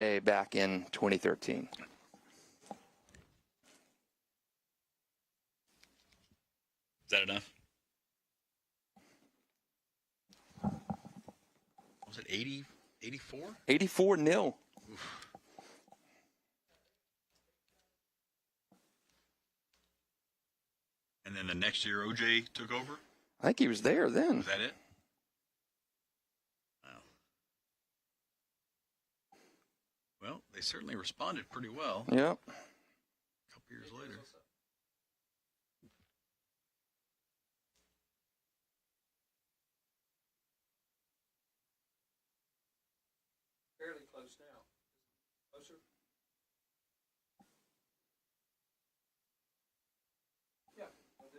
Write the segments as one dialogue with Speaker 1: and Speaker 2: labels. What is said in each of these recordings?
Speaker 1: back in 2013.
Speaker 2: Is that enough? Was it 80, 84?
Speaker 1: 84-0.
Speaker 2: And then the next year, OJ took over?
Speaker 1: I think he was there then.
Speaker 2: Was that it? Wow. Well, they certainly responded pretty well.
Speaker 1: Yep.
Speaker 2: A couple years later.
Speaker 3: Fairly close now. Closer? Yeah, I do.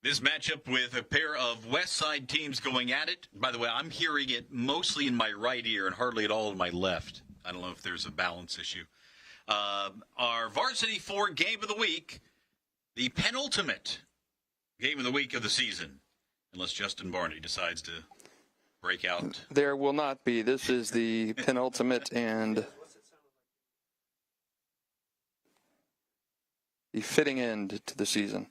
Speaker 2: This matchup with a pair of West Side teams going at it. By the way, I'm hearing it mostly in my right ear and hardly at all in my left. I don't know if there's a balance issue. Our Varsity 4 game of the week, the penultimate game of the week of the season, unless Justin Barney decides to break out.
Speaker 1: There will not be. This is the penultimate and the fitting end to the season.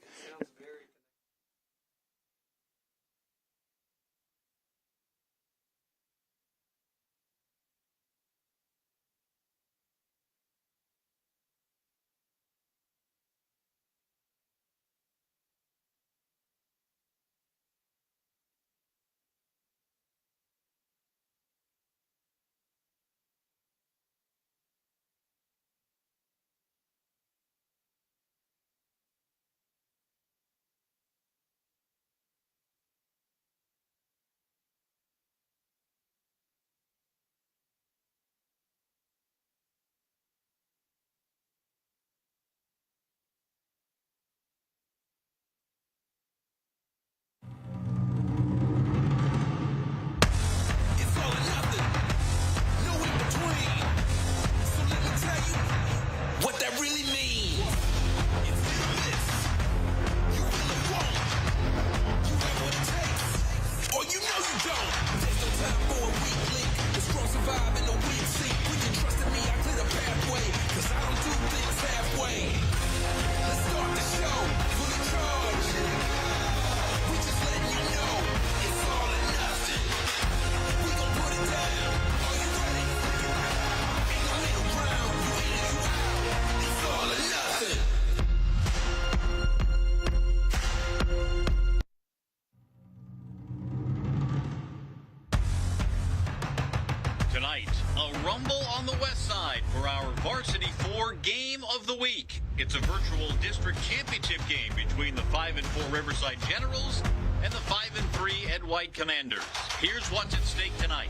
Speaker 2: Tonight, a rumble on the West Side for our Varsity 4 game of the week. It's a virtual district championship game between the 5-4 Riverside Generals and the 5-3 Ed White Commanders. Here's what's at stake tonight.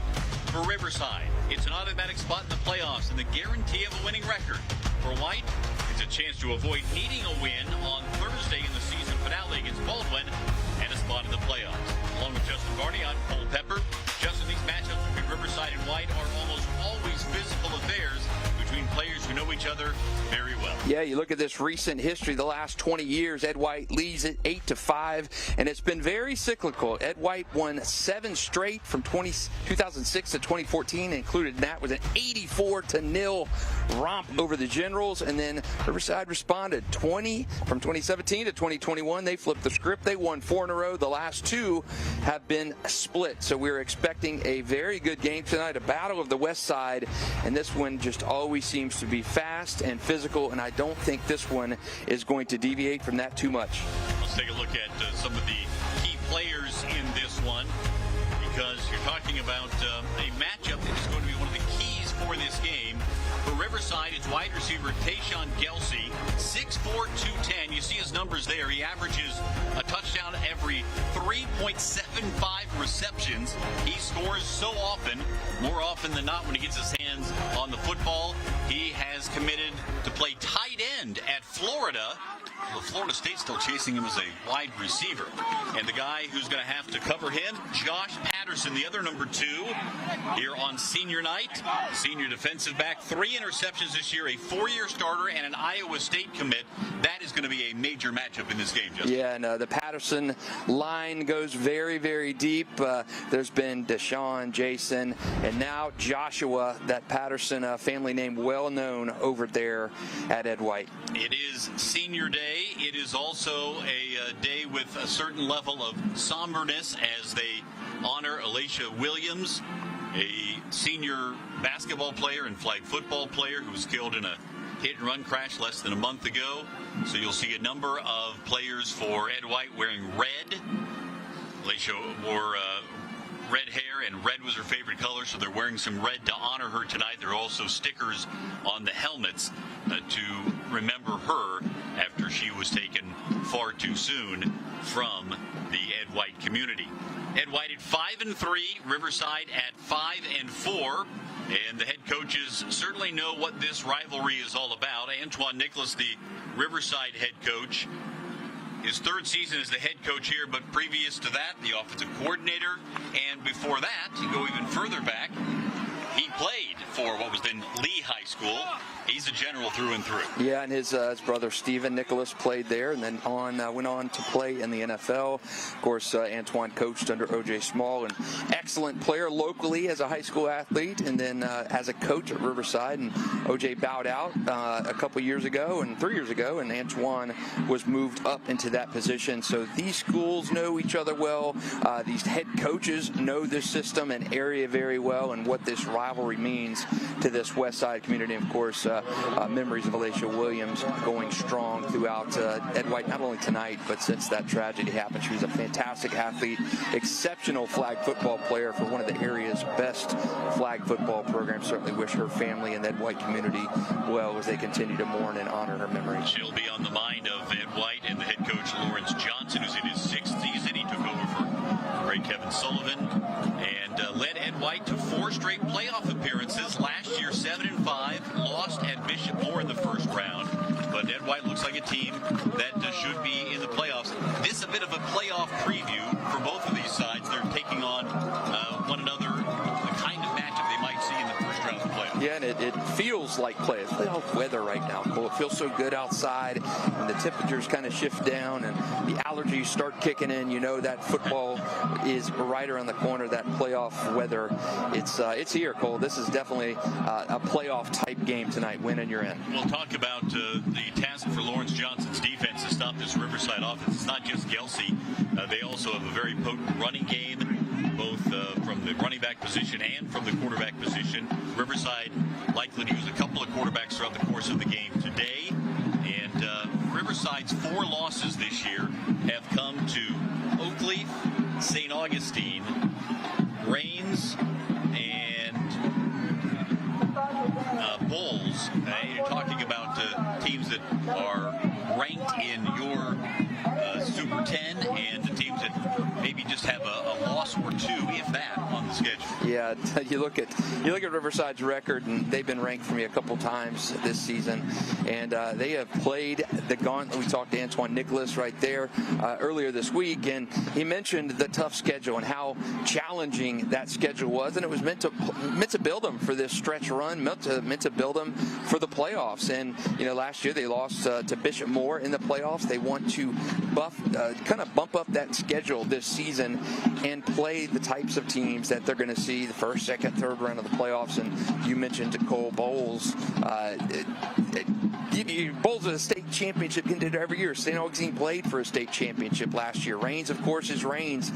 Speaker 2: For Riverside, it's an automatic spot in the playoffs and the guarantee of a winning record. For White, it's a chance to avoid needing a win on Thursday in the season finale against Baldwin and a spot in the playoffs. Along with Justin Barney, I'm Cole Pepper. Justin, these matchups between Riverside and White are almost always physical affairs between players who know each other very well.
Speaker 1: Yeah, you look at this recent history, the last 20 years, Ed White leads it 8-5, and it's been very cyclical. Ed White won 7 straight from 2006 to 2014, included that with an 84-0 romp over the Generals, and then Riverside responded. From 2017 to 2021, they flipped the script. They won 4 in a row. The last 2 have been split, so we're expecting a very good game tonight, a battle of the West Side, and this one just always seems to be fast and physical, and I don't think this one is going to deviate from that too much.
Speaker 2: Let's take a look at some of the key players in this one, because you're talking about a matchup that is going to be one of the keys for this game. For Riverside, it's wide receiver Tayshawn Gelsey, 6'4", 210. You see his numbers there. He averages a touchdown every 3.75 receptions. He scores so often, more often than not when he gets his hands on the football. He has committed to play tight end at Florida. Well, Florida State's still chasing him as a wide receiver. And the guy who's going to have to cover him, Josh Patterson. Patterson, the other number 2, here on senior night. Senior defensive back, 3 interceptions this year, a 4-year starter, and an Iowa State commit. That is going to be a major matchup in this game, Justin.
Speaker 1: Yeah, and the Patterson line goes very, very deep. There's been Deshaun, Jason, and now Joshua, that Patterson family name well known over there at Ed White.
Speaker 2: It is senior day. It is also a day with a certain level of somberness as they honor Alicia Williams, a senior basketball player and flag football player who was killed in a hit-and-run crash less than a month ago. So you'll see a number of players for Ed White wearing red. Alicia wore red hair, and red was her favorite color, so they're wearing some red to honor her tonight. There are also stickers on the helmets to remember her after she was taken far too soon from the Ed White community. Ed White at 5-3, Riverside at 5-4, and the head coaches certainly know what this rivalry is all about. Antoine Nicholas, the Riverside head coach, his 3rd season as the head coach here, but previous to that, the offensive coordinator, and before that, you go even further back, he played for what was then Lee High School. He's a general through and through.
Speaker 1: Yeah, and his brother Stephen Nicholas played there, and then went on to play in the NFL. Of course, Antoine coached under O.J. Small, an excellent player locally as a high school athlete, and then as a coach at Riverside. And O.J. bowed out a couple years ago, and 3 years ago, and Antoine was moved up into that position. So these schools know each other well. These head coaches know this system and area very well, and what this rivalry means to this West Side community. Of course, memories of Alicia Williams going strong throughout Ed White, not only tonight, but since that tragedy happened. She was a fantastic athlete, exceptional flag football player for one of the area's best flag football programs. Certainly wish her family and the Ed White community well as they continue to mourn and honor her memory.
Speaker 2: She'll be on the mind of Ed White and the head coach Lawrence Johnson, who's in his 6th season. He took over for great Kevin Sullivan and led Ed White to 4 straight playoff appearances. Last year, 7-5, lost at Bishop Moore in the first round. But Ed White looks like a team that should be in the playoffs. This is a bit of a playoff preview for both of these sides. They're taking on one another, the kind of matchup they might see in the first round of the playoffs.
Speaker 1: Yeah, and it feels like playoff weather right now, Cole. It feels so good outside, and the temperatures kind of shift down, and the allergies start kicking in. You know that football is right around the corner, that playoff weather. It's here, Cole. This is definitely a playoff-type game tonight. Win and you're in.
Speaker 2: We'll talk about the task for Lawrence Johnson's defense to stop this Riverside offense. It's not just Gelsey. They also have a very potent running game, both from the running back position and from the quarterback position. Riverside likely to use a couple of quarterbacks throughout the course of the game today. And Riverside's 4 losses this year have come to Oakleaf, St. Augustine, Rains, and Bulls. You're talking about teams that are ranked in your Super 10 and the teams that maybe just have a loss or 2, if that, on the schedule.
Speaker 1: Yeah, you look at Riverside's record, and they've been ranked for me a couple times this season, and they have played the gauntlet. We talked to Antoine Nicholas right there earlier this week, and he mentioned the tough schedule and how challenging that schedule was, and it was meant to build them for this stretch run, meant to build them for the playoffs. And last year they lost to Bishop Moore in the playoffs. They want to kind of bump up that schedule this season and play the types of teams that they're going to see the first, second, third round of the playoffs. And you mentioned Cole Bowles. Bowls of the state championship contender every year. St. Augustine played for a state championship last year. Rains, of course, is Rains,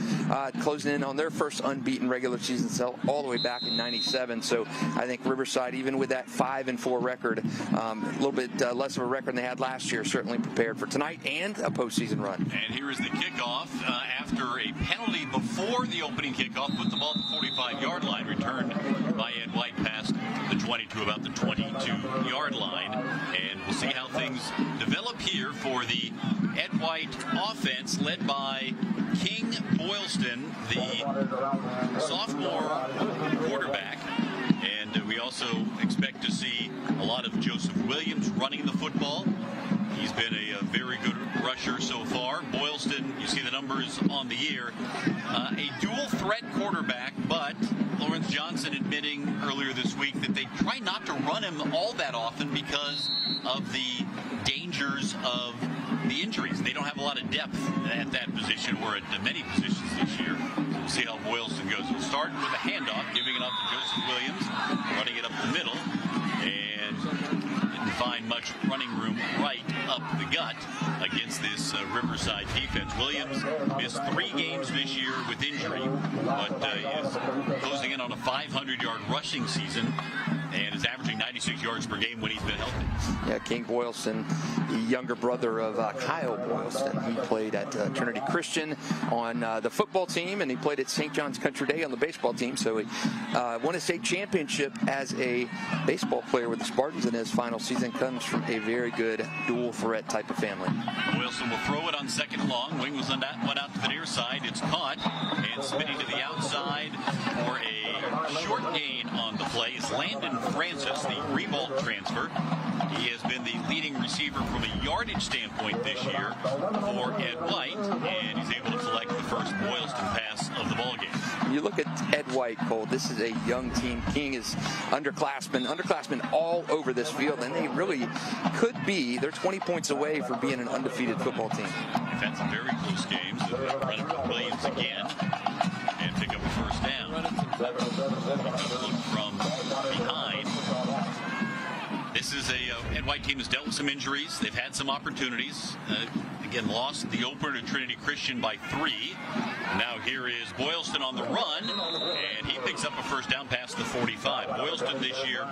Speaker 1: closing in on their first unbeaten regular season all the way back in '97. So I think Riverside, even with that 5-4 record, a little bit less of a record than they had last year, certainly prepared for tonight and a postseason run.
Speaker 2: And here is the kickoff after a penalty before the opening kickoff. Put the ball at the 45-yard line, returned by Ed White past the 20 to about the 22-yard line. And we'll see how things develop here for the Ed White offense, led by King Boylston, the sophomore quarterback. And we also expect to see a lot of Joseph Williams running the football. He's been a very good rusher so far. Boylston, you see the numbers on the year. A dual threat quarterback, but Lawrence Johnson admitting earlier this week that they try not to run him all that often because of the dangers of the injuries. They don't have a lot of depth at that position or at many positions this year. We'll see how Boylston goes. We'll start with a handoff, giving it off to Joseph Williams, running it up the middle, and didn't find much running room right up the gut against this Riverside defense. Williams missed 3 games this year with injury, but is closing in on a 500-yard rushing season and is averaging 96 yards per game when he's been healthy.
Speaker 1: Yeah, King Boylston, the younger brother of Kyle Boylston. He played at Trinity Christian on the football team, and he played at St. John's Country Day on the baseball team. So he won a state championship as a baseball player with the Spartans in his final season. Comes from a very good dual threat type of family.
Speaker 2: Wilson will throw it on 2nd and long. Wing was went out to the near side. It's caught and spinning to the outside for a short gain on the play is Landon Francis, the Revolt transfer. He has been the leading receiver from a yardage standpoint this year for Ed White, and he's able to collect the first Boylston pass of the ballgame.
Speaker 1: You look at Ed White, Cole, this is a young team. King is underclassmen all over this field, and they really could be, they're 20 points away from being an undefeated football team.
Speaker 2: They've had some very close games. Run it with Williams again and pick up a first down. Look from behind. This is a Ed White team has dealt with some injuries. They've had some opportunities. Again, lost the opener to Trinity Christian by 3. Now here is Boylston on the run, and he picks up a first down past the 45. Boylston this year,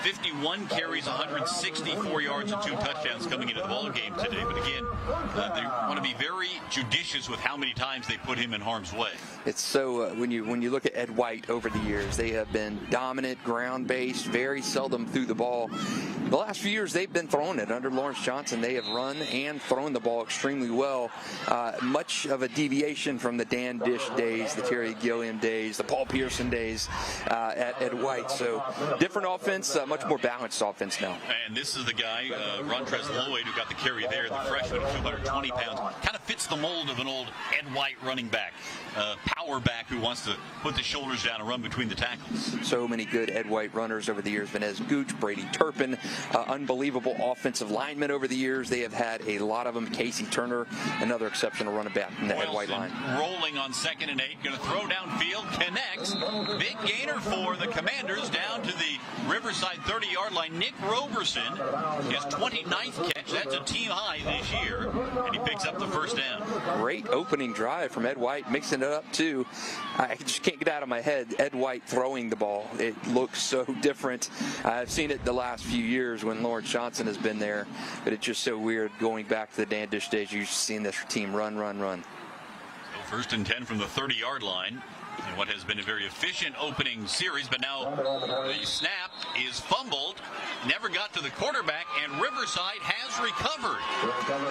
Speaker 2: 51 carries, 164 yards, and 2 touchdowns coming into the ball game today. But again, they want to be very judicious with how many times they put him in harm's way.
Speaker 1: It's so when you look at Ed White over the years, they have been dominant, ground-based, very seldom threw the ball. The last few years, they've been throwing it. Under Lawrence Johnson, they have run and thrown the ball extremely well. Much of a deviation from the Dan Dish days, the Terry Gilliam days, the Paul Pearson days at Ed White. So different offense, much more balanced offense now.
Speaker 2: And this is the guy, Rontrez Lloyd, who got the carry there, the freshman at 220 pounds. Kind of fits the mold of an old Ed White running back, power back who wants to put the shoulders down and run between the tackles.
Speaker 1: So many good Ed White runners over the years. Vanez Gooch, Brady Turpin, unbelievable offensive linemen over the years. They have had a lot of them. Casey Turner, another exceptional running back in the Ed White line.
Speaker 2: Rolling on 2nd and 8, going to throw downfield, connects. Big gainer for the Commanders down to the Riverside 30-yard line. Nick Roberson, his 29th catch. That's a team high this year, and he picks up the first down.
Speaker 1: Great opening drive from Ed White, mixing it up too. I just can't get out of my head Ed White throwing the ball. It looks so different. I've seen it the last few years when Lawrence Johnson has been there, but it's just so weird going back to the Dan Dish days. You've seen this team run.
Speaker 2: So 1st and 10 from the 30-yard line. And what has been a very efficient opening series, but now the snap is fumbled, never got to the quarterback, and Riverside has recovered.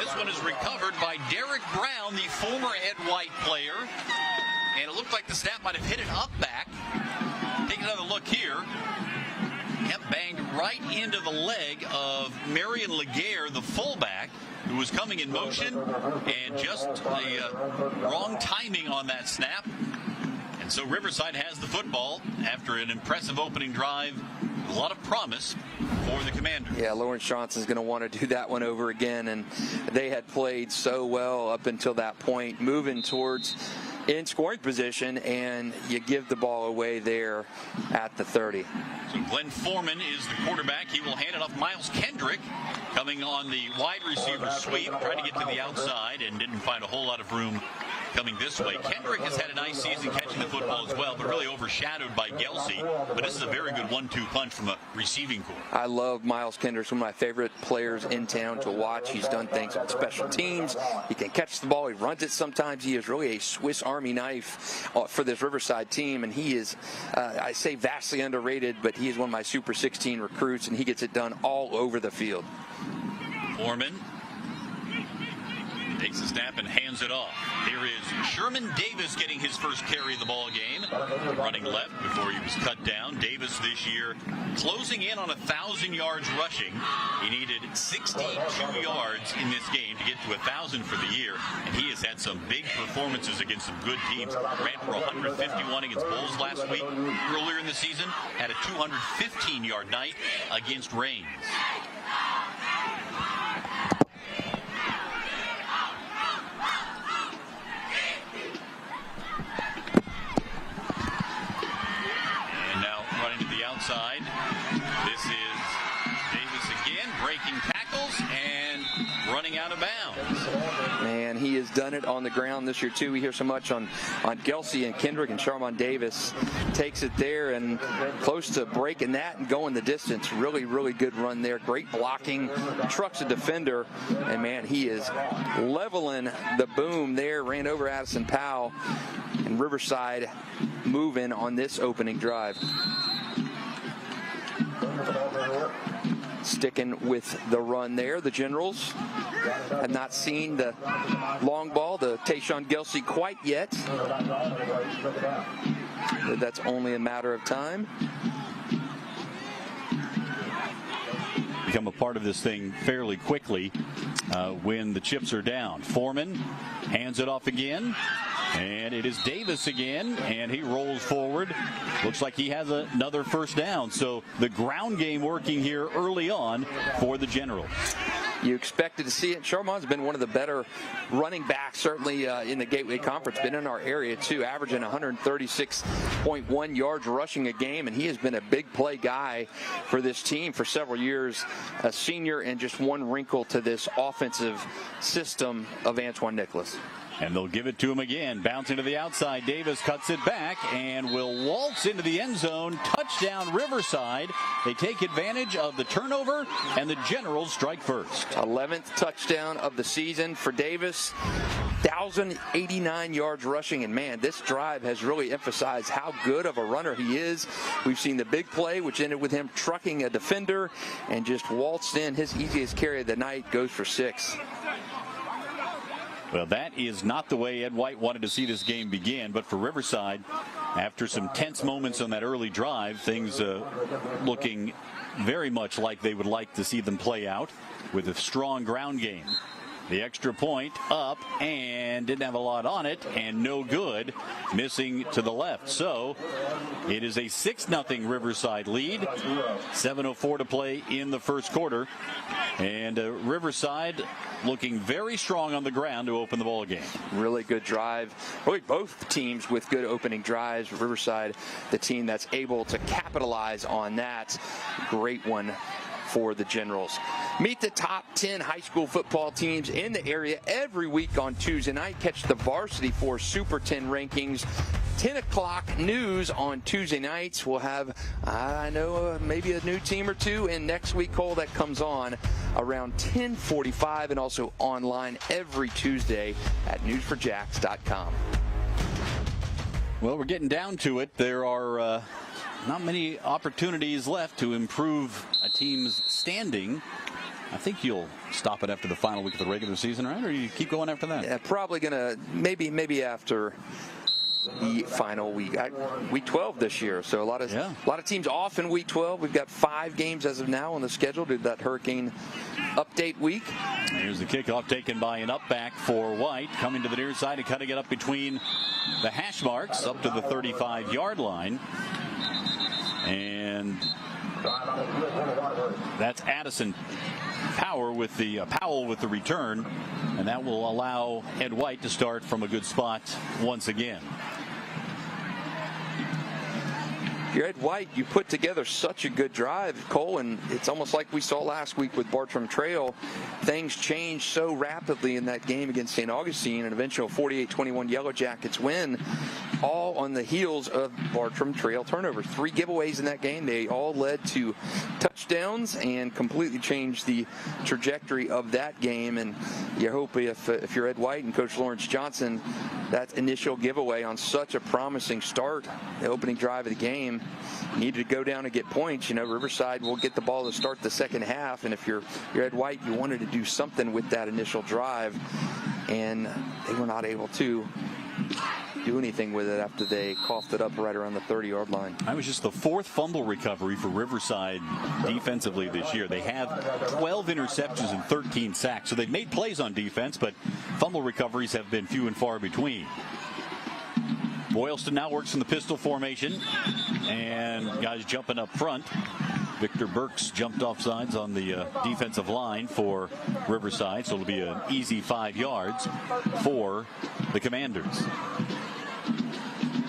Speaker 2: This one is recovered by Derek Brown, the former Ed White player, and it looked like the snap might have hit it up back. Take another look here. Yep, banged right into the leg of Marion Laguerre, the fullback, who was coming in motion, and just a wrong timing on that snap. And so Riverside has the football after an impressive opening drive. A lot of promise for the Commanders.
Speaker 1: Yeah, Lawrence Johnson's going to want to do that one over again, and they had played so well up until that point, moving towards in scoring position, and you give the ball away there at the 30.
Speaker 2: So Glenn Foreman is the quarterback. He will hand it off. Miles Kendrick coming on the wide receiver sweep, trying to get to the outside and didn't find a whole lot of room coming this way. Kendrick has had a nice season catching the football as well, but really overshadowed by Gelsey. But this is a very good 1-2 punch from a receiving corps.
Speaker 1: I love Miles Kendrick, one of my favorite players in town to watch. He's done things on special teams. He can catch the ball. He runs it sometimes. He is really a Swiss Army knife for this Riverside team, and he is, I say vastly underrated, but he is one of my Super 16 recruits, and he gets it done all over the field.
Speaker 2: Foreman Takes the snap and hands it off. Here is Sherman Davis getting his first carry of the ball game. Running left before he was cut down. Davis this year closing in on 1,000 yards rushing. He needed 62 yards in this game to get to 1,000 for the year. And he has had some big performances against some good teams. Ran for 151 against Bulls last week. Earlier in the season, had a 215-yard night against Reigns. Outside. This is Davis again, breaking tackles and running out of bounds.
Speaker 1: Man, he has done it on the ground this year too. We hear so much on Gelsey and Kendrick, and Sharmon Davis takes it there and close to breaking that and going the distance. Really, really good run there. Great blocking, trucks a defender, and man, he is leveling the boom there. Ran over Addison Powell, and Riverside moving on this opening drive. Sticking with the run there. The Generals have not seen the long ball, the Tayshawn Gelsey, quite yet. But that's only a matter of time.
Speaker 4: Become a part of this thing fairly quickly when the chips are down. Foreman hands it off again. And it is Davis again, and he rolls forward. Looks like he has another first down. So the ground game working here early on for the Generals.
Speaker 1: You expected to see it. Sharmon's been one of the better running backs, certainly in the Gateway Conference. Been in our area, too, averaging 136.1 yards rushing a game, and he has been a big play guy for this team for several years. A senior, and just one wrinkle to this offensive system of Antoine Nicholas.
Speaker 4: And they'll give it to him again. Bouncing to the outside. Davis cuts it back and will waltz into the end zone. Touchdown, Riverside. They take advantage of the turnover, and the Generals strike first.
Speaker 1: 11th touchdown of the season for Davis. 1,089 yards rushing, and man, this drive has really emphasized how good of a runner he is. We've seen the big play, which ended with him trucking a defender and just waltzed in. His easiest carry of the night, goes for 6.
Speaker 4: Well, that is not the way Ed White wanted to see this game begin, but for Riverside, after some tense moments on that early drive, things looking very much like they would like to see them play out with a strong ground game. The extra point up and didn't have a lot on it, and no good, missing to the left. So it is a 6-0 Riverside lead. 7:04 to play in the first quarter. And Riverside looking very strong on the ground to open the ball game.
Speaker 1: Really good drive. Really both teams with good opening drives. Riverside, the team that's able to capitalize on that. Great one for the Generals. Meet the top 10 high school football teams in the area every week on Tuesday night. Catch the Varsity 4 Super 10 rankings. 10 o'clock news on Tuesday nights. We'll have, maybe a new team or two. And next week, Cole, that comes on around 10:45 and also online every Tuesday at newsforjacks.com.
Speaker 4: Well, we're getting down to it. There are not many opportunities left to improve a team's standing. I think you'll stop it after the final week of the regular season, right? Or you keep going after that?
Speaker 1: Yeah, probably gonna maybe after the final week, week 12 this year. So a lot of teams off in week 12. We've got 5 games as of now on the schedule due to that hurricane update week.
Speaker 4: Here's the kickoff taken by an up back for White, coming to the near side and cutting it up between the hash marks up to the 35-yard line. And that's Addison Powell with the return, and that will allow Ed White to start from a good spot once again.
Speaker 1: You're Ed White, you put together such a good drive, Cole, and it's almost like we saw last week with Bartram Trail. Things changed so rapidly in that game against St. Augustine, an eventual 48-21 Yellow Jackets win, all on the heels of Bartram Trail turnovers. 3 giveaways in that game. They all led to touchdowns and completely changed the trajectory of that game. And you hope if you're Ed White and Coach Lawrence Johnson, that initial giveaway on such a promising start, the opening drive of the game, needed to go down and get points. Riverside will get the ball to start the second half, and if you're Ed White, you wanted to do something with that initial drive. and they were not able to do anything with it after they coughed it up right around the 30-yard line.
Speaker 4: That was just the 4th fumble recovery for Riverside defensively this year. They have 12 interceptions and 13 sacks, so they've made plays on defense, but fumble recoveries have been few and far between. Boylston now works in the pistol formation, and guys jumping up front. Victor Burks jumped off sides on the defensive line for Riverside, so it'll be an easy 5 yards for the Commanders.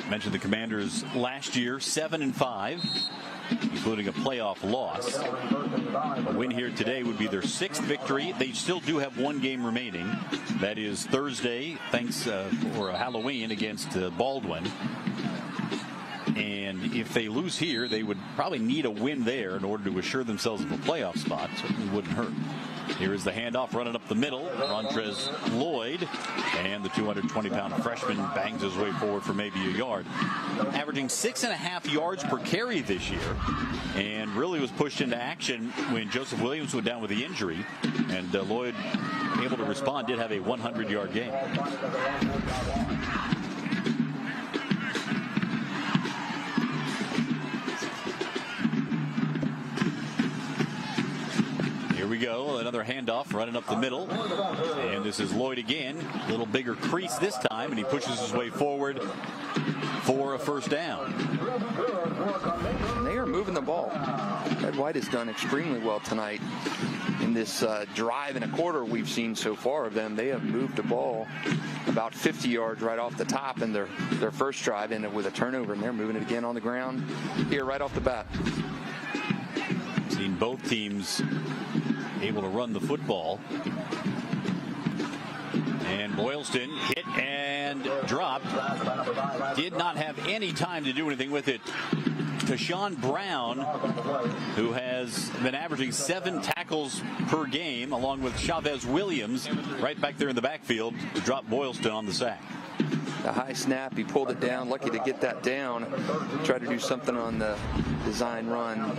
Speaker 4: Mentioned the Commanders last year 7-5, including a playoff loss. A win here today would be their 6th victory. They still do have 1 game remaining. That is Thursday, thanks for Halloween against Baldwin. And if they lose here, they would probably need a win there in order to assure themselves of a playoff spot. Certainly wouldn't hurt. Here is the handoff running up the middle. Rontrez Lloyd, and the 220-pound freshman bangs his way forward for maybe a yard. Averaging 6.5 yards per carry this year, and really was pushed into action when Joseph Williams went down with the injury. And Lloyd, able to respond, did have a 100-yard game. Here we go, another handoff running up the middle, and this is Lloyd again, a little bigger crease this time, and he pushes his way forward for a first down.
Speaker 1: They are moving the ball. Ed White has done extremely well tonight in this drive and a quarter we've seen so far of them. They have moved the ball about 50 yards right off the top in their first drive, and with a turnover, and they're moving it again on the ground here right off the bat.
Speaker 4: Seen both teams able to run the football. And Boylston hit and dropped. Did not have any time to do anything with it. Tashawn Brown, who has been averaging 7 tackles per game, along with Chavez Williams, right back there in the backfield, to drop Boylston on the sack.
Speaker 1: A high snap, he pulled it down, lucky to get that down. Tried to do something on the design run.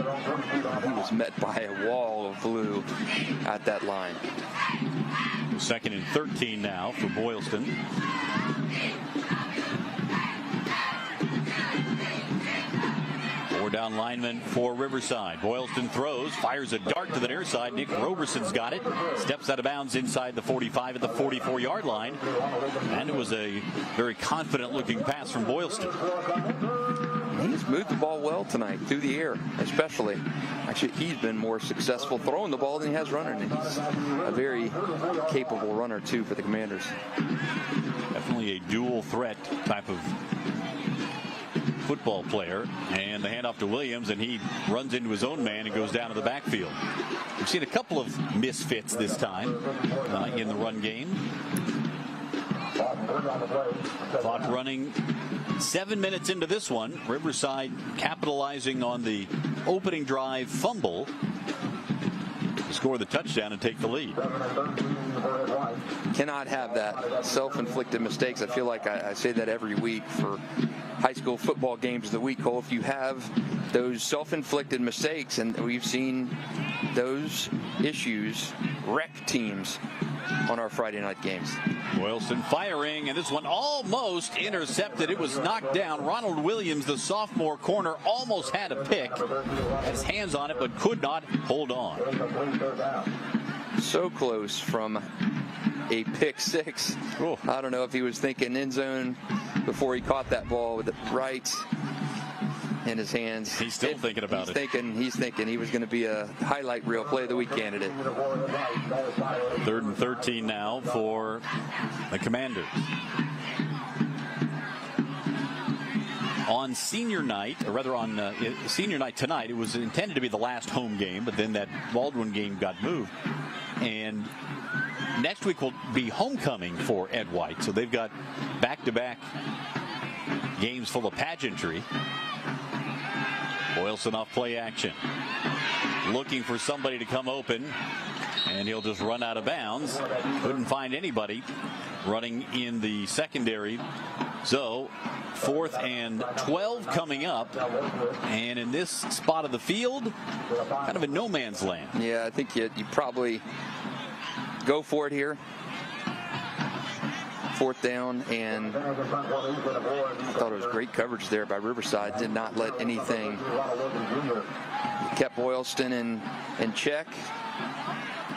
Speaker 1: He was met by a wall of blue at that line.
Speaker 4: 2nd and 13 now for Boylston. Down lineman for Riverside. Boylston throws, fires a dart to the near side. Nick Roberson's got it. Steps out of bounds inside the 45 at the 44-yard line. And it was a very confident-looking pass from Boylston.
Speaker 1: He's moved the ball well tonight through the air, especially. Actually, he's been more successful throwing the ball than he has running. And he's a very capable runner, too, for the Commanders.
Speaker 4: Definitely a dual threat type of football player, and the handoff to Williams, and he runs into his own man and goes down to the backfield. We've seen a couple of misfits this time in the run game. Clock running 7 minutes into this one. Riverside capitalizing on the opening drive fumble to score the touchdown and take the lead.
Speaker 1: Cannot have that self-inflicted mistakes. I feel like I say that every week for high school football games of the week, Cole. If you have those self-inflicted mistakes, and we've seen those issues wreck teams on our Friday night games.
Speaker 4: Boylston firing, and this one almost intercepted. It was knocked down. Ronald Williams, the sophomore corner, almost had a pick. Had his hands on it, but could not hold on.
Speaker 1: So close from a pick six.
Speaker 4: Ooh.
Speaker 1: I don't know if he was thinking end zone before he caught that ball with it right in his hands.
Speaker 4: He's still thinking about it.
Speaker 1: He's thinking he was going to be a highlight reel play of the week candidate.
Speaker 4: 3rd and 13 now for the Commanders. On senior night, or rather on senior night tonight, it was intended to be the last home game, but then that Baldwin game got moved. And next week will be homecoming for Ed White. So they've got back-to-back games full of pageantry. Boylston off play action. Looking for somebody to come open, and he'll just run out of bounds. Couldn't find anybody running in the secondary. So 4th and 12 coming up, and in this spot of the field, kind of in no man's land.
Speaker 1: Yeah, I think you probably go for it here. 4th down, and I thought it was great coverage there by Riverside. Did not let anything. Kept Boylston in check.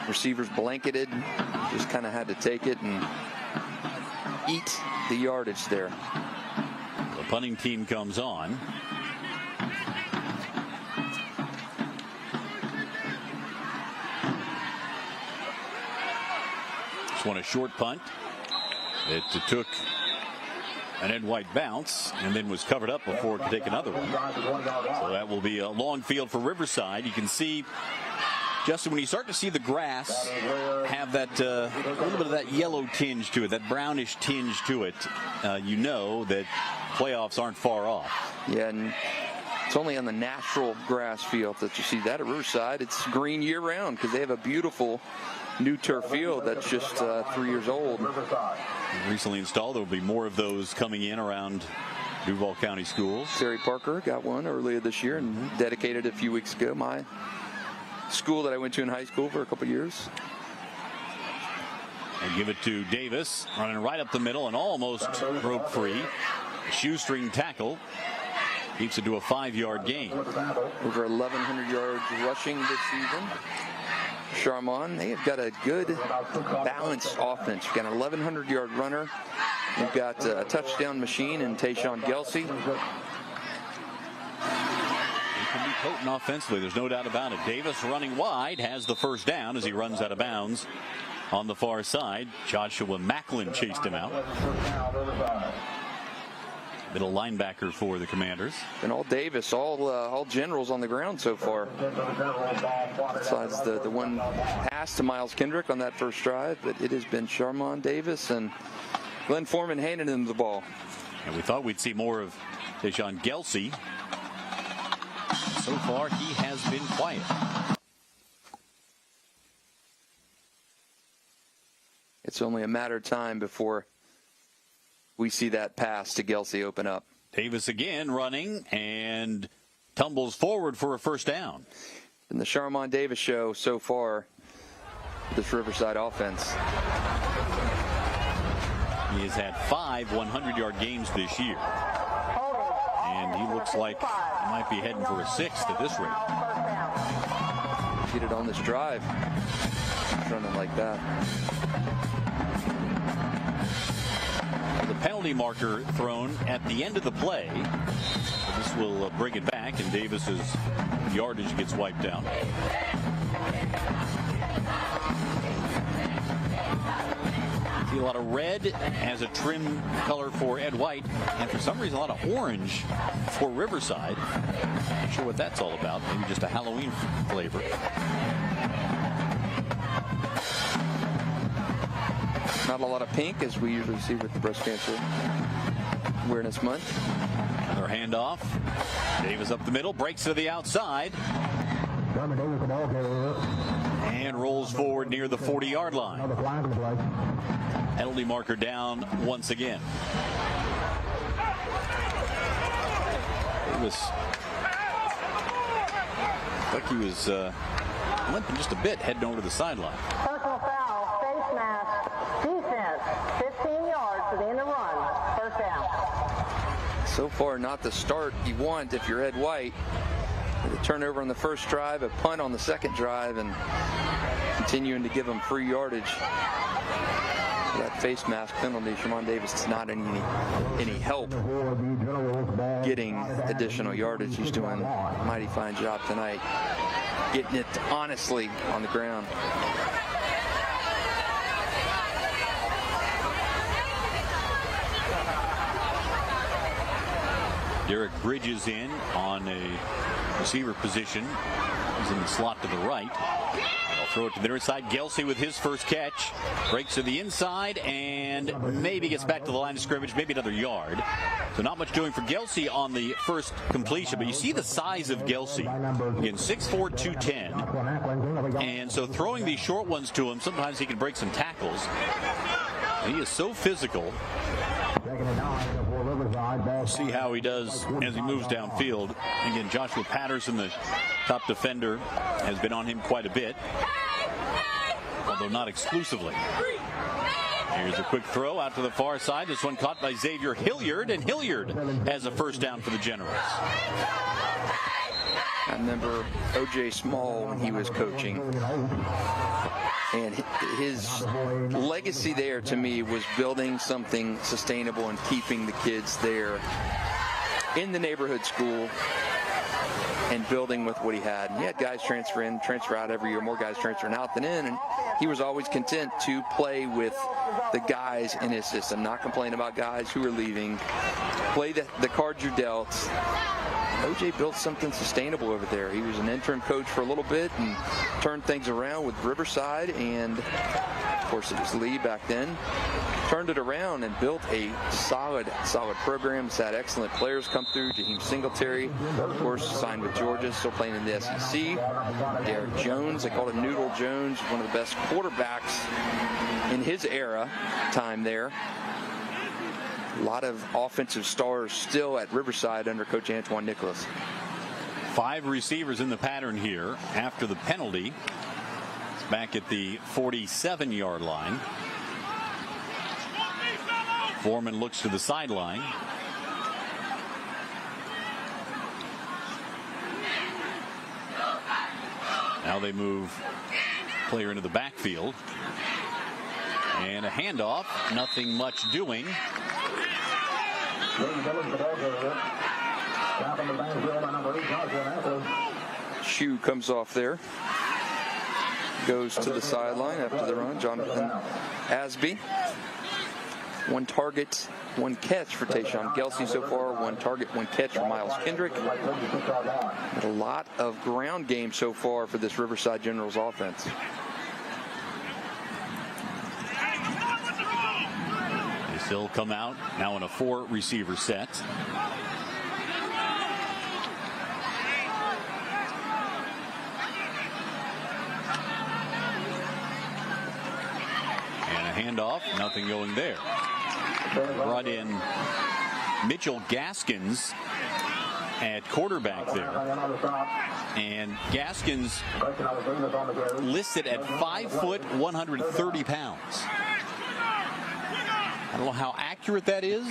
Speaker 1: Receivers blanketed. Just kind of had to take it and eat the yardage there.
Speaker 4: The punting team comes on. Just won a short punt. It took an Ed White bounce and then was covered up before it could take another one. So that will be a long field for Riverside. You can see, Justin, when you start to see the grass have that a little bit of that yellow tinge to it, that brownish tinge to it, you know that playoffs aren't far off.
Speaker 1: Yeah, and it's only on the natural grass field that you see that at Riverside. It's green year-round because they have a beautiful new turf field that's just 3 years old.
Speaker 4: Recently installed. There will be more of those coming in around Duval County schools.
Speaker 1: Terry Parker got one earlier this year and dedicated a few weeks ago. My school that I went to in high school for a couple years.
Speaker 4: And give it to Davis, running right up the middle and almost broke free. A shoestring tackle keeps it to a 5-yard gain.
Speaker 1: Over 1,100 yards rushing this season. Charmont, they have got a good balanced offense. You've got an 1,100-yard runner. You've got a touchdown machine in Tayshawn Gelsey.
Speaker 4: He can be potent offensively, there's no doubt about it. Davis running wide has the first down as he runs out of bounds on the far side. Joshua Macklin chased him out. Middle linebacker for the Commanders.
Speaker 1: And all Davis, all generals on the ground so far. Besides the one pass to Miles Kendrick on that first drive, but it has been Charmont Davis and Glenn Foreman handing him the ball.
Speaker 4: And we thought we'd see more of Tayshawn Gelsey. So far, he has been quiet.
Speaker 1: It's only a matter of time before we see that pass to Gelsey open up.
Speaker 4: Davis again running and tumbles forward for a first down.
Speaker 1: In the Charmont Davis show so far, this Riverside offense.
Speaker 4: He has had 5 100-yard games this year. And he looks like he might be heading for a 6th at this rate.
Speaker 1: Get it on this drive. Running like that.
Speaker 4: The penalty marker thrown at the end of the play. So this will bring it back, and Davis's yardage gets wiped out. See a lot of red as a trim color for Ed White, and for some reason a lot of orange for Riverside. Not sure what that's all about. Maybe just a Halloween flavor.
Speaker 1: Not a lot of pink, as we usually see with the Breast Cancer Awareness Month.
Speaker 4: Another handoff. Davis up the middle, breaks to the outside. And rolls forward near the 40-yard line. Penalty marker down once again. Davis, like he was limping just a bit heading over to the sideline.
Speaker 5: Personal foul, face mask, defense, 15 yards to the end of the run, first down.
Speaker 1: So far, not the start you want if you're Ed White. The turnover on the first drive, a punt on the second drive, and continuing to give them free yardage. That face mask penalty, Charmont Davis is not any help getting additional yardage. He's doing a mighty fine job tonight, getting it honestly on the ground.
Speaker 4: Derek Bridges in on a receiver position. He's in the slot to the right. They'll throw it to the near side. Gelsey with his first catch. Breaks to the inside and maybe gets back to the line of scrimmage, maybe another yard. So not much doing for Gelsey on the first completion, but you see the size of Gelsey. Again, 6'4", 210. And so throwing these short ones to him, sometimes he can break some tackles. He is so physical. We'll see how he does as he moves downfield. Again, Joshua Patterson, the top defender, has been on him quite a bit, although not exclusively. Here's a quick throw out to the far side. This one caught by Xavier Hilliard, and Hilliard has a first down for the Generals.
Speaker 1: I remember O.J. Small when he was coaching, and his legacy there to me was building something sustainable and keeping the kids there in the neighborhood school and building with what he had. And he had guys transfer in, transfer out every year, more guys transferring out than in, and he was always content to play with the guys in his system, not complain about guys who were leaving, play the cards you're dealt. OJ built something sustainable over there. He was an interim coach for a little bit and turned things around with Riverside, and of course it was Lee back then. Turned it around and built a solid program. He's had excellent players come through. Jaheim Singletary, of course, signed with Georgia, still playing in the SEC. Derek Jones, they called him Noodle Jones, one of the best quarterbacks in his era time there. A lot of offensive stars still at Riverside under Coach Antoine Nicholas.
Speaker 4: 5 receivers in the pattern here after the penalty. It's back at the 47-yard line. Foreman looks to the sideline. Now they move player into the backfield. And a handoff, nothing much doing.
Speaker 1: Shoe comes off there. Goes to the sideline after the run. Jonathan Asby. 1 target, 1 catch for Tayshawn Gelsey so far. 1 target, 1 catch for Miles Kendrick. A lot of ground game so far for this Riverside Generals offense.
Speaker 4: They still come out now in a 4-receiver set. And a handoff, nothing going there. Brought in Mitchell Gaskins at quarterback there. And Gaskins listed at 5 foot 130 pounds. I don't know how accurate that is,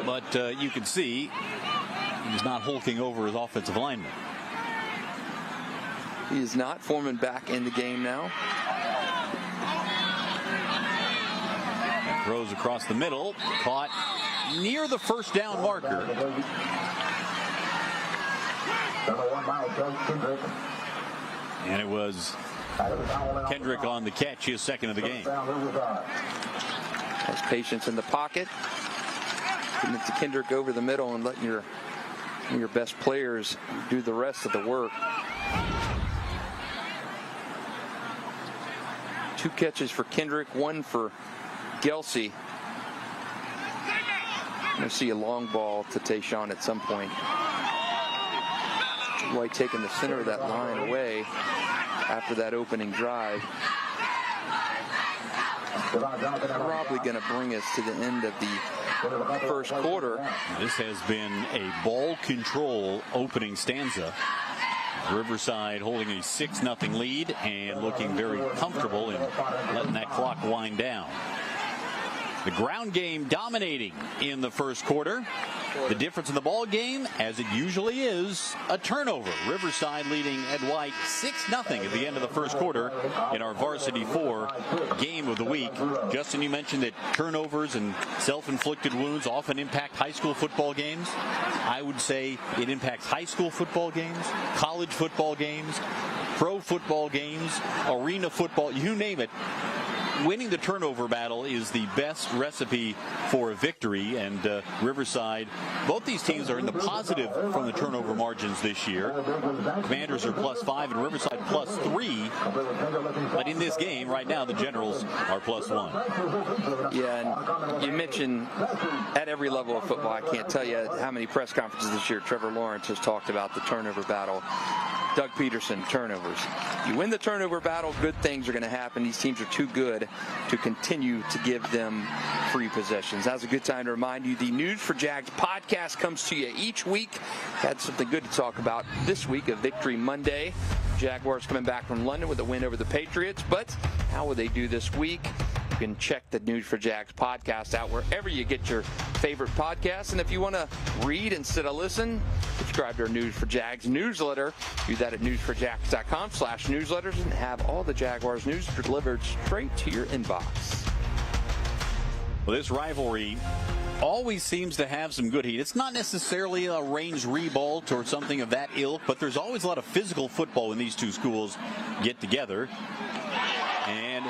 Speaker 4: but you can see he's not hulking over his offensive lineman.
Speaker 1: He is not. Foreman back in the game now.
Speaker 4: And throws across the middle, caught near the first down marker. And it was Kendrick on the catch, his second of the game.
Speaker 1: Has patience in the pocket. Getting it to Kendrick over the middle and letting your best players do the rest of the work. 2 catches for Kendrick, 1 for Gelsey. I'm going to see a long ball to Tayshawn at some point. White taking the center of that line away after that opening drive. Probably going to bring us to the end of the first quarter.
Speaker 4: This has been a ball control opening stanza. Riverside holding a 6-0 lead and looking very comfortable in letting that clock wind down. The ground game dominating in the first quarter. The difference in the ball game, as it usually is, a turnover. Riverside leading Ed White 6-0 at the end of the first quarter in our Varsity 4 game of the week. Justin, you mentioned that turnovers and self-inflicted wounds often impact high school football games. I would say it impacts high school football games, college football games, pro football games, arena football, you name it. Winning the turnover battle is the best recipe for a victory, and Riverside, both these teams are in the positive from the turnover margins this year. Commanders are +5 and Riverside +3, but in this game right now the Generals are +1.
Speaker 1: Yeah, and you mentioned at every level of football, I can't tell you how many press conferences this year Trevor Lawrence has talked about the turnover battle. Doug Peterson, turnovers. You win the turnover battle, good things are going to happen. These teams are too good to continue to give them free possessions. That's a good time to remind you the News for Jags podcast comes to you each week. Had something good to talk about this week, a Victory Monday. Jaguars coming back from London with a win over the Patriots, but how will they do this week? You can check the News for Jags podcast out wherever you get your favorite podcasts. And if you want to read instead of listen, subscribe to our News for Jags newsletter. Do that at newsforjags.com/newsletters and have all the Jaguars news delivered straight to your inbox.
Speaker 4: Well, this rivalry always seems to have some good heat. It's not necessarily a range revolt or something of that ilk, but there's always a lot of physical football when these two schools get together. And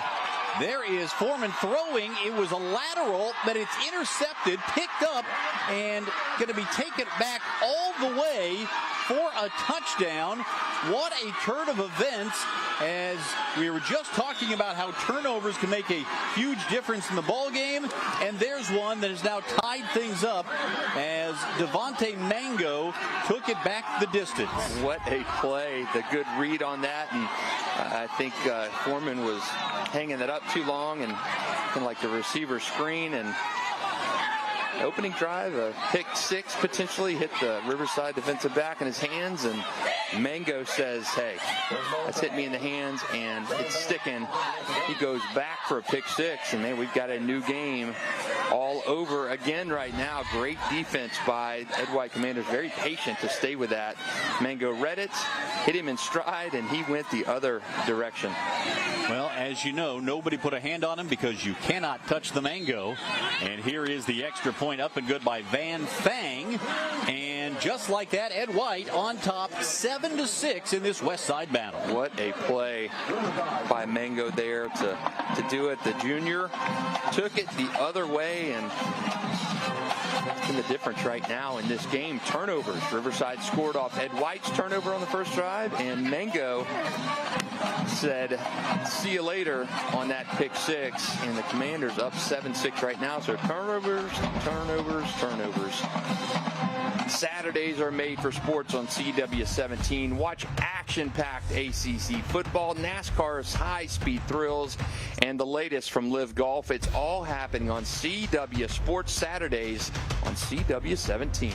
Speaker 4: there is Foreman throwing. It was a lateral, but it's intercepted, picked up, and going to be taken back all the way for a touchdown. What a turn of events, as we were just talking about how turnovers can make a huge difference in the ball game, and there's one that has now tied things up as Devontae Mango took it back the distance.
Speaker 1: What a play. The good read on that, and I think Foreman was hanging it up too long and kind of like the receiver screen, and opening drive, a pick six potentially hit the Riverside defensive back in his hands, and Mango says, hey, that's hit me in the hands and it's sticking. He goes back for a pick six, and man, we've got a new game all over again right now. Great defense by Ed White Commanders, very patient to stay with that. Mango read it, hit him in stride, and he went the other direction.
Speaker 4: Well, as you know, nobody put a hand on him because you cannot touch the Mango. And here is the extra point, up and good by Van Fang. And just like that, Ed White on top 7-6 in this West Side battle.
Speaker 1: What a play by Mango there to do it. The junior took it the other way, and that's been the difference right now in this game. Turnovers. Riverside scored off Ed White's turnover on the first drive, and Mango said, see you later on that pick six, and the Commanders up 7-6 right now. So turnovers. Saturdays are made for sports on CW17. Watch action-packed ACC football, NASCAR's high-speed thrills, and the latest from Live Golf. It's all happening on CW Sports Saturdays on CW17.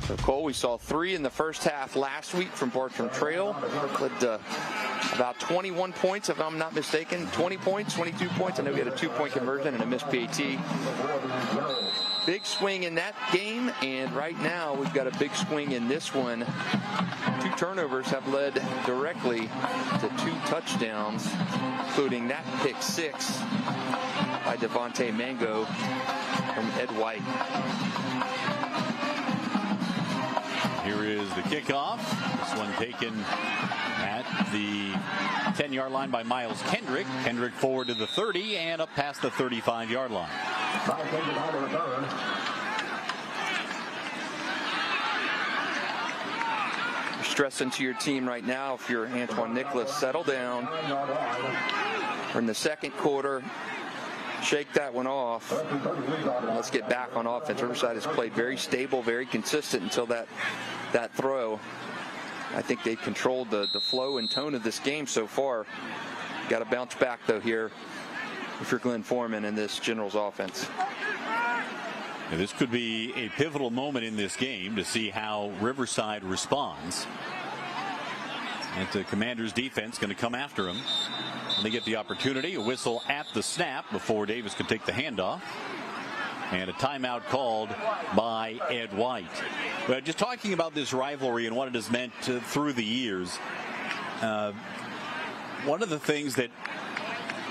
Speaker 1: So, Cole, we saw 3 in the first half last week from Bartram Trail. Led about 21 points, if I'm not mistaken. 20 points, 22 points. I know we had a 2-point conversion and a missed PAT. Big swing in that game, and right now we've got a big swing in this one. 2 turnovers have led directly to 2 touchdowns, including that pick six by Devontae Mango from Ed White.
Speaker 4: Here is the kickoff. This one taken at the 10-yard line by Miles Kendrick. Kendrick forward to the 30 and up past the 35-yard line.
Speaker 1: You're stressing to your team right now, if you're Antoine Nicholas, settle down. We're in the second quarter. Shake that one off. Let's get back on offense. Riverside has played very stable, very consistent until that throw. I think they controlled the flow and tone of this game so far. Got to bounce back, though, here if you're Glenn Foreman in this Generals offense.
Speaker 4: Now, this could be a pivotal moment in this game to see how Riverside responds. And the Commanders defense going to come after him. They get the opportunity, a whistle at the snap before Davis could take the handoff. And a timeout called by Ed White. But just talking about this rivalry and what it has meant through the years, one of the things that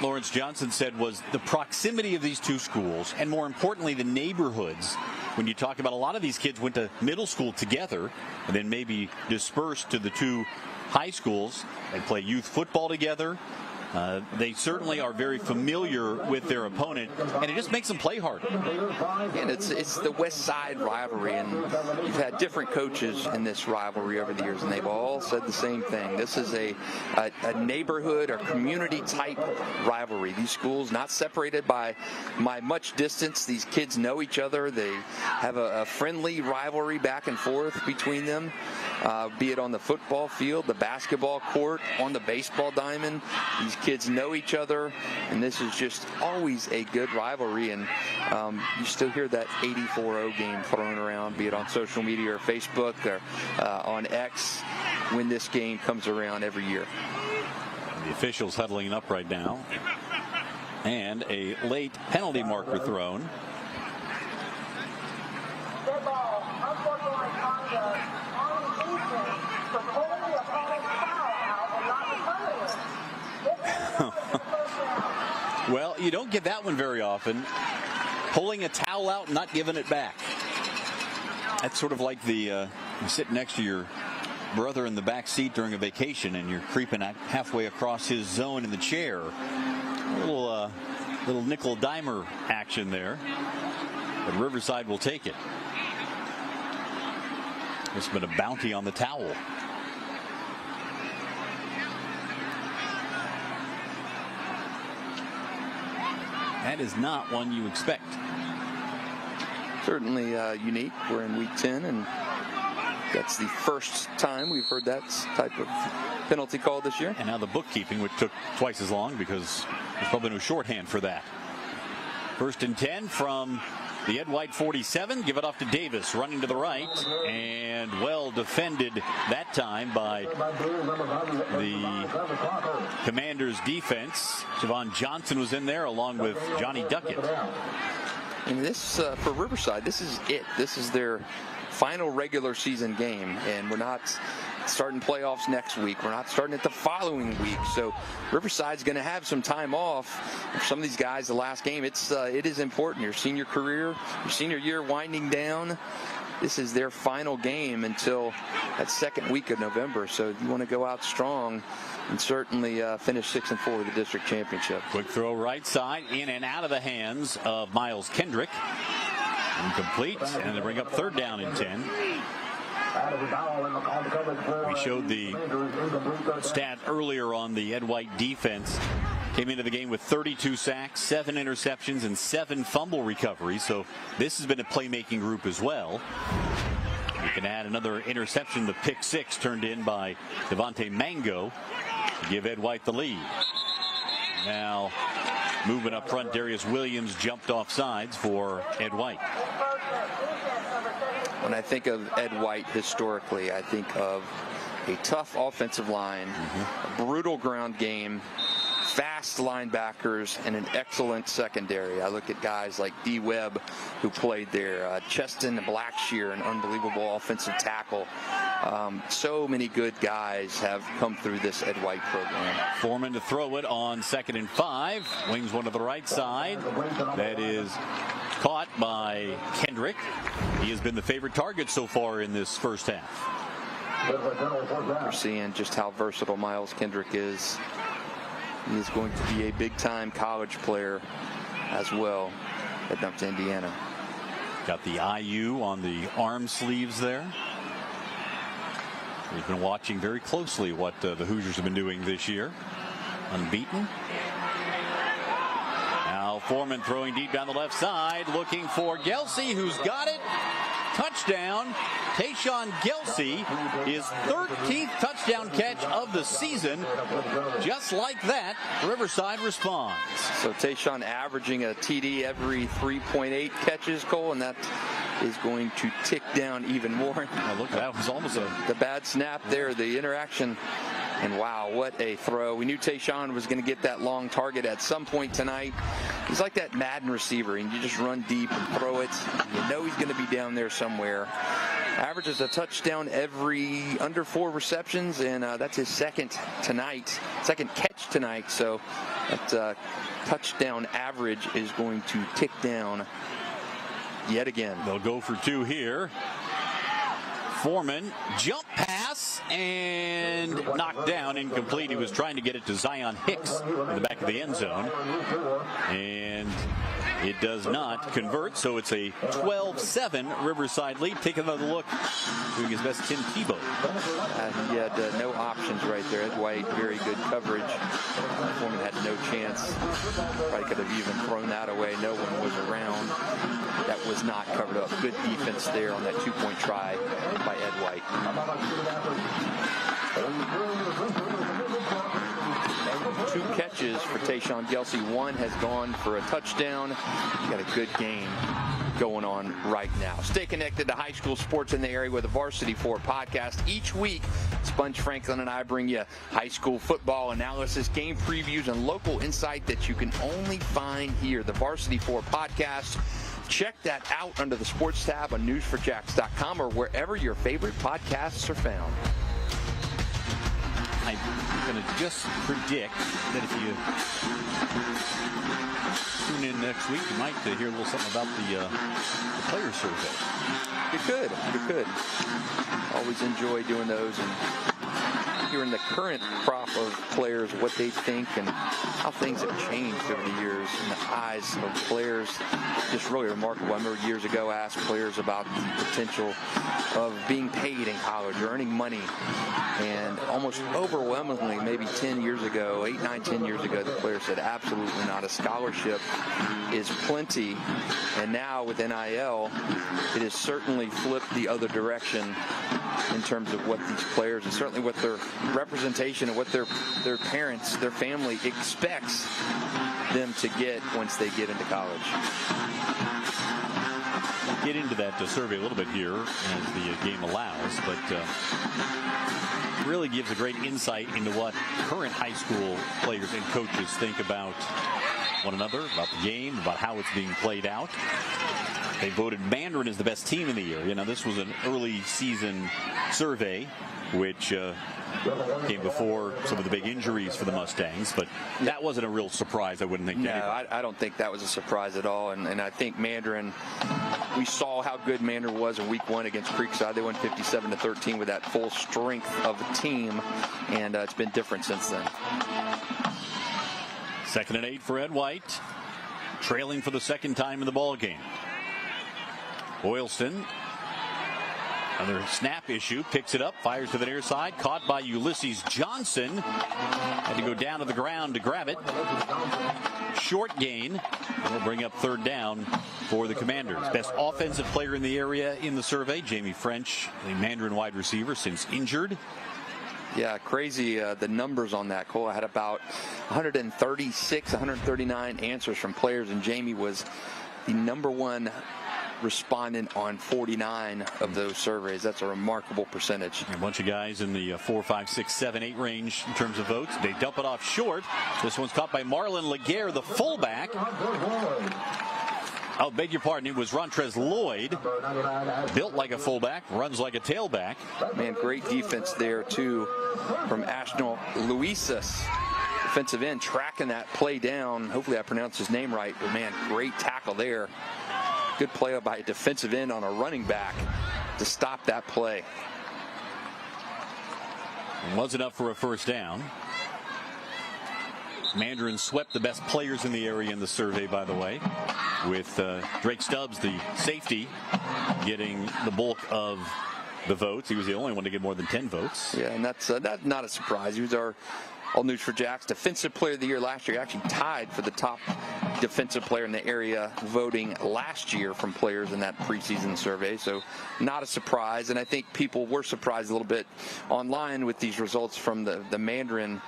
Speaker 4: Lawrence Johnson said was the proximity of these two schools, and more importantly, the neighborhoods. When you talk about a lot of these kids went to middle school together and then maybe dispersed to the 2 high schools. They play youth football together. They certainly are very familiar with their opponent, and it just makes them play harder.
Speaker 1: And it's the West Side rivalry, and you've had different coaches in this rivalry over the years, and they've all said the same thing. This is a neighborhood or community-type rivalry. These schools not separated by much distance. These kids know each other. They have a friendly rivalry back and forth between them. be it on the football field, the basketball court, on the baseball diamond. These kids know each other, and this is just always a good rivalry. And you still hear that 84-0 game thrown around, be it on social media or Facebook or on X, when this game comes around every year.
Speaker 4: The officials huddling up right now, and a late penalty marker thrown.
Speaker 5: Dead ball, unfortunately, conduct on defense for pulling the opponent's foul out and not returning it. This is the first down.
Speaker 4: Well, you don't get that one very often. Pulling a towel out and not giving it back. That's sort of like you sit next to your brother in the back seat during a vacation and you're creeping halfway across his zone in the chair. A little nickel dimer action there. But Riverside will take it. There's been a bounty on the towel. That is not one you expect.
Speaker 1: Certainly unique. We're in week 10, and that's the first time we've heard that type of penalty call this year.
Speaker 4: And now the bookkeeping, which took twice as long because there's probably no shorthand for that. 1st and 10 from the Ed White 47. Give it off to Davis, running to the right, and well defended that time by the Commanders defense. Javon Johnson was in there along with Johnny Duckett.
Speaker 1: And this, for Riverside, this is it. This is their final regular season game, and we're not starting playoffs next week. We're not starting it the following week. So Riverside's going to have some time off. For some of these guys, the last game, it is important. Your senior career, your senior year winding down. This is their final game until that second week of November. So you want to go out strong and certainly finish 6-4 with the district championship.
Speaker 4: Quick throw right side, in and out of the hands of Miles Kendrick. Incomplete, and they bring up 3rd down and 10. We showed the stat earlier on the Ed White defense. Came into the game with 32 sacks, 7 interceptions, and 7 fumble recoveries. So this has been a playmaking group as well. You can add another interception, the pick 6 turned in by Devontae Mango to give Ed White the lead. Now movement up front, Darius Williams jumped off sides for Ed White.
Speaker 1: When I think of Ed White historically, I think of a tough offensive line, a brutal ground game, fast linebackers, and an excellent secondary. I look at guys like D. Webb, who played there, Cheston Blackshear, an unbelievable offensive tackle. So many good guys have come through this Ed White program.
Speaker 4: Foreman to throw it on 2nd and 5. Wings one to the right side. That is caught by Kendrick. He has been the favorite target so far in this first half.
Speaker 1: We're seeing just how versatile Miles Kendrick is. He is going to be a big-time college player as well at up to Indiana.
Speaker 4: Got the IU on the arm sleeves there. We've been watching very closely what the Hoosiers have been doing this year. Unbeaten. Now Foreman throwing deep down the left side, looking for Gelsey, who's got it. Touchdown. Tayshawn Gelsey, his 13th touchdown catch of the season. Just like that, Riverside responds.
Speaker 1: So Tayshawn averaging a TD every 3.8 catches, Cole, and that is going to tick down even more.
Speaker 4: Oh, look, that was almost
Speaker 1: the bad snap there, the interaction. And wow, what a throw. We knew Tayshawn was going to get that long target at some point tonight. He's like that Madden receiver, and you just run deep and throw it. You know he's going to be down there somewhere. Averages a touchdown every under 4 receptions, and that's his second catch tonight. So that touchdown average is going to tick down yet again.
Speaker 4: They'll go for 2 here. Foreman, jump pass, and knocked down, incomplete. He was trying to get it to Zion Hicks in the back of the end zone. And It does not convert, so it's a 12-7 Riverside lead. Take another look. Doing his best, Tim Tebow.
Speaker 1: He had no options right there. Ed White, very good coverage. Foreman had no chance. Probably could have even thrown that away. No one was around. That was not covered up. Good defense there on that two-point try by Ed White. 2 catches for Tayshawn Gelsey. 1 has gone for a touchdown. Got a good game going on right now. Stay connected to high school sports in the area with the Varsity 4 podcast. Each week, Sponge Franklin and I bring you high school football analysis, game previews, and local insight that you can only find here. The Varsity 4 podcast. Check that out under the sports tab on newsforjacks.com or wherever your favorite podcasts are found.
Speaker 4: I'm going to just predict that if you tune in next week, you might hear a little something about the player survey.
Speaker 1: You could. Always enjoy doing those and hearing the current crop of players, what they think and how things have changed over the years in the eyes of players. Just really remarkable. I remember years ago I asked players about the potential of being paid in college or earning money. And almost overwhelmingly, maybe 10 years ago, 8, 9, 10 years ago, the players said absolutely not. A scholarship is plenty. And now with NIL, it has certainly flipped the other direction in terms of what these players and certainly what their representation and what their parents, their family expects them to get once they get into college.
Speaker 4: We'll get into that survey a little bit here as the game allows, but really gives a great insight into what current high school players and coaches think about one another, about the game, about how it's being played out. They voted Mandarin as the best team in the year. You know, this was an early season survey, which came before some of the big injuries for the Mustangs, but that wasn't a real surprise, I wouldn't think.
Speaker 1: No, I don't think that was a surprise at all, and I think Mandarin, we saw how good Mandarin was in week 1 against Creekside. They won 57-13 with that full strength of the team, and it's been different since then.
Speaker 4: 2nd and 8 for Ed White, trailing for the second time in the ball game. Boylston, another snap issue, picks it up, fires to the near side, caught by Ulysses Johnson. Had to go down to the ground to grab it. Short gain. Will bring up 3rd down for the Commanders. Best offensive player in the area in the survey, Jamie French, the Mandarin wide receiver, since injured.
Speaker 1: Yeah, crazy the numbers on that, Cole. I had about 136, 139 answers from players, and Jamie was the #1 respondent on 49 of those surveys. That's a remarkable percentage.
Speaker 4: A bunch of guys in the 4, 5, 6, 7, 8 range in terms of votes. They dump it off short. This one's caught by Marlon Laguerre, the fullback. Oh, beg your pardon. It was Rontrez Lloyd. Built like a fullback, runs like a tailback.
Speaker 1: Man, great defense there, too, from Ashnell Luisas. Defensive end, tracking that play down. Hopefully I pronounced his name right, but, man, great tackle there. Good play by a defensive end on a running back to stop that play.
Speaker 4: Was enough for a 1st down. Mandarin swept the best players in the area in the survey, by the way, with Drake Stubbs, the safety, getting the bulk of the votes. He was the only one to get more than 10 votes.
Speaker 1: Yeah, and that's not a surprise. He was our All News for Jacks Defensive Player of the Year last year. Actually tied for the top defensive player in the area voting last year from players in that preseason survey. So not a surprise. And I think people were surprised a little bit online with these results from the Mandarin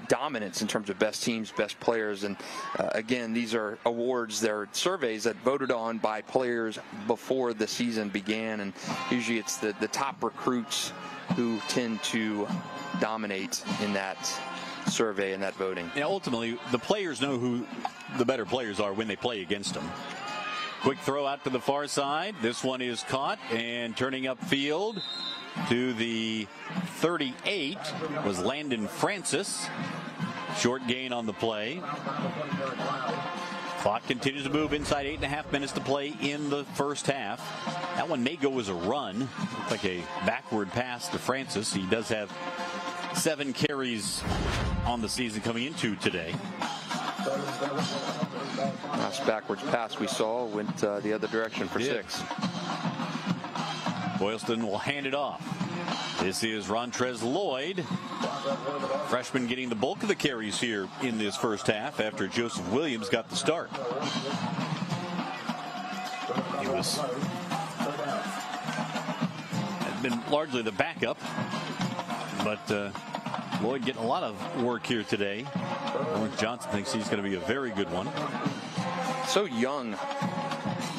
Speaker 1: dominance in terms of best teams, best players. And again, these are awards, they're surveys that voted on by players before the season began. And usually it's the top recruits who tend to dominate in that survey and that voting.
Speaker 4: Yeah, ultimately, the players know who the better players are when they play against them. Quick throw out to the far side. This one is caught, and turning upfield to the 38 was Landon Francis. Short gain on the play. Clock continues to move inside 8.5 minutes to play in the first half. That one may go as a run. Looks like a backward pass to Francis. He does have 7 carries on the season coming into today.
Speaker 1: Last backwards pass we saw went the other direction for 6.
Speaker 4: Boylston will hand it off. This is Rontrez Lloyd, freshman, getting the bulk of the carries here in this first half after Joseph Williams got the start. He had been largely the backup, but Lloyd getting a lot of work here today. Lawrence Johnson thinks he's going to be a very good one.
Speaker 1: So young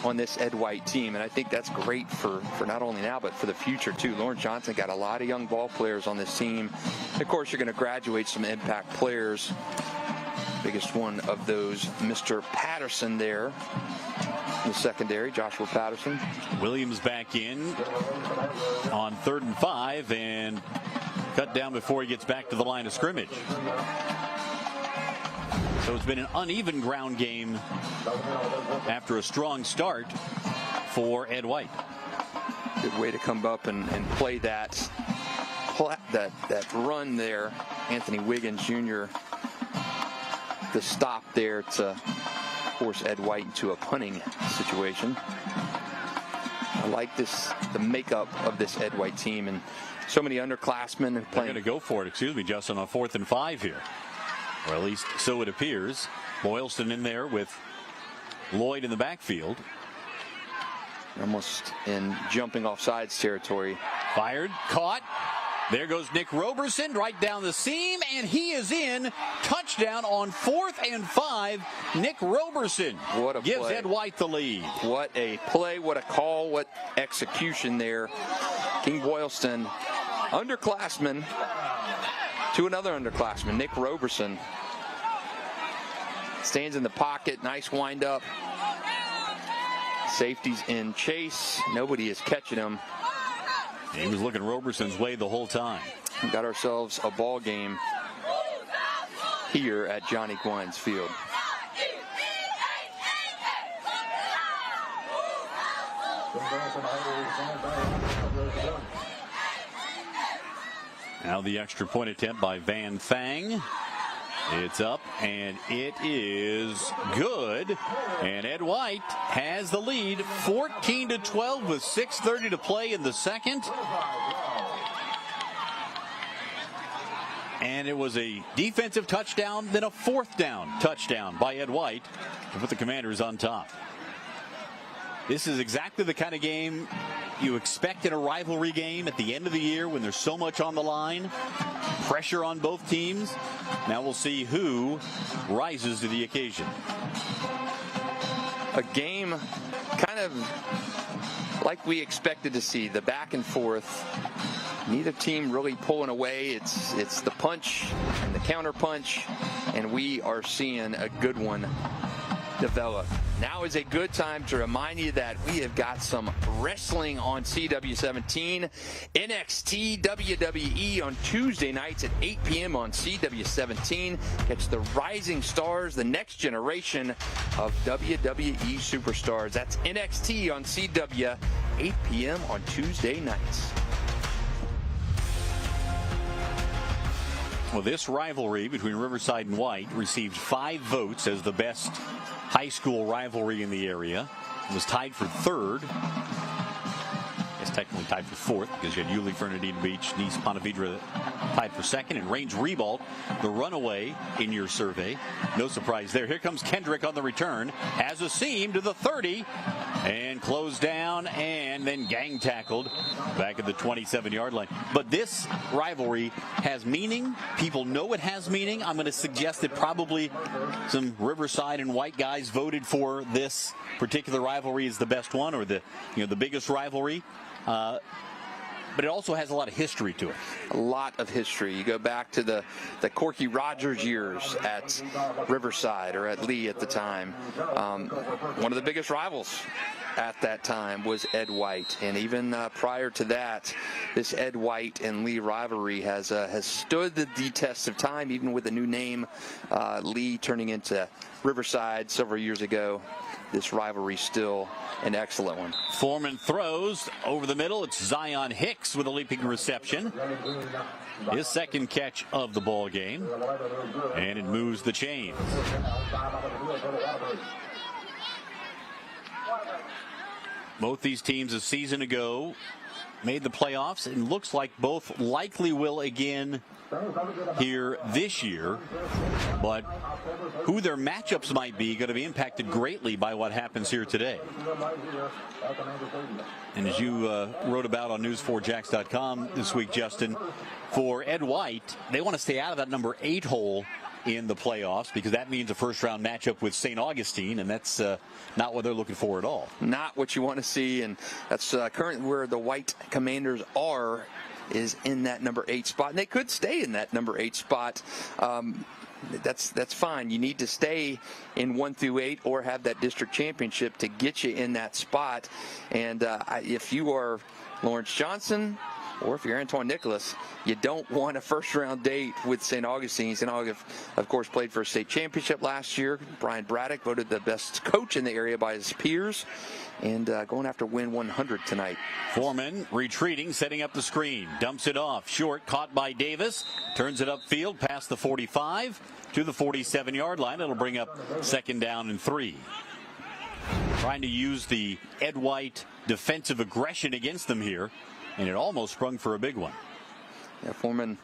Speaker 1: on this Ed White team, and I think that's great for not only now but for the future too. Lawrence Johnson got a lot of young ball players on this team. Of course, you're going to graduate some impact players. Biggest one of those, Mr. Patterson there in the secondary, Joshua Patterson.
Speaker 4: Williams back in on 3rd and 5 and cut down before he gets back to the line of scrimmage. So it's been an uneven ground game after a strong start for Ed White.
Speaker 1: Good way to come up and play that run there. Anthony Wiggins Jr. the stop there to force Ed White into a punting situation. I like the makeup of this Ed White team, and so many underclassmen playing.
Speaker 4: They're going to go for it, Justin, on 4th and 5 here. Or at least so it appears. Boylston in there with Lloyd in the backfield.
Speaker 1: Almost in jumping off sides territory.
Speaker 4: Fired, caught. There goes Nick Roberson right down the seam, and he is in. Touchdown on 4th and 5. Nick Roberson
Speaker 1: what a
Speaker 4: gives
Speaker 1: play.
Speaker 4: Ed White the lead.
Speaker 1: What a play, what a call, what execution there. King Boylston, underclassman, to another underclassman, Nick Roberson. Stands in the pocket, nice wind up. Safety's in chase, nobody is catching him.
Speaker 4: He was looking Roberson's way the whole time.
Speaker 1: We got ourselves a ball game here at Johnny Gwines Field.
Speaker 4: Now the extra point attempt by Van Thang. It's up, and it is good. And Ed White has the lead, 14-12 with 6:30 to play in the second. And it was a defensive touchdown, then a 4th down touchdown by Ed White to put the Commanders on top. This is exactly the kind of game you expect in a rivalry game at the end of the year when there's so much on the line. Pressure on both teams. Now we'll see who rises to the occasion.
Speaker 1: A game kind of like we expected to see, the back and forth. Neither team really pulling away. It's the punch and the counter punch, and we are seeing a good one develop. Now is a good time to remind you that we have got some wrestling on CW17, NXT WWE on Tuesday nights at 8 p.m. on CW17. Catch the rising stars, the next generation of WWE superstars. That's NXT on CW, 8 p.m. on Tuesday nights.
Speaker 4: Well, this rivalry between Riverside and White received 5 votes as the best high school rivalry in the area. It was tied for 3rd. It's technically tied for 4th because you had Yulee, Fernandina Beach, Nice, Ponte Vedra tied for 2nd, and Range Ribault, the runaway in your survey. No surprise there. Here comes Kendrick on the return. Has a seam to the 30 and closed down and then gang tackled back at the 27-yard line. But this rivalry has meaning. People know it has meaning. I'm going to suggest that probably some Riverside and White guys voted for this particular rivalry as the best one, or the biggest rivalry. But it also has a lot of history to it.
Speaker 1: A lot of history. You go back to the Corky Rogers years at Riverside, or at Lee at the time. One of the biggest rivals at that time was Ed White. And even prior to that, this Ed White and Lee rivalry has stood the test of time, even with a new name, Lee turning into Riverside several years ago. this rivalry still an excellent one.
Speaker 4: Foreman throws over the middle. It's Zion Hicks with a leaping reception. His second catch of the ball game. And it moves the chains. Both these teams a season ago made the playoffs, and looks like both likely will again here this year. But who their matchups might be going to be impacted greatly by what happens here today. And as you wrote about on news4jax.com this week, Justin, for Ed White, they want to stay out of that number 8 hole in the playoffs, because that means a first-round matchup with St. Augustine, and that's not what they're looking for at all. Not what you want to see, and that's currently where the White Commanders are, is in that number 8 spot, and they could stay in that number 8 spot. That's fine. You need to stay in 1 through 8 or have that district championship to get you in that spot. And if you are Lawrence Johnson, or if you're Antoine Nicholas, you don't want a first-round date with St. Augustine. St. Augustine, of course, played for a state championship last year. Brian Braddock voted the best coach in the area by his peers, and going after win 100 tonight. Foreman retreating, setting up the screen. Dumps it off. Short, caught by Davis. Turns it upfield past the 45 to the 47-yard line. It'll bring up 2nd down and 3. Trying to use the Ed White defensive aggression against them here. And it almost sprung for a big one. Yeah, Foreman,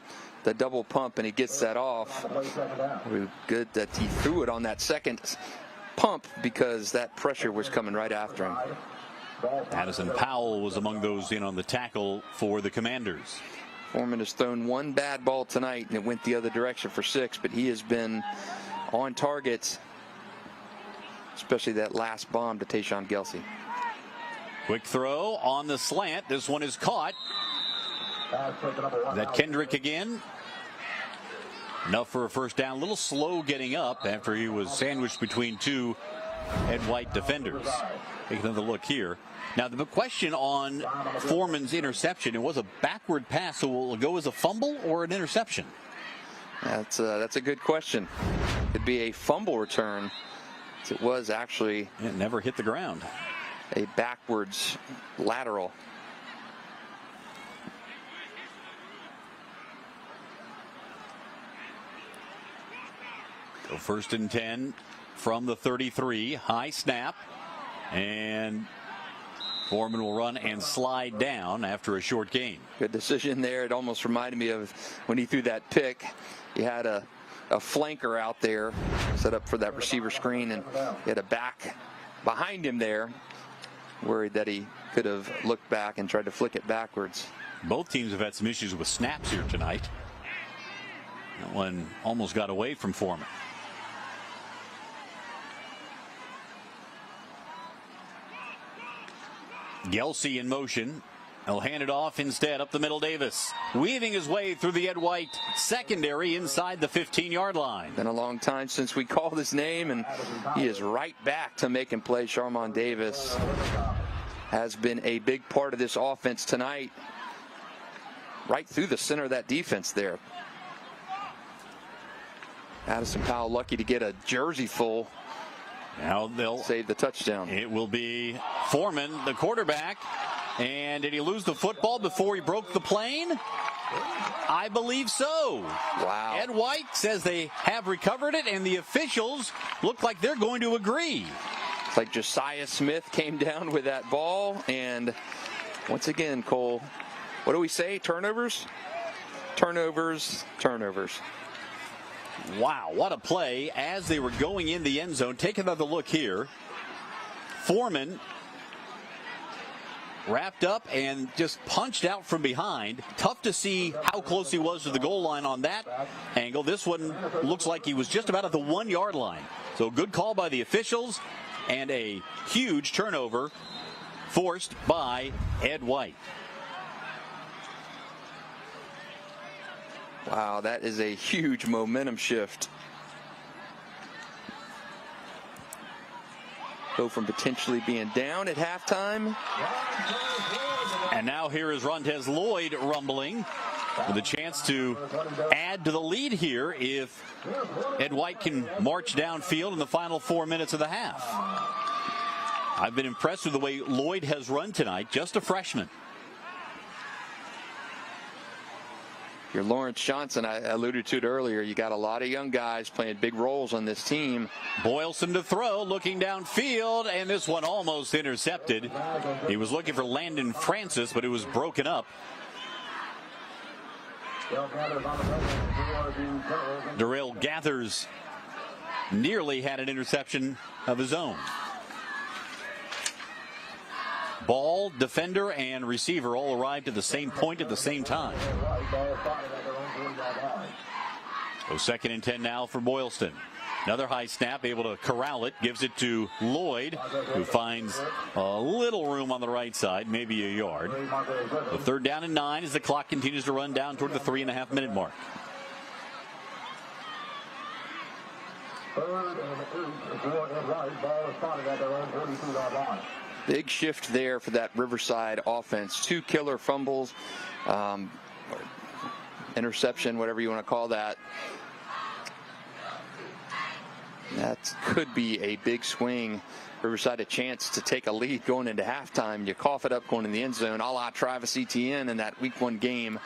Speaker 4: the double pump, and he gets that off. Good that he threw it on that second pump, because that pressure was coming right after him. Addison Powell was among those in on the tackle for the Commanders. Foreman has thrown one bad ball tonight, and it went the other direction for 6, but he has been on target, especially that last bomb to Tayshawn Gelsey. Quick throw on the slant. This one is caught. That Kendrick again. Enough for a first down. A little slow getting up after he was sandwiched between 2 Ed White defenders. Take another look here. Now the question on Foreman's interception, it was a backward pass, so will it go as a fumble or an interception? That's a good question. It'd be a fumble return. It was actually. It never hit the ground. A backwards lateral. So 1st and 10 from the 33. High snap. And Foreman will run and slide down after a short gain. Good decision there. It almost reminded me of when he threw that pick. He had a flanker out there set up for that receiver screen, and he had a back behind him there. Worried that he could have looked back and tried to flick it backwards. Both teams have had some issues with snaps here tonight. That one almost got away from Foreman. Gelsey in motion. He'll hand it off instead up the middle. Davis weaving his way through the Ed White secondary inside the 15-yard line. Been a long time since we called his name, and he is right back to making plays. Sharmon Davis has been a big part of this offense tonight. Right through the center of that defense there. Addison Powell lucky to get a jersey full. Now they'll save the touchdown. It will be Foreman, the quarterback. And did he lose the football before he broke the plane? I believe so. Wow. Ed White says they have recovered it, and the officials look like they're going to agree. It's like Josiah Smith came down with that ball, and once again, Cole, what do we say? Turnovers? Turnovers, turnovers. Wow, what a play as they were going in the end zone. Take another look here. Foreman wrapped up and just punched out from behind. Tough to see how close he was to the goal line on that angle. This one looks like he was just about at the 1-yard line. So good call by the officials, and a huge turnover forced by Ed White. Wow, that is a huge momentum shift. Go from potentially being down at halftime. And now here is Rontez Lloyd rumbling with a chance to add to the lead here if Ed White can march downfield in the final 4 minutes of the half. I've been impressed with the way Lloyd has run tonight, just a freshman.
Speaker 1: Your Lawrence Johnson, I alluded to it earlier. You got a lot of young guys playing big roles on this team.
Speaker 4: Boylston to throw, looking downfield, and this one almost intercepted. He was looking for Landon Francis, but it was broken up. Darrell Gathers nearly had an interception of his own. Ball, defender, and receiver all arrived at the same point at the same time. So 2nd and 10 now for Boylston. Another high snap, able to corral it, gives it to Lloyd, who finds a little room on the right side, maybe a yard. The 3rd down and 9 as the clock continues to run down toward the 3.5-minute mark.
Speaker 1: Big shift there for that Riverside offense. 2 killer fumbles, interception, whatever you want to call that. That could be a big swing. Riverside a chance to take a lead going into halftime. You cough it up going in the end zone, a la Travis Etienne in that Week 1 game.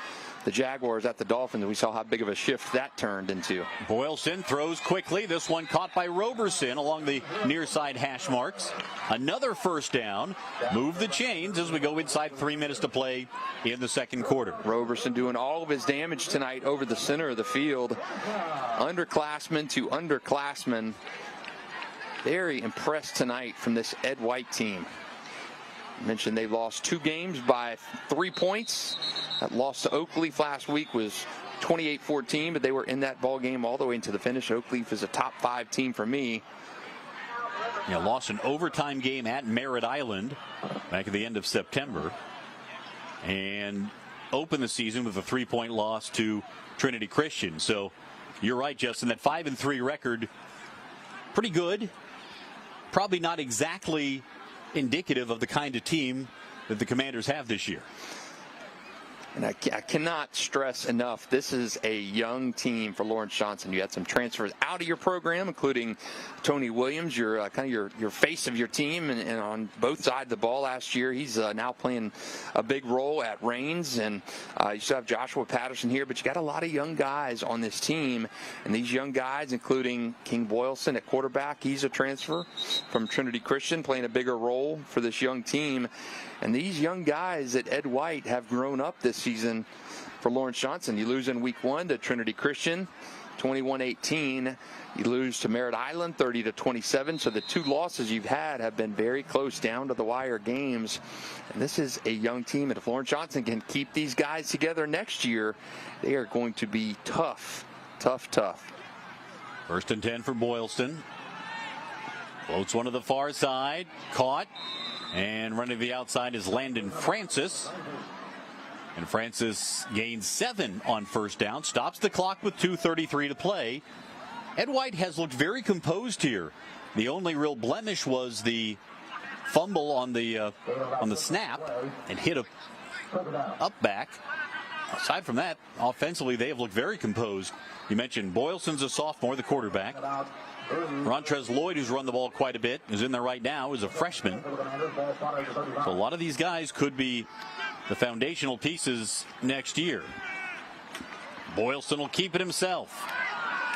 Speaker 1: The Jaguars at the Dolphins, and we saw how big of a shift that turned into.
Speaker 4: Boylston throws quickly. This one caught by Roberson along the near side hash marks. Another 1st down. Move the chains as we go inside 3 minutes to play in the 2nd quarter.
Speaker 1: Roberson doing all of his damage tonight over the center of the field. Underclassmen to underclassmen. Very impressed tonight from this Ed White team. I mentioned they lost 2 games by 3 points. That loss to Oakleaf last week was 28-14, but they were in that ball game all the way into the finish. Oakleaf is a top 5 team for me.
Speaker 4: Yeah, lost an overtime game at Merritt Island back at the end of September, and opened the season with a 3-point loss to Trinity Christian. So you're right, Justin, that 5-3 record, pretty good. Probably not exactly indicative of the kind of team that the Commanders have this year.
Speaker 1: And I cannot stress enough, this is a young team for Lawrence Johnson. You had some transfers out of your program, including Tony Williams, your kind of your face of your team, and on both sides of the ball last year. He's now playing a big role at Raines, and you still have Joshua Patterson here, but you got a lot of young guys on this team, and these young guys, including King Boylston at quarterback, he's a transfer from Trinity Christian, playing a bigger role for this young team. And these young guys at Ed White have grown up this season for Lawrence Johnson. You lose in Week 1 to Trinity Christian, 21-18. You lose to Merritt Island, 30-27. So the 2 losses you've had have been very close, down to the wire games. And this is a young team. And if Lawrence Johnson can keep these guys together next year, they are going to be tough, tough, tough.
Speaker 4: 1st and 10 for Boylston. Floats one to the far side. Caught. And running to the outside is Landon Francis. And Francis gains 7 on 1st down. Stops the clock with 2:33 to play. Ed White has looked very composed here. The only real blemish was the fumble on the snap and hit a up back. Aside from that, offensively, they have looked very composed. You mentioned Boylston's a sophomore, the quarterback. Rontrez Lloyd, who's run the ball quite a bit, is in there right now, is a freshman. So a lot of these guys could be the foundational pieces next year. Boylston will keep it himself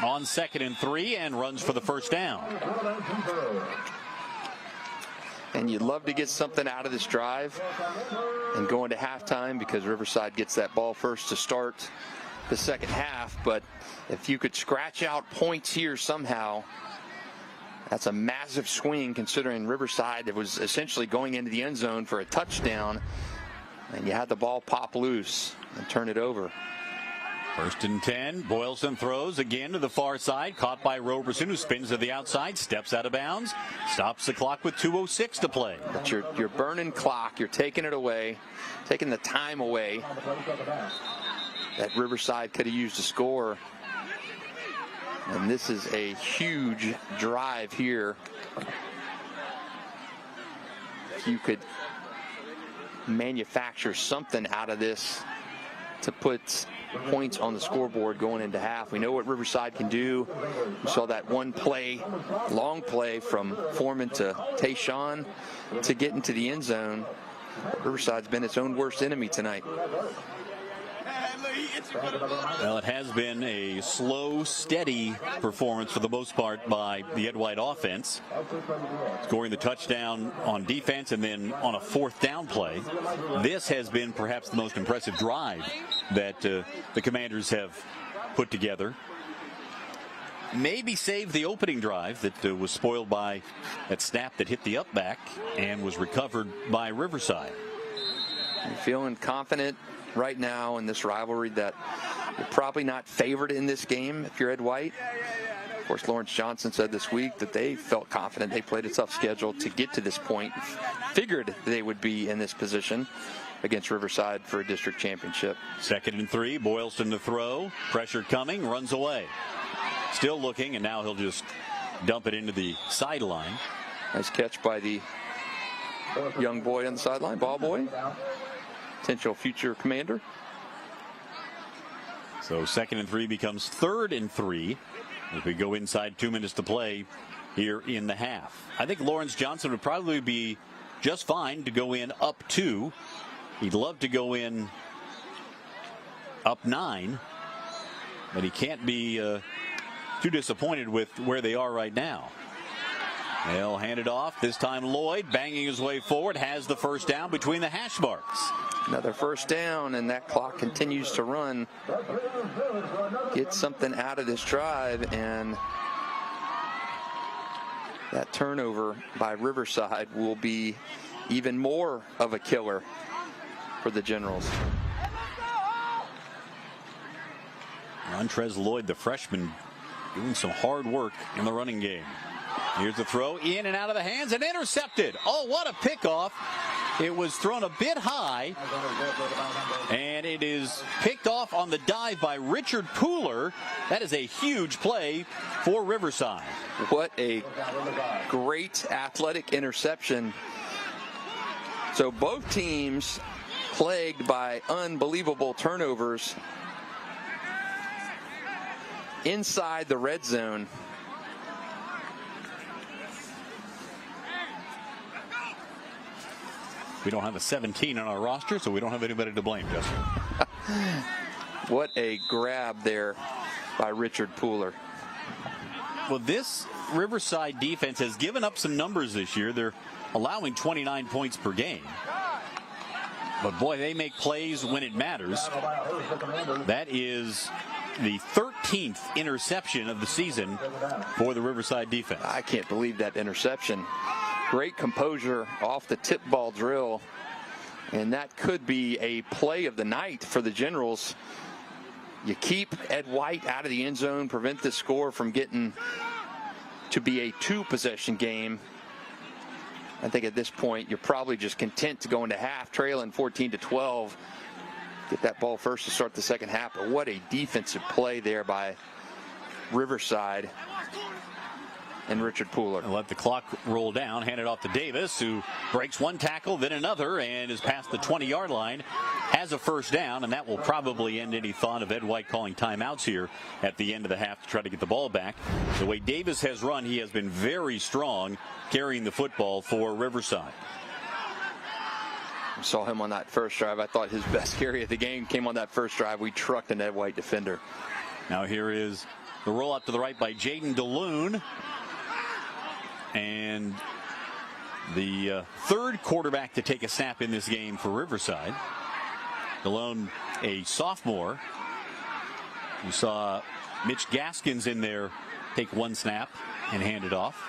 Speaker 4: on 2nd and 3 and runs for the 1st down.
Speaker 1: And you'd love to get something out of this drive and go into halftime, because Riverside gets that ball first to start the 2nd half. But if you could scratch out points here somehow, that's a massive swing, considering Riverside, it was essentially going into the end zone for a touchdown, and you had the ball pop loose and turn it over.
Speaker 4: 1st and 10. Boylston throws again to the far side. Caught by Roberson, who spins to the outside, steps out of bounds, stops the clock with 2:06 to play.
Speaker 1: But you're burning clock. You're taking it away, taking the time away that Riverside could have used to score. And this is a huge drive here. If you could manufacture something out of this to put points on the scoreboard going into half. We know what Riverside can do. We saw that one play, long play from Foreman to Tayshawn to get into the end zone. Riverside's been its own worst enemy tonight.
Speaker 4: Well, it has been a slow, steady performance for the most part by the Ed White offense. Scoring the touchdown on defense and then on a fourth down play. This has been perhaps the most impressive drive that the Commanders have put together. Maybe save the opening drive that was spoiled by that snap that hit the up back and was recovered by Riverside.
Speaker 1: I'm feeling confident right now in this rivalry that you're probably not favored in this game if you're Ed White. Of course, Lawrence Johnson said this week that they felt confident. They played a tough schedule to get to this point. Figured they would be in this position against Riverside for a district championship.
Speaker 4: 2nd and 3, Boylston to throw. Pressure coming, runs away. Still looking, and now he'll just dump it into the sideline.
Speaker 1: Nice catch by the young boy on the sideline, ball boy. Potential future commander.
Speaker 4: So 2nd and 3 becomes 3rd and 3 as we go inside 2 minutes to play here in the half. I think Lawrence Johnson would probably be just fine to go in up 2. He'd love to go in up 9, but he can't be too disappointed with where they are right now. They'll hand it off. This time Lloyd banging his way forward has the first down between the hash marks.
Speaker 1: Another first down, and that clock continues to run. Get something out of this drive, and that turnover by Riverside will be even more of a killer for the Generals.
Speaker 4: Montrez Lloyd, the freshman, doing some hard work in the running game. Here's the throw, in and out of the hands, and intercepted. Oh, what a pickoff. It was thrown a bit high, and it is picked off on the dive by Richard Pooler. That is a huge play for Riverside.
Speaker 1: What a great athletic interception. So both teams plagued by unbelievable turnovers inside the red zone.
Speaker 4: We don't have a 17 on our roster, so we don't have anybody to blame, Justin.
Speaker 1: What a grab there by Richard Pooler.
Speaker 4: Well, this Riverside defense has given up some numbers this year. They're allowing 29 points per game. But, boy, they make plays when it matters. That is the 13th interception of the season for the Riverside defense.
Speaker 1: I can't believe that interception. Great composure off the tip ball drill. And that could be a play of the night for the Generals. You keep Ed White out of the end zone, prevent the score from getting to be a 2-possession game. I think at this point, you're probably just content to go into half, trailing 14-12. Get that ball first to start the second half. But what a defensive play there by Riverside and Richard Pooler.
Speaker 4: Let the clock roll down, hand it off to Davis, who breaks one tackle, then another, and is past the 20-yard line, has a first down, and that will probably end any thought of Ed White calling timeouts here at the end of the half to try to get the ball back. The way Davis has run, he has been very strong carrying the football for Riverside.
Speaker 1: I saw him on that first drive. I thought his best carry of the game came on that first drive. We trucked an Ed White defender.
Speaker 4: Now here is the roll out to the right by Jaden DeLune. And the third quarterback to take a snap in this game for Riverside. DeLone, a sophomore. You saw Mitch Gaskins in there take one snap and hand it off.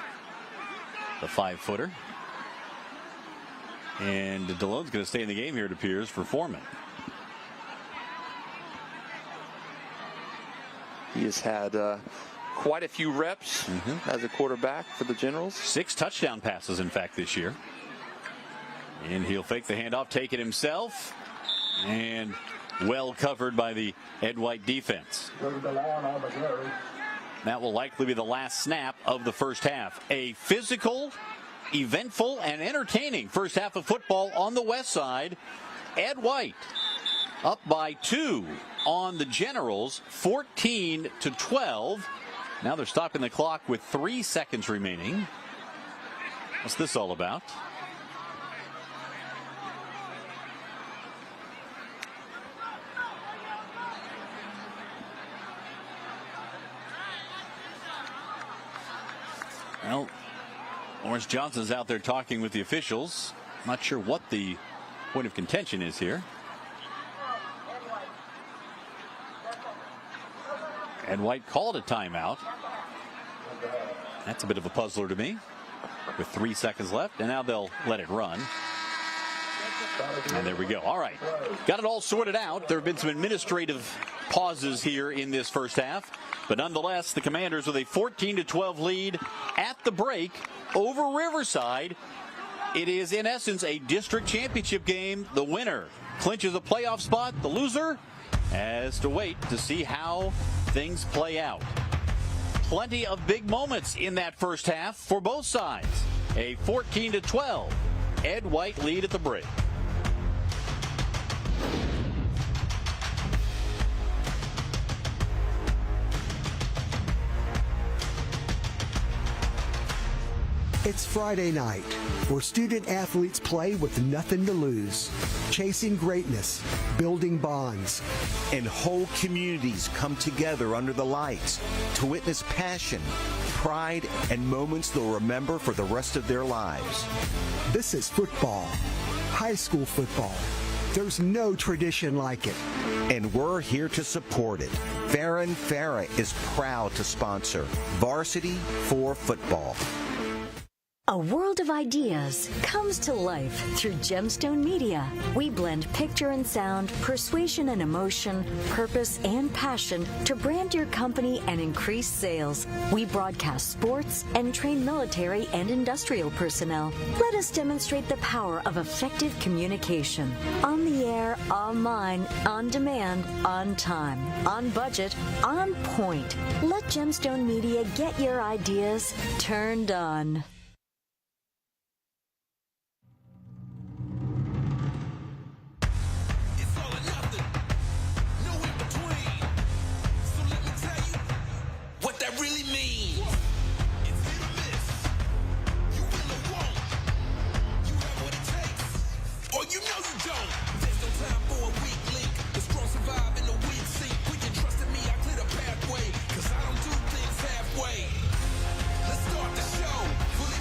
Speaker 4: The 5-footer. And DeLone's going to stay in the game here, it appears, for Foreman.
Speaker 1: He has had quite a few reps as a quarterback for the Generals.
Speaker 4: 6 touchdown passes, in fact, this year. And he'll fake the handoff, take it himself. And well covered by the Ed White defense. That will likely be the last snap of the first half. A physical, eventful, and entertaining first half of football on the west side. Ed White up by 2 on the Generals, 14-12. Now they're stopping the clock with 3 seconds remaining. What's this all about? Well, Lawrence Johnson's out there talking with the officials. Not sure what the point of contention is here. And White called a timeout. That's a bit of a puzzler to me. With 3 seconds left, and now they'll let it run. And there we go. All right. Got it all sorted out. There have been some administrative pauses here in this first half. But nonetheless, the Commanders with a 14-12 lead at the break over Riverside. It is, in essence, a district championship game. The winner clinches a playoff spot. The loser has to wait to see how things play out. Plenty of big moments in that first half for both sides. A 14-12 Ed White lead at the break.
Speaker 6: It's Friday night, where student athletes play with nothing to lose, chasing greatness, building bonds.
Speaker 7: And whole communities come together under the lights to witness passion, pride, and moments they'll remember for the rest of their lives.
Speaker 6: This is football, high school football. There's no tradition like it.
Speaker 7: And we're here to support it. Farron Farah is proud to sponsor Varsity for Football.
Speaker 8: A world of ideas comes to life through Gemstone Media. We blend picture and sound, persuasion and emotion, purpose and passion to brand your company and increase sales. We broadcast sports and train military and industrial personnel. Let us demonstrate the power of effective communication. On the air, online, on demand, on time, on budget, on point. Let Gemstone Media get your ideas turned on.
Speaker 9: Let's start the show. Fully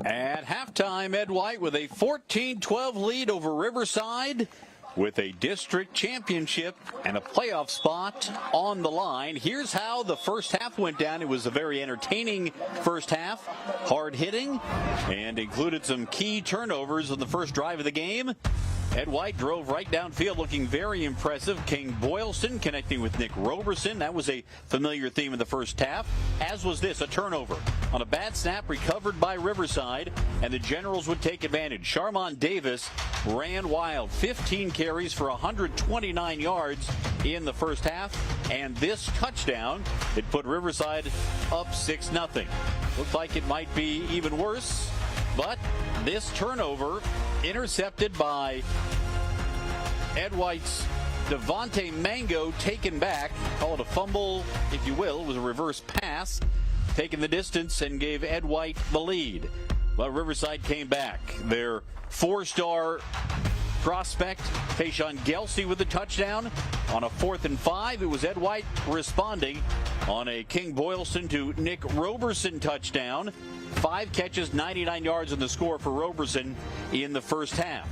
Speaker 4: At halftime, Ed White with a 14-12 lead over Riverside, with a district championship and a playoff spot on the line. Here's how the first half went down. It was a very entertaining first half, hard hitting, and included some key turnovers on the first drive of the game. Ed White drove right downfield, looking very impressive. King Boylston connecting with Nick Roberson. That was a familiar theme in the first half, as was this, a turnover on a bad snap recovered by Riverside, and the Generals would take advantage. Sharmon Davis ran wild, 15 carries for 129 yards in the first half, and this touchdown, it put Riverside up 6-0. Looked like it might be even worse, but this turnover intercepted by Ed White's Devontae Mango, taken back, call it a fumble if you will. It was a reverse pass taking the distance and gave Ed White the lead. Well, Riverside came back. Their 4-star prospect, Tayshawn Gelsey, with the touchdown. On a 4th and 5, it was Ed White responding on a King Boylston to Nick Roberson touchdown. 5 catches, 99 yards on the score for Roberson in the first half.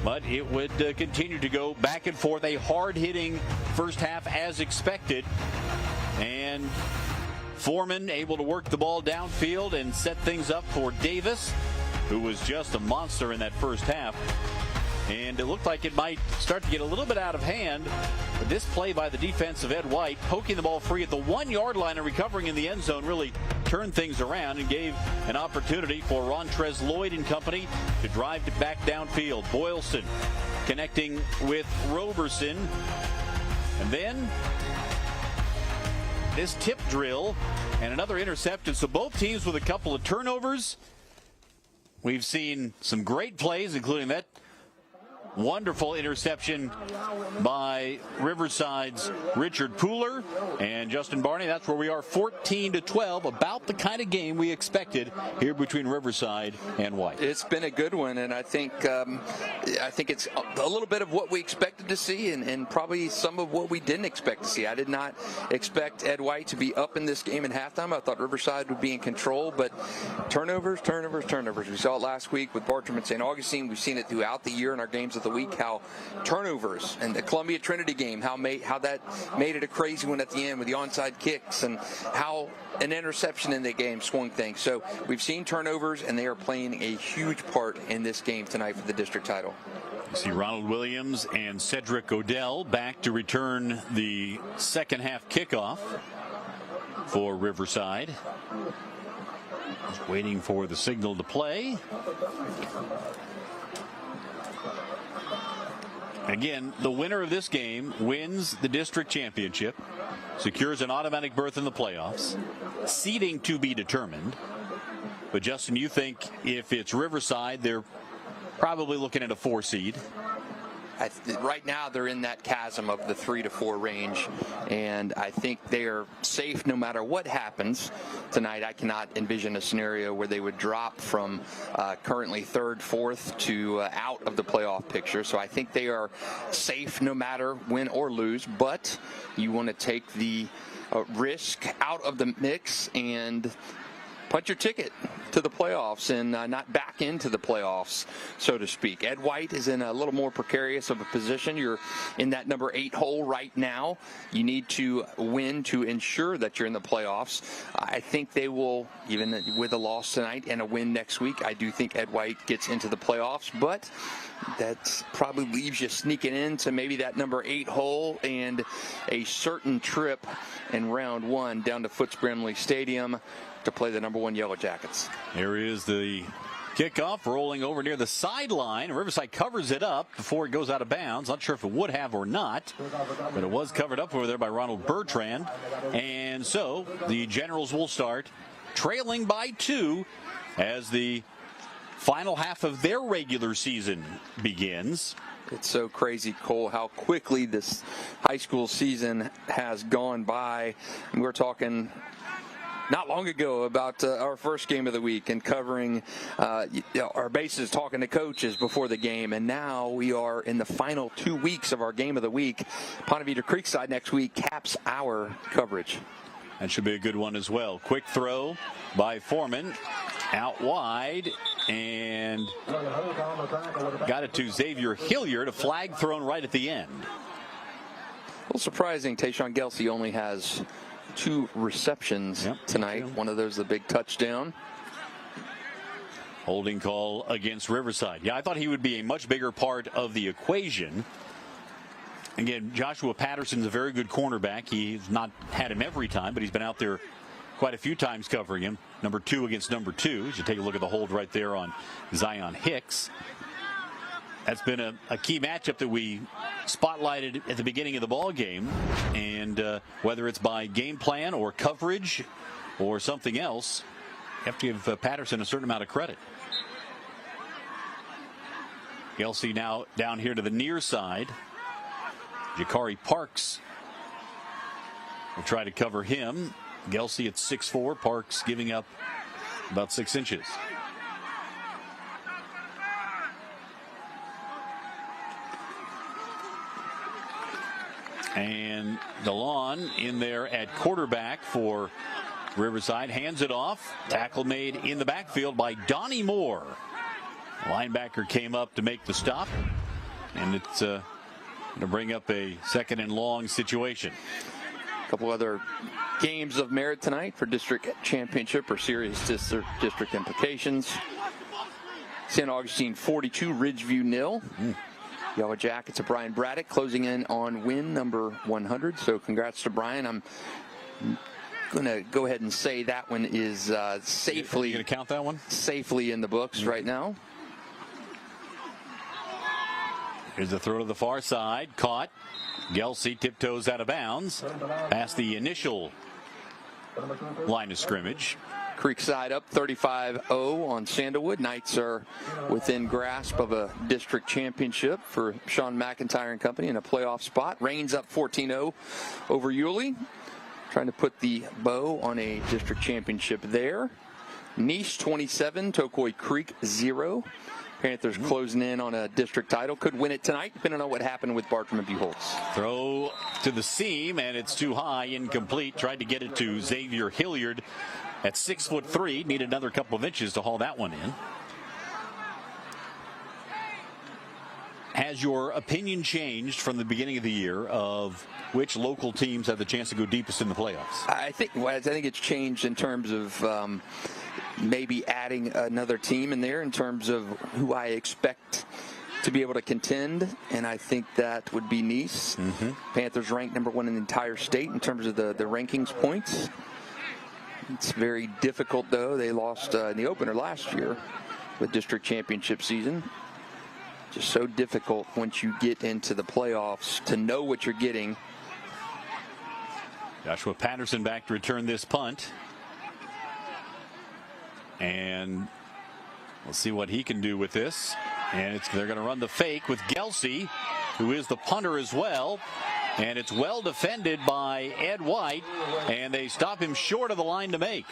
Speaker 4: But it would continue to go back and forth. A hard-hitting first half as expected. And Foreman able to work the ball downfield and set things up for Davis, who was just a monster in that first half. And it looked like it might start to get a little bit out of hand. But this play by the defense of Ed White, poking the ball free at the 1-yard line and recovering in the end zone, really turned things around and gave an opportunity for Rontrez Lloyd and company to drive it back downfield. Boylston connecting with Roberson. And then this tip drill and another interception. So both teams with a couple of turnovers. We've seen some great plays, including that wonderful interception by Riverside's Richard Pooler and Justin Barney. That's where we are, 14-12, about the kind of game we expected here between Riverside and White.
Speaker 1: It's been a good one, and I think it's a little bit of what we expected to see, and probably some of what we didn't expect to see. I did not expect Ed White to be up in this game at halftime. I thought Riverside would be in control, but turnovers. We saw it last week with Bartram and St. Augustine. We've seen it throughout the year in our games of the week, how turnovers, and the Columbia Trinity game, how that made it a crazy one at the end with the onside kicks, and how an interception in the game swung things. So we've seen turnovers, and they are playing a huge part in this game tonight for the district title.
Speaker 4: See Ronald Williams and Cedric Odell back to return the second half kickoff for Riverside. Just waiting for the signal to play. Again, the winner of this game wins the district championship, secures an automatic berth in the playoffs, seeding to be determined. But Justin, you think if it's Riverside, they're probably looking at a 4 seed?
Speaker 1: Right now they're in that chasm of the 3 to 4 range, and I think they are safe no matter what happens tonight. I cannot envision a scenario where they would drop from currently 3rd, 4th to out of the playoff picture. So I think they are safe no matter win or lose, but you want to take the risk out of the mix and punch your ticket to the playoffs and not back into the playoffs, so to speak. Ed White is in a little more precarious of a position. You're in that number 8 hole right now. You need to win to ensure that you're in the playoffs. I think they will, even with a loss tonight and a win next week, I do think Ed White gets into the playoffs, but that probably leaves you sneaking into maybe that number 8 hole and a certain trip in round 1 down to Foots Brimley Stadium to play the number 1 Yellow Jackets.
Speaker 4: Here is the kickoff rolling over near the sideline. Riverside covers it up before it goes out of bounds. Not sure if it would have or not, but it was covered up over there by Ronald Bertrand. And so the Generals will start trailing by 2 as the final half of their regular season begins.
Speaker 1: It's so crazy, Cole, how quickly this high school season has gone by. And we're talking not long ago about our first game of the week and covering our bases, talking to coaches before the game, and now we are in the final 2 weeks of our game of the week. Ponte Vedra Creekside next week caps our coverage.
Speaker 4: That should be a good one as well. Quick throw by Foreman. Out wide, and got it to Xavier Hilliard. A flag thrown right at the end.
Speaker 1: A little surprising, Tayshawn Gelsey only has 2 receptions tonight. One of those, the big touchdown.
Speaker 4: Holding call against Riverside. Yeah, I thought he would be a much bigger part of the equation. Again, Joshua Patterson's a very good cornerback. He's not had him every time, but he's been out there quite a few times covering him. Number 2 against number 2. You should take a look at the hold right there on Zion Hicks. That's been a key matchup that we spotlighted at the beginning of the ball game. And whether it's by game plan or coverage or something else, you have to give Patterson a certain amount of credit. Gelsey now down here to the near side. Jakari Parks will try to cover him. Gelsey at 6'4", Parks giving up about 6 inches. And DeLon in there at quarterback for Riverside. Hands it off. Tackle made in the backfield by Donnie Moore. Linebacker came up to make the stop. And it's going to bring up a 2nd and long situation.
Speaker 1: A couple other games of merit tonight for district championship or serious district implications. St. Augustine 42, Ridgeview 0. Yellow Jackets of Brian Braddock closing in on win number 100. So congrats to Brian. I'm going to go ahead and say that one is safely.
Speaker 4: You going to count that one?
Speaker 1: Safely in the books right now.
Speaker 4: Here's the throw to the far side. Caught. Gelsey tiptoes out of bounds. Past the initial line of scrimmage.
Speaker 1: Creekside up 35-0 on Sandalwood. Knights are within grasp of a district championship for Sean McIntyre and company in a playoff spot. Reigns up 14-0 over Yulee. Trying to put the bow on a district championship there. Niche 27, Tokoi Creek 0. Panthers closing in on a district title. Could win it tonight, depending on what happened with Bartram and Buchholz.
Speaker 4: Throw to the seam, and it's too high, incomplete. Tried to get it to Xavier Hilliard at 6'3". Needed another couple of inches to haul that one in. Has your opinion changed from the beginning of the year of which local teams have the chance to go deepest in the playoffs?
Speaker 1: I think it's changed in terms of maybe adding another team in there in terms of who I expect to be able to contend, and I think that would be Nice. Panthers ranked number 1 in the entire state in terms of the rankings points. It's very difficult, though. They lost in the opener last year with district championship season. Just so difficult once you get into the playoffs to know what you're getting.
Speaker 4: Joshua Patterson back to return this punt. And we'll see what he can do with this. And they're going to run the fake with Gelsey, who is the punter as well. And it's well defended by Ed White. And they stop him short of the line to make.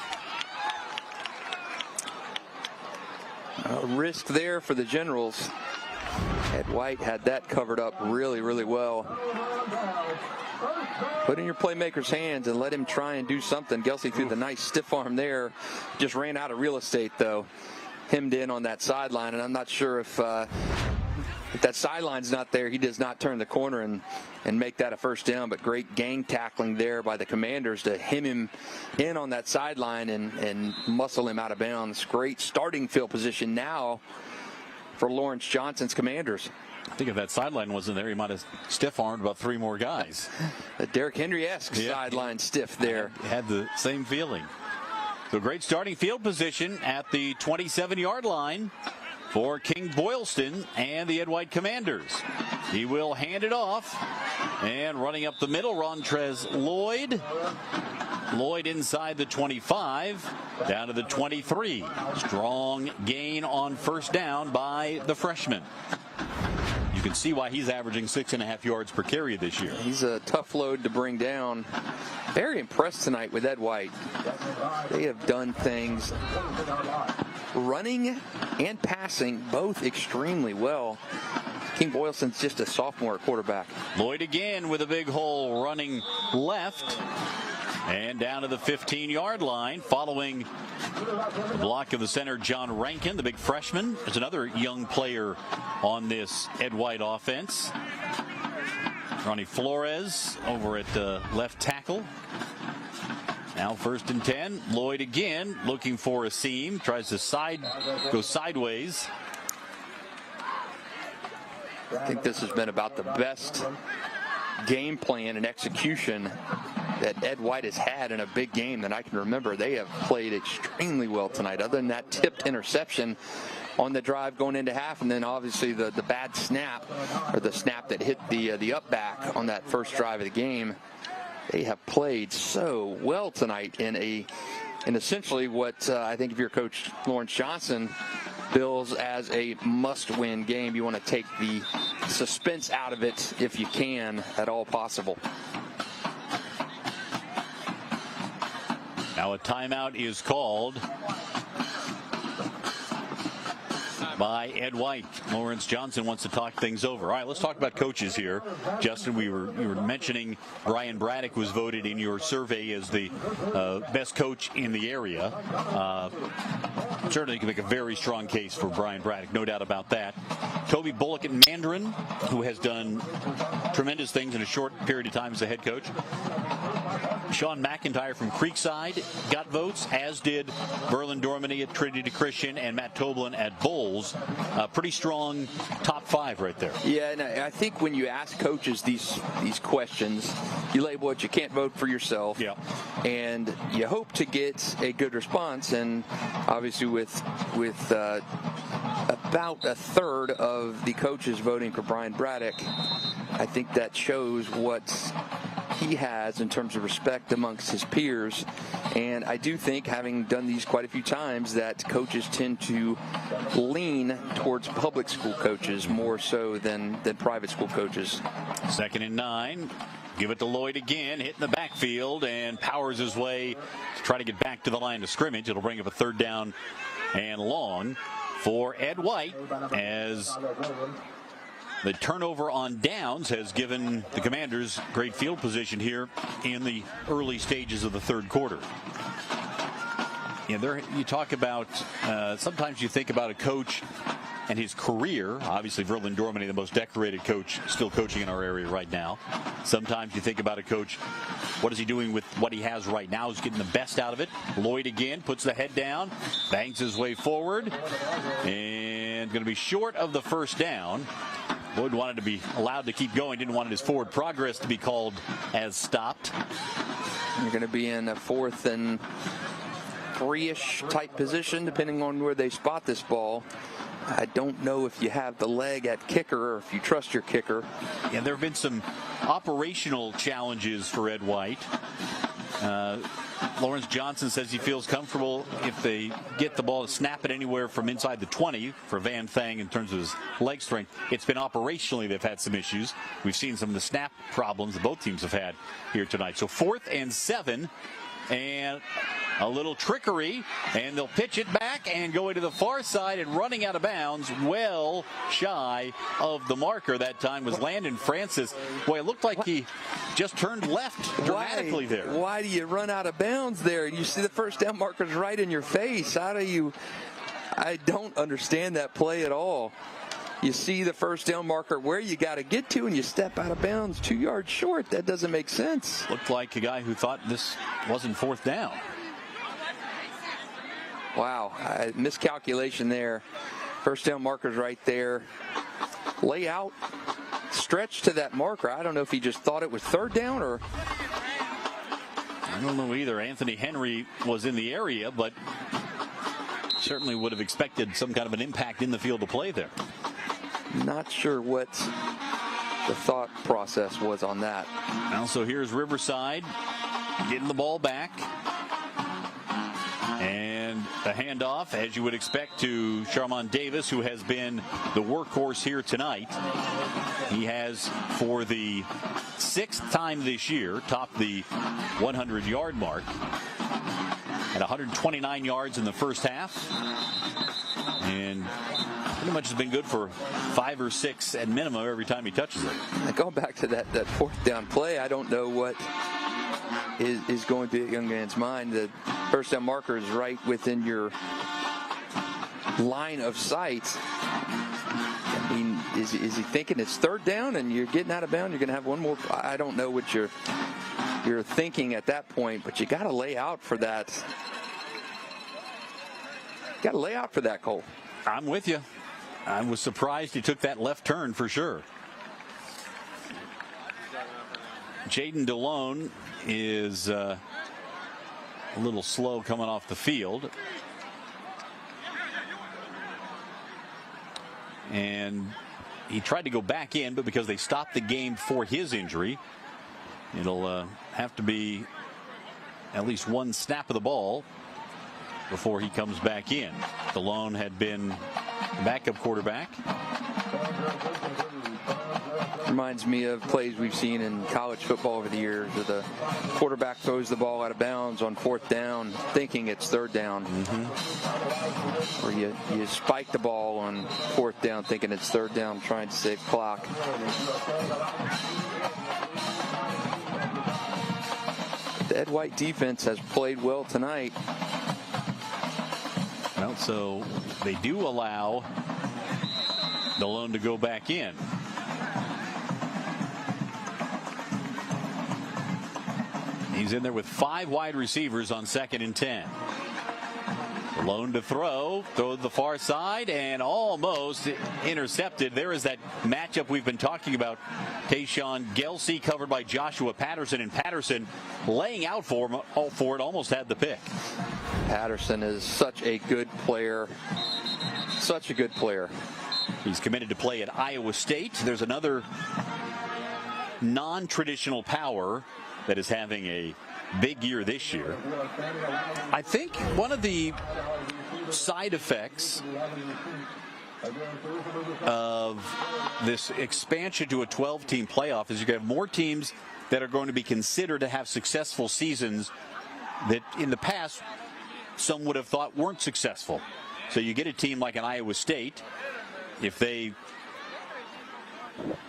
Speaker 1: A risk there for the Generals. Ed White had that covered up really, really well. Put in your playmaker's hands and let him try and do something. Gelsey threw the nice stiff arm there. Just ran out of real estate, though. Hemmed in on that sideline, and I'm not sure if that sideline's not there, he does not turn the corner and make that a first down. But great gang tackling there by the Commanders to hem him in on that sideline and muscle him out of bounds. Great starting field position now for Lawrence Johnson's Commanders.
Speaker 4: I think if that sideline wasn't there, he might have stiff-armed about 3 more guys.
Speaker 1: The Derrick Henry-esque sideline stiff there.
Speaker 4: I had the same feeling. So great starting field position at the 27-yard line for King Boylston and the Ed White Commanders. He will hand it off. And running up the middle, Rontrez Lloyd. Lloyd inside the 25, down to the 23. Strong gain on first down by the freshman. You can see why he's averaging 6.5 yards per carry this year.
Speaker 1: He's a tough load to bring down. Very impressed tonight with Ed White. They have done things running and passing both extremely well. King Boylston's just a sophomore quarterback.
Speaker 4: Lloyd again with a big hole running left. And down to the 15-yard line, following the block of the center, John Rankin, the big freshman. There's another young player on this Ed White offense. Ronnie Flores over at left tackle. Now 1st and 10. Lloyd again looking for a seam. Tries to go sideways.
Speaker 1: I think this has been about the best game plan and execution that Ed White has had in a big game that I can remember. They have played extremely well tonight, other than that tipped interception on the drive going into half, and then obviously the bad snap, or the snap that hit the up back on that first drive of the game. They have played so well tonight in essentially what I think if you're Coach Lawrence Johnson bills as a must-win game. You want to take the suspense out of it if you can at all possible.
Speaker 4: Now a timeout is called by Ed White. Lawrence Johnson wants to talk things over. All right, let's talk about coaches here. Justin, you were mentioning Brian Braddock was voted in your survey as the best coach in the area. Certainly can make a very strong case for Brian Braddock, no doubt about that. Toby Bullock at Mandarin, who has done tremendous things in a short period of time as a head coach. Sean McIntyre from Creekside got votes, as did Verlin Dormany at Trinity Christian and Matt Toblin at Bulls. Pretty strong top 5 right there.
Speaker 1: Yeah, and I think when you ask coaches these questions, you label it, you can't vote for yourself.
Speaker 4: Yeah.
Speaker 1: And you hope to get a good response. And obviously with about a third of the coaches voting for Brian Braddock, I think that shows what he has in terms of respect amongst his peers. And I do think, having done these quite a few times, that coaches tend to lean towards public school coaches more so than private school coaches.
Speaker 4: 2nd and 9. Give it to Lloyd again, hitting the backfield, and powers his way to try to get back to the line of scrimmage. It'll bring up a 3rd down and long for Ed White, as the turnover on downs has given the Commanders great field position here in the early stages of the 3rd quarter. You talk about, sometimes you think about a coach and his career. Obviously, Verlin Dormany, the most decorated coach, still coaching in our area right now. Sometimes you think about a coach, what is he doing with what he has right now? He's getting the best out of it. Lloyd again puts the head down, bangs his way forward, and going to be short of the 1st down. Lloyd wanted to be allowed to keep going, didn't want his forward progress to be called as stopped.
Speaker 1: You're going to be in a 4th and 3-ish type position, depending on where they spot this ball. I don't know if you have the leg at kicker or if you trust your kicker.
Speaker 4: Yeah, there have been some operational challenges for Ed White. Lawrence Johnson says he feels comfortable if they get the ball to snap it anywhere from inside the 20 for Van Thang in terms of his leg strength. It's been operationally they've had some issues. We've seen some of the snap problems that both teams have had here tonight. So 4th and 7, and a little trickery, and they'll pitch it back and go into the far side, and running out of bounds well shy of the marker that time was Landon Francis. Boy, it looked like he just turned left dramatically there.
Speaker 1: Why do you run out of bounds there? You see the 1st down marker's right in your face. I don't understand that play at all. You see the 1st down marker where you got to get to, and you step out of bounds 2 yards short. That doesn't make sense.
Speaker 4: Looked like a guy who thought this wasn't 4th down.
Speaker 1: Wow, miscalculation there. 1st down marker's right there. Lay out, stretch to that marker. I don't know if he just thought it was 3rd down or...
Speaker 4: I don't know either. Anthony Henry was in the area, but certainly would have expected some kind of an impact in the field of play there.
Speaker 1: Not sure what the thought process was on that.
Speaker 4: Now, so here's Riverside getting the ball back. And the handoff, as you would expect, to Sharmon Davis, who has been the workhorse here tonight. He has, for the 6th time this year, topped the 100-yard mark at 129 yards in the first half. And pretty much has been good for 5 or 6 at minimum every time he touches it.
Speaker 1: Going back to that 4th down play, I don't know what is going through the young man's mind. The first down marker is right within your line of sight. I mean, is he thinking it's third down and you're getting out of bounds? You're going to have one more. I don't know what you're thinking at that point, but you got to lay out for that. Got to lay out for that, Cole.
Speaker 4: I'm with you. I was surprised he took that left turn for sure. Jaden DeLone is a little slow coming off the field. And he tried to go back in, but because they stopped the game for his injury, it'll have to be at least one snap of the ball before he comes back in. DeLone had been backup quarterback.
Speaker 1: Reminds me of plays we've seen in college football over the years where the quarterback throws the ball out of bounds on fourth down thinking it's third down. Or you spike the ball on fourth down thinking it's third down, trying to save clock. The Ed White defense has played well tonight.
Speaker 4: Well, so they do allow DeLone to go back in. He's in there with 5 wide receivers on 2nd and 10. DeLone to throw to the far side and almost intercepted. There is that matchup we've been talking about. Tayshawn Gelsey covered by Joshua Patterson, and Patterson laying out for him, almost had the pick.
Speaker 1: Patterson is such a good player. Such a good player.
Speaker 4: He's committed to play at Iowa State. There's another non-traditional power that is having a big year this year. I think one of the side effects of this expansion to a 12-team playoff is you're going to have more teams that are going to be considered to have successful seasons that in the past some would have thought weren't successful. So you get a team like an Iowa State, if they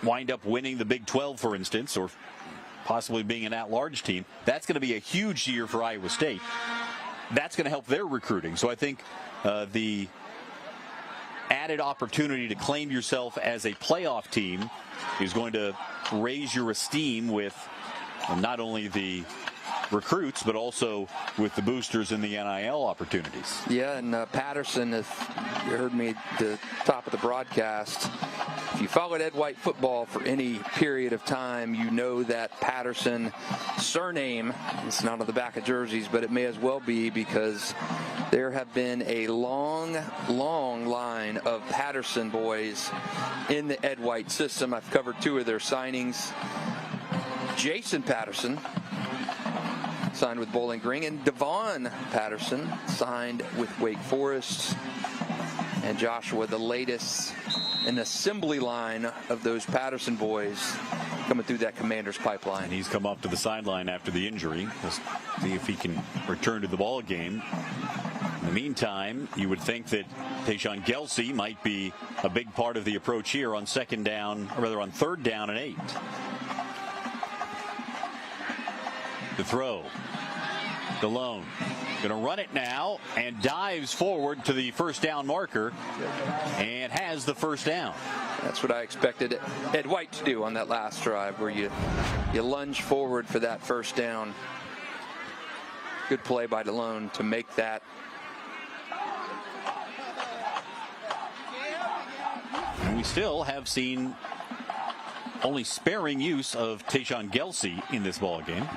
Speaker 4: wind up winning the Big 12, for instance, or possibly being an at-large team, that's going to be a huge year for Iowa State. That's going to help their recruiting. So I think the added opportunity to claim yourself as a playoff team is going to raise your esteem with not only the recruits, but also with the boosters and the NIL opportunities.
Speaker 1: Yeah, and Patterson, if you heard me at the top of the broadcast, if you followed Ed White football for any period of time, you know that Patterson surname, it's not on the back of jerseys, but it may as well be, because there have been a long line of Patterson boys in the Ed White system. I've covered 2 of their signings. Jason Patterson signed with Bowling Green, and Devon Patterson signed with Wake Forest. And Joshua, the latest an assembly line of those Patterson boys coming through that Commander's pipeline.
Speaker 4: And he's come up to the sideline after the injury. Let's see if he can return to the ball game. In the meantime, you would think that Tayshawn Gelsey might be a big part of the approach here on 2nd down, or rather on 3rd down and 8. The throw. DeLone going to run it now and dives forward to the first down marker and has the first down.
Speaker 1: That's what I expected Ed White to do on that last drive, where you lunge forward for that first down. Good play by DeLone to make that.
Speaker 4: And we still have seen only sparing use of Tayshawn Gelsey in this ball game.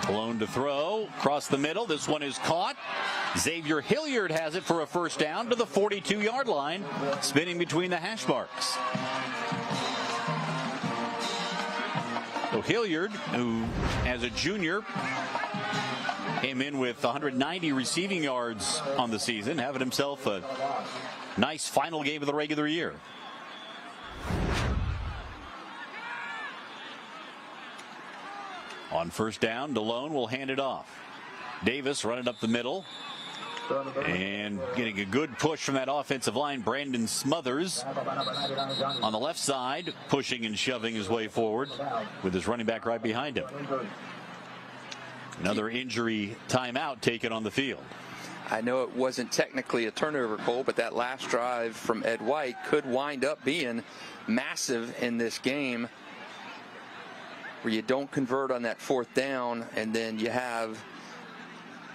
Speaker 4: DeLone to throw across the middle. This one is caught. Xavier Hilliard has it for a first down to the 42-yard line, spinning between the hash marks. So Hilliard, who as a junior came in with 190 receiving yards on the season, having himself a nice final game of the regular year. On first down, DeLone will hand it off. Davis running up the middle. And getting a good push from that offensive line, Brandon Smothers on the left side, pushing and shoving his way forward with his running back right behind him. Another injury timeout taken on the field.
Speaker 1: I know it wasn't technically a turnover, Cole, but that last drive from Ed White could wind up being massive in this game, where you don't convert on that fourth down, and then you have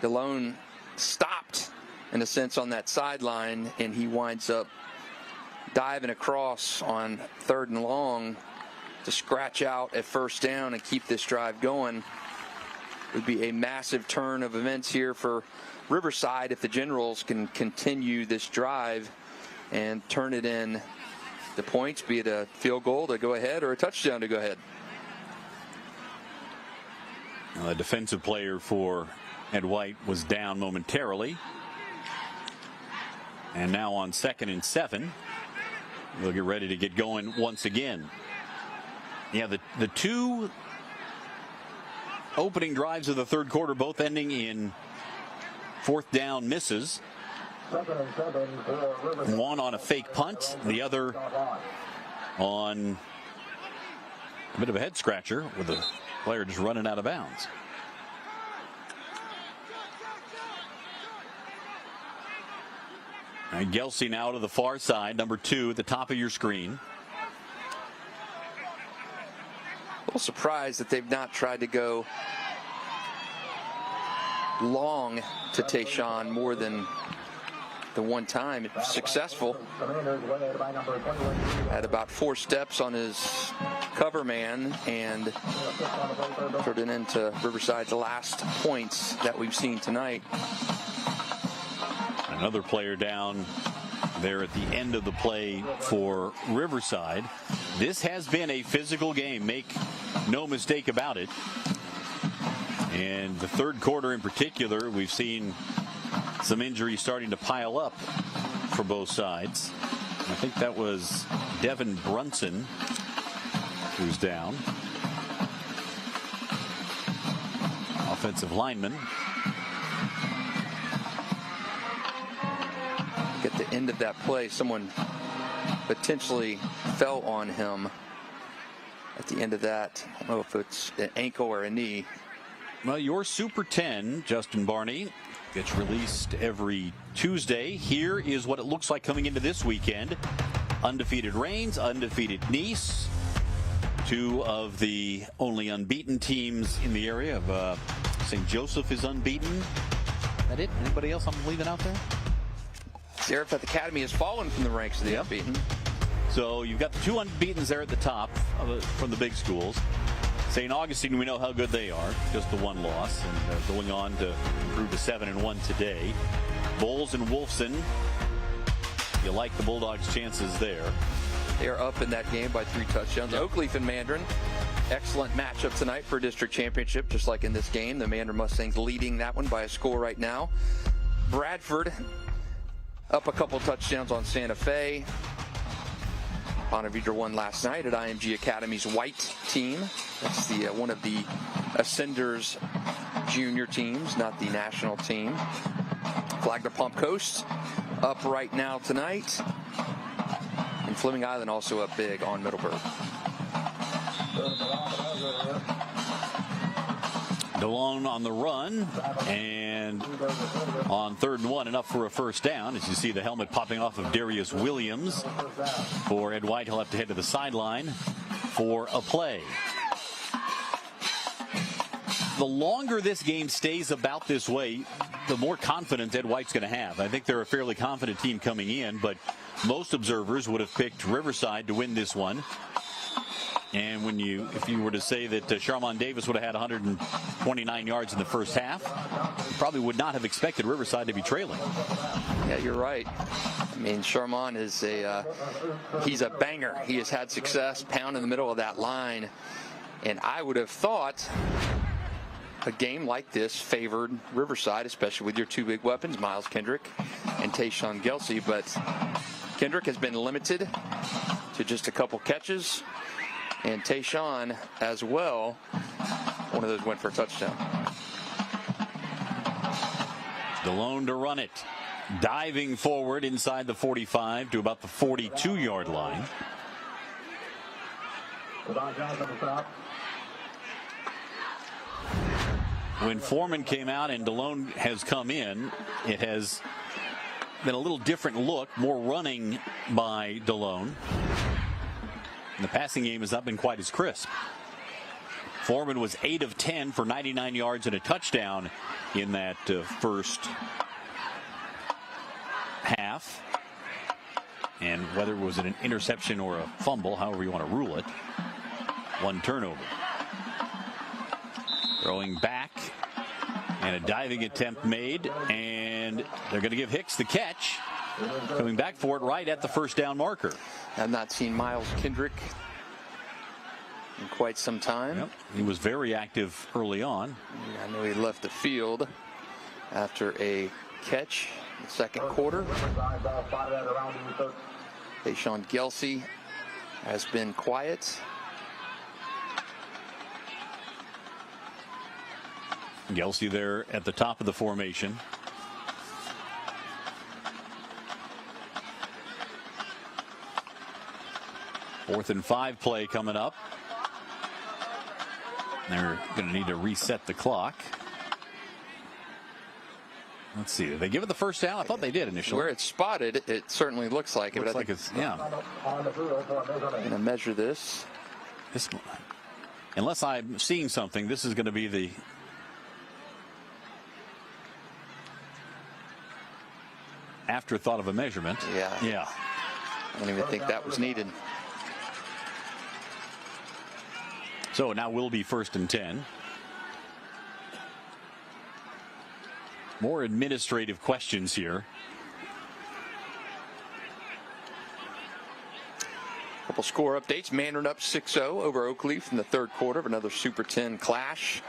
Speaker 1: DeLone stopped in a sense on that sideline, and he winds up diving across on 3rd and long to scratch out at first down and keep this drive going. It would be a massive turn of events here for Riverside if the Generals can continue this drive and turn it in the points, be it a field goal to go ahead or a touchdown to go ahead.
Speaker 4: A defensive player for Ed White was down momentarily. And now on 2nd and 7, they'll get ready to get going once again. Yeah, the two opening drives of the third quarter both ending in 4th down misses. One on a fake punt, the other on a bit of a head scratcher with the player just running out of bounds. And Gelsey now to the far side, number 2 at the top of your screen.
Speaker 1: A little surprised that they've not tried to go long to Tayshawn more than the one time. It was successful. Had about 4 steps on his cover man and turned it into Riverside's last points that we've seen tonight.
Speaker 4: Another player down there at the end of the play for Riverside. This has been a physical game, make no mistake about it. And the third quarter in particular, we've seen some injuries starting to pile up for both sides. I think that was Devin Brunson who's down. Offensive lineman.
Speaker 1: At the end of that play, someone potentially fell on him at the end of that. I don't know if it's an ankle or a knee.
Speaker 4: Well, your Super 10, Justin Barney, gets released every Tuesday. Here is what it looks like coming into this weekend. Undefeated Reigns, undefeated Nice. 2 of the only unbeaten teams in the area. Of St. Joseph is unbeaten. Is that it? Anybody else I'm leaving out there?
Speaker 1: Zarephath Academy has fallen from the ranks of the unbeaten.
Speaker 4: So you've got the 2 unbeatens there at the top from the big schools. St. Augustine, we know how good they are. Just the 1 loss, and going on to improve to 7-1 today. Bowles and Wolfson, you like the Bulldogs' chances there.
Speaker 1: They are up in that game by 3 touchdowns. Yep. Oakleaf and Mandarin, excellent matchup tonight for district championship, just like in this game. The Mandarin Mustangs leading that one by a score right now. Bradford up a couple touchdowns on Santa Fe. Bonavita won last night at IMG Academy's white team. That's the one of the Ascenders junior teams, not the national team. Flagler Palm Coast up right now tonight. And Fleming Island also up big on Middleburg.
Speaker 4: DeLone on the run, and on 3rd and 1, enough for a first down. As you see the helmet popping off of Darius Williams. For Ed White, he'll have to head to the sideline for a play. The longer this game stays about this way, the more confidence Ed White's going to have. I think they're a fairly confident team coming in, but most observers would have picked Riverside to win this one. And if you were to say that Sharmon Davis would have had 129 yards in the first half, you probably would not have expected Riverside to be trailing.
Speaker 1: Yeah, you're right. I mean, Sharmon is he's a banger. He has had success pound in the middle of that line. And I would have thought a game like this favored Riverside, especially with your 2 big weapons, Miles Kendrick and Tayshawn Gelsey. But Kendrick has been limited to just a couple catches. And Tayshawn as well. One of those went for a touchdown.
Speaker 4: DeLone to run it. Diving forward inside the 45 to about the 42-yard line. When Foreman came out and DeLone has come in, it has been a little different look, more running by DeLone. And the passing game has not been quite as crisp. Foreman was 8 of 10 for 99 yards and a touchdown in that first half. And whether it was an interception or a fumble, however you want to rule it, one turnover. Throwing back, and a diving attempt made, and they're going to give Hicks the catch. Coming back for it right at the first down marker.
Speaker 1: I've not seen Miles Kendrick in quite some time.
Speaker 4: Yep. He was very active early on.
Speaker 1: I know he left the field after a catch in the second quarter. Deshaun Gelsey has been quiet.
Speaker 4: Gelsey there at the top of the formation. Fourth and 5 play coming up. They're going to need to reset the clock. Let's see. Did they give it the first down? I thought they did initially.
Speaker 1: Where it's spotted, it certainly looks like it.
Speaker 4: Looks like it's, yeah.
Speaker 1: I'm going to measure this.
Speaker 4: Unless I'm seeing something, this is going to be the afterthought of a measurement.
Speaker 1: Yeah. I don't even think that was needed.
Speaker 4: So now will be 1st and 10. More administrative questions here.
Speaker 1: Couple score updates. Mandarin up 6-0 over Oakleaf in the third quarter of another Super 10 clash.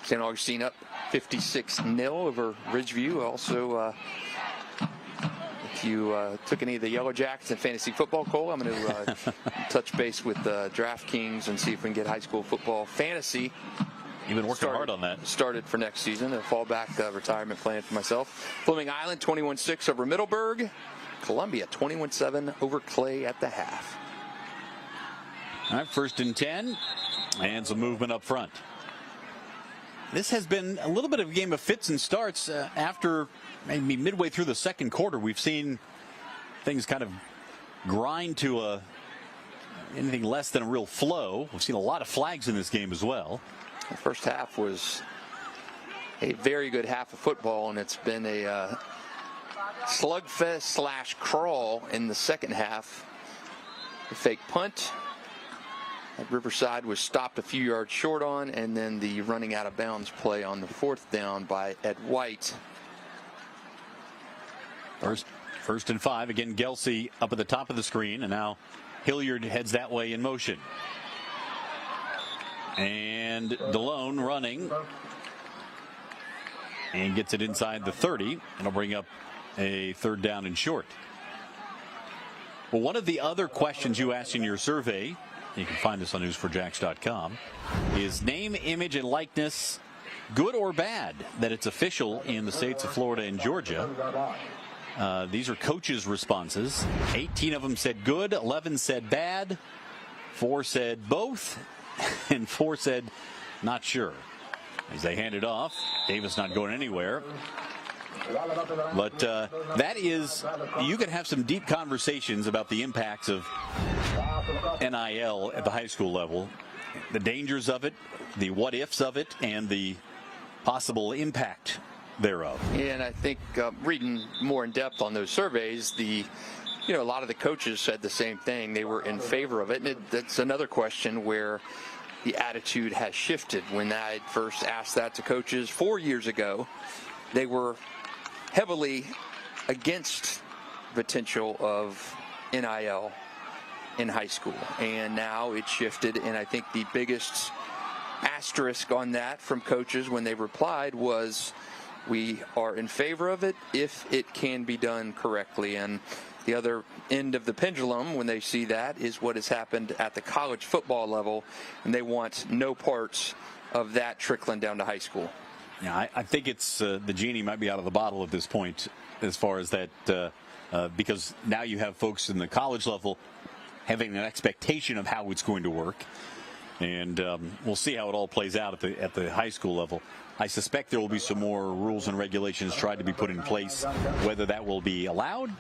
Speaker 1: St. Augustine up 56-0 over Ridgeview. Also, if you took any of the Yellow Jackets in fantasy football, Cole, I'm going to touch base with DraftKings and see if we can get high school football fantasy.
Speaker 4: You've been working hard on that.
Speaker 1: Started for next season. A fallback retirement plan for myself. Fleming Island 21-6 over Middleburg. Columbia 21-7 over Clay at the half.
Speaker 4: All right, 1st and 10. And some movement up front. This has been a little bit of a game of fits and starts. After maybe midway through the second quarter, we've seen things kind of grind to anything less than a real flow. We've seen a lot of flags in this game as well.
Speaker 1: The first half was a very good half of football, and it's been a slugfest / crawl in the second half. The fake punt at Riverside was stopped a few yards short on, and then the running out of bounds play on the 4th down by Ed White.
Speaker 4: First and 5. Again, Gelsey up at the top of the screen, and now Hilliard heads that way in motion. And DeLone running and gets it inside the 30. And it'll bring up a 3rd down and short. Well, one of the other questions you asked in your survey, you can find this on news4jax.com, is name, image, and likeness good or bad that it's official in the states of Florida and Georgia? These are coaches' responses. 18 of them said good, 11 said bad, 4 said both, and 4 said not sure. As they hand it off, Davis not going anywhere. But that is, you can have some deep conversations about the impacts of NIL at the high school level, the dangers of it, the what-ifs of it, and the possible impact thereof.
Speaker 1: And I think reading more in depth on those surveys, a lot of the coaches said the same thing. They were in favor of it. And that's another question where the attitude has shifted. When I first asked that to coaches 4 years ago, they were heavily against potential of NIL in high school. And now it's shifted. And I think the biggest asterisk on that from coaches when they replied was, we are in favor of it if it can be done correctly. And the other end of the pendulum, when they see that, is what has happened at the college football level, and they want no parts of that trickling down to high school.
Speaker 4: Yeah, I think it's the genie might be out of the bottle at this point as far as that, because now you have folks in the college level having an expectation of how it's going to work. And we'll see how it all plays out at the high school level. I suspect there will be some more rules and regulations tried to be put in place. Whether that will be allowed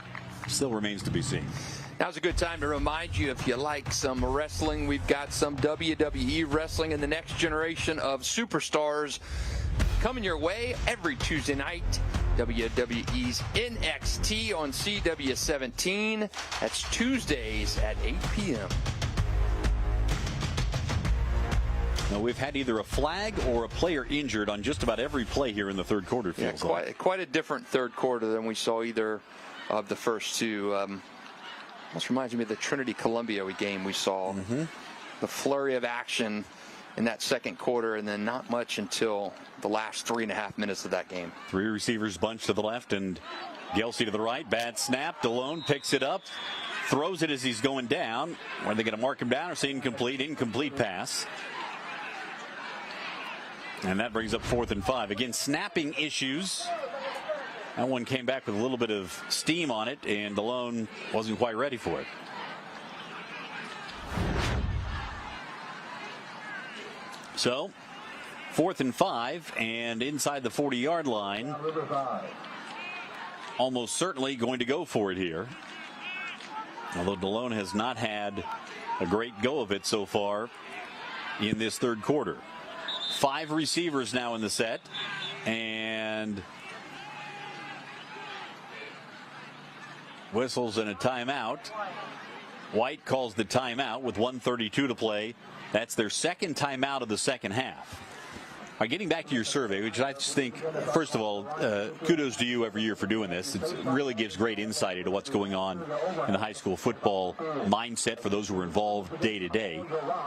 Speaker 4: still remains to be seen.
Speaker 1: Now's a good time to remind you, if you like some wrestling, we've got some WWE wrestling and the next generation of superstars coming your way every Tuesday night. WWE's NXT on CW17. That's Tuesdays at 8 p.m.
Speaker 4: Now, we've had either a flag or a player injured on just about every play here in the third quarter. Feels
Speaker 1: quite a different third quarter than we saw either of the first two. This reminds me of the Trinity Columbia game we saw. The flurry of action in that second quarter, and then not much until the last 3.5 minutes of that game.
Speaker 4: Three receivers bunched to the left and Gelsey to the right. Bad snap. DeLone picks it up, throws it as he's going down. Are they going to mark him down or say incomplete? Incomplete pass. And that brings up 4th and 5. Again, snapping issues. That one came back with a little bit of steam on it, and DeLone wasn't quite ready for it. So, 4th and 5, and inside the 40-yard line. Almost certainly going to go for it here. Although DeLone has not had a great go of it so far in this third quarter. 5 receivers now in the set, and whistles and a timeout. White calls the timeout with 1:32 to play. That's their second timeout of the second half. All right, getting back to your survey, which I just think, first of all, kudos to you every year for doing this. It really gives great insight into what's going on in the high school football mindset for those who are involved day to day.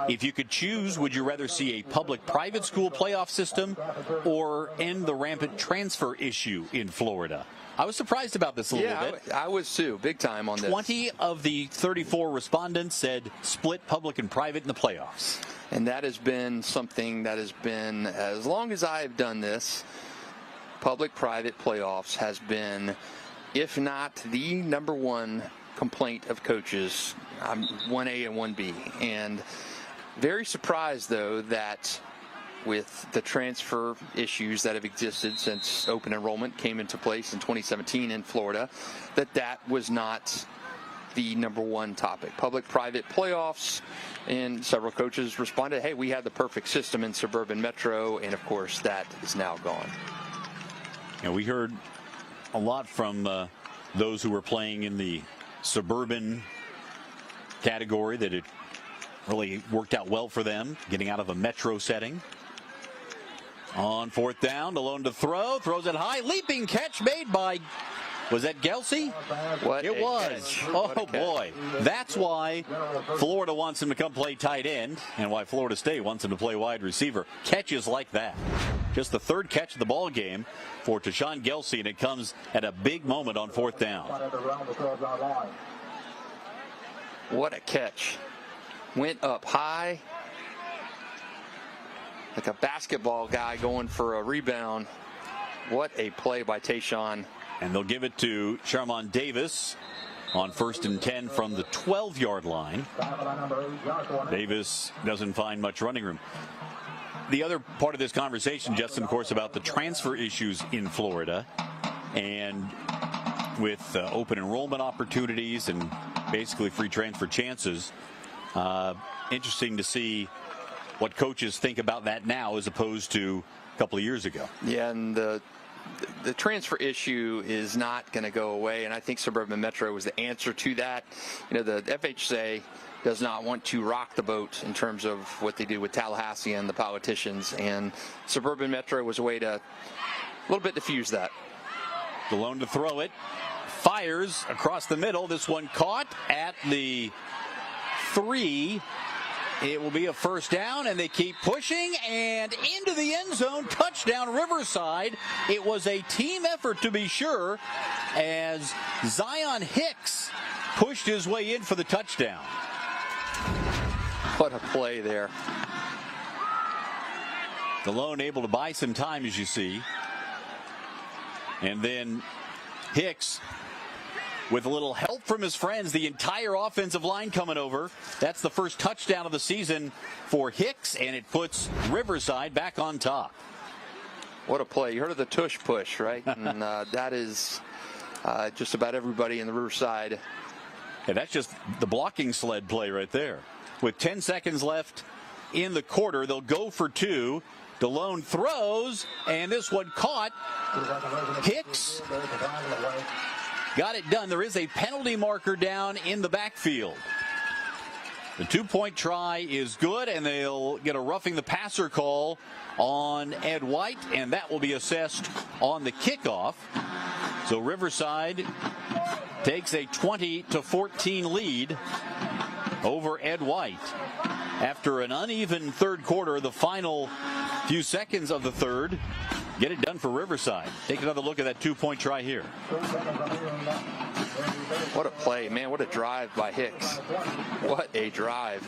Speaker 4: If you could choose, would you rather see a public-private school playoff system or end the rampant transfer issue in Florida? I was surprised about this a little bit.
Speaker 1: I was too, big time on this.
Speaker 4: 20 of the 34 respondents said split public and private in the playoffs.
Speaker 1: And that has been something that has been, as long as I've done this, public-private playoffs has been, if not the number one complaint of coaches, 1A and 1B. And very surprised, though, that with the transfer issues that have existed since open enrollment came into place in 2017 in Florida, that was not the number one topic. Public-private playoffs, and several coaches responded, hey, we had the perfect system in suburban metro, and of course that is now gone.
Speaker 4: And we heard a lot from those who were playing in the suburban category that it really worked out well for them, getting out of a metro setting. On 4th down, DeLone to throw, throws it high, leaping catch made by, was that Gelsey? It was.
Speaker 1: Catch.
Speaker 4: Oh, boy. That's why Florida wants him to come play tight end and why Florida State wants him to play wide receiver. Catches like that. Just the third catch of the ball game for Tashawn Gelsey, and it comes at a big moment on 4th down.
Speaker 1: What a catch. Went up high. Like a basketball guy going for a rebound. What a play by Tayshawn.
Speaker 4: And they'll give it to Sharmon Davis on 1st and 10 from the 12-yard line. Davis doesn't find much running room. The other part of this conversation, Justin, of course, about the transfer issues in Florida, and with open enrollment opportunities and basically free transfer chances. Interesting to see what coaches think about that now as opposed to a couple of years ago.
Speaker 1: Yeah, and the transfer issue is not going to go away, and I think suburban metro was the answer to that. You know, the FHSA does not want to rock the boat in terms of what they do with Tallahassee and the politicians, and suburban metro was a way to a little bit diffuse that.
Speaker 4: DeLone to throw it, fires across the middle. This one caught at the 3. It will be a 1st down, and they keep pushing, and into the end zone, touchdown Riverside. It was a team effort, to be sure, as Zion Hicks pushed his way in for the touchdown.
Speaker 1: What a play there.
Speaker 4: DeLone able to buy some time, as you see. And then Hicks with a little help from his friends. The entire offensive line coming over. That's the first touchdown of the season for Hicks, and it puts Riverside back on top.
Speaker 1: What a play. You heard of the tush push, right? And that is just about everybody in the Riverside.
Speaker 4: And that's just the blocking sled play right there. With 10 seconds left in the quarter, they'll go for two. DeLone throws, and this one caught. Hicks got it done. There is a penalty marker down in the backfield. The 2-point try is good, and they'll get a roughing the passer call on Ed White, and that will be assessed on the kickoff. So Riverside takes a 20-14 lead over Ed White. After an uneven third quarter, the final few seconds of the third get it done for Riverside. Take another look at that 2-point try here.
Speaker 1: What a play, man. What a drive by Hicks. What a drive.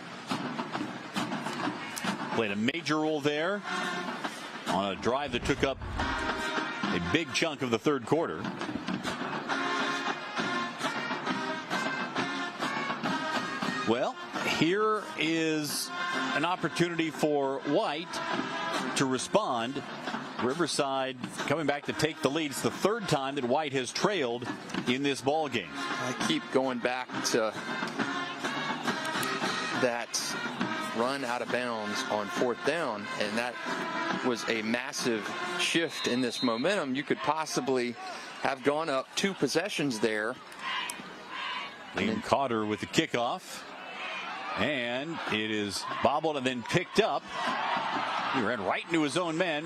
Speaker 4: Played a major role there on a drive that took up a big chunk of the third quarter. Well, here is an opportunity for White to respond. Riverside coming back to take the lead. It's the third time that White has trailed in this ball game.
Speaker 1: I keep going back to that run out of bounds on fourth down, and that was a massive shift in this momentum. You could possibly have gone up 2 possessions there.
Speaker 4: Liam Cotter with the kickoff, and it is bobbled and then picked up. He ran right into his own men,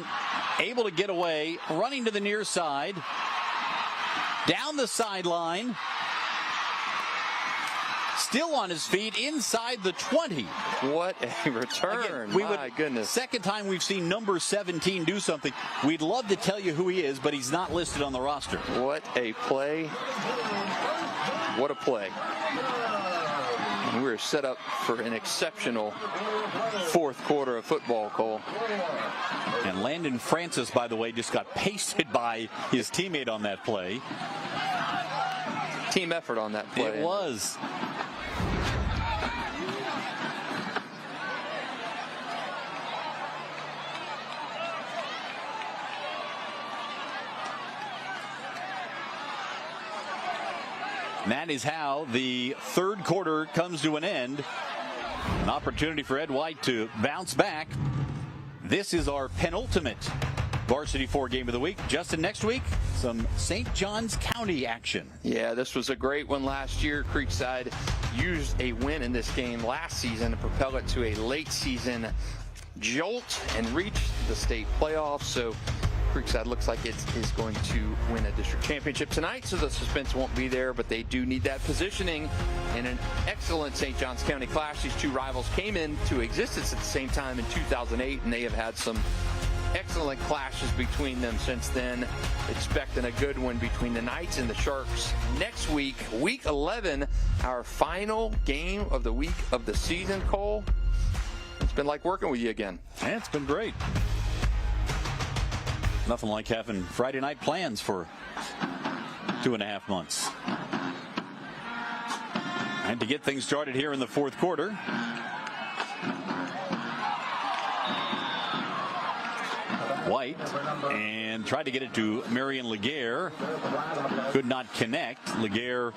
Speaker 4: able to get away, running to the near side, down the sideline, still on his feet inside the 20.
Speaker 1: What a return.
Speaker 4: Again,
Speaker 1: my goodness.
Speaker 4: Second time we've seen number 17 do something. We'd love to tell you who he is, but he's not listed on the roster.
Speaker 1: What a play. What a play. And we're set up for an exceptional fourth quarter of football, Cole.
Speaker 4: And Landon Francis, by the way, just got pasted by his teammate on that play.
Speaker 1: Team effort on that play.
Speaker 4: It was. And that is how the third quarter comes to an end. An opportunity for Ed White to bounce back. This is our penultimate Varsity 4 game of the week. Justin, next week, some St. Johns County action.
Speaker 1: Yeah, this was a great one last year. Creekside used a win in this game last season to propel it to a late season jolt and reach the state playoffs. So Creekside looks like it is going to win a district championship tonight, so the suspense won't be there, but they do need that positioning in an excellent St. Johns County clash. These two rivals came into existence at the same time in 2008, and they have had some excellent clashes between them since then. Expecting a good one between the Knights and the Sharks next week, week 11, our final game of the week of the season, Cole. It's been like working with you again.
Speaker 4: Yeah, it's been great. Nothing like having Friday night plans for 2.5 months. And to get things started here in the fourth quarter. White, and tried to get it to Marion Laguerre. Could not connect. Laguerre,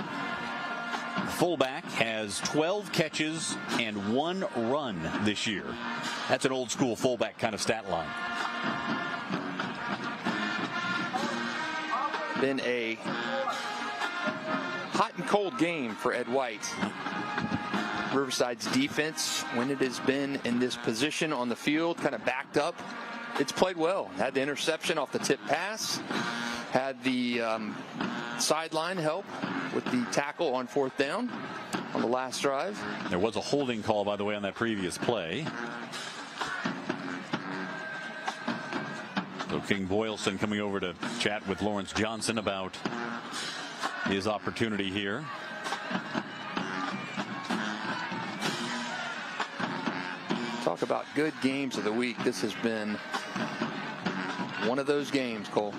Speaker 4: fullback, has 12 catches and 1 run this year. That's an old school fullback kind of stat line.
Speaker 1: Been a hot and cold game for Ed White. Riverside's defense, when it has been in this position on the field, kind of backed up, it's played well. Had the interception off the tip pass, had the sideline help with the tackle on fourth down on the last drive.
Speaker 4: There was a holding call, by the way, on that previous play. So King Boylston coming over to chat with Lawrence Johnson about his opportunity here.
Speaker 1: Talk about good games of the week. This has been One of those games, Cole.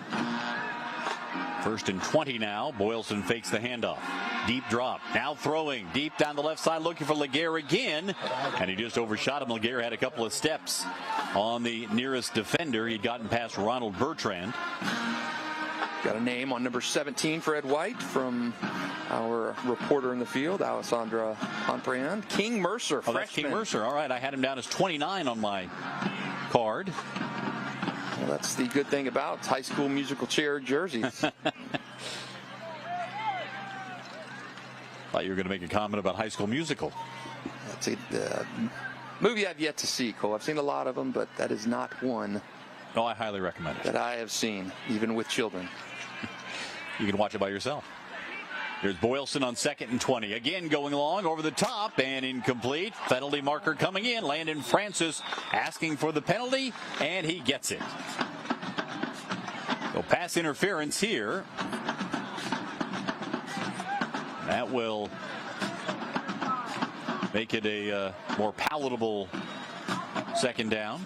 Speaker 4: 1st and 20 now. Boylston fakes the handoff. Deep drop. Now throwing deep down the left side, looking for Laguerre again. And he just overshot him. Laguerre had a couple of steps on the nearest defender. He'd gotten past Ronald Bertrand.
Speaker 1: Got a name on number 17 for Ed White from our reporter in the field, Alessandra Ponpriand. King Mercer, freshman.
Speaker 4: That's King Mercer. All right, I had him down as 29 on my card.
Speaker 1: Well, that's the good thing about high school musical chair jerseys.
Speaker 4: Thought you were going to make a comment about High School Musical.
Speaker 1: That's a movie I've yet to see, Cole. I've seen a lot of them, but that is not one.
Speaker 4: Oh, I highly recommend it.
Speaker 1: That I have seen, even with children.
Speaker 4: You can watch it by yourself. Here's Boylston on 2nd and 20. Again going along over the top and incomplete. Penalty marker coming in. Landon Francis asking for the penalty, and he gets it. So pass interference here. That will make it a more palatable 2nd down.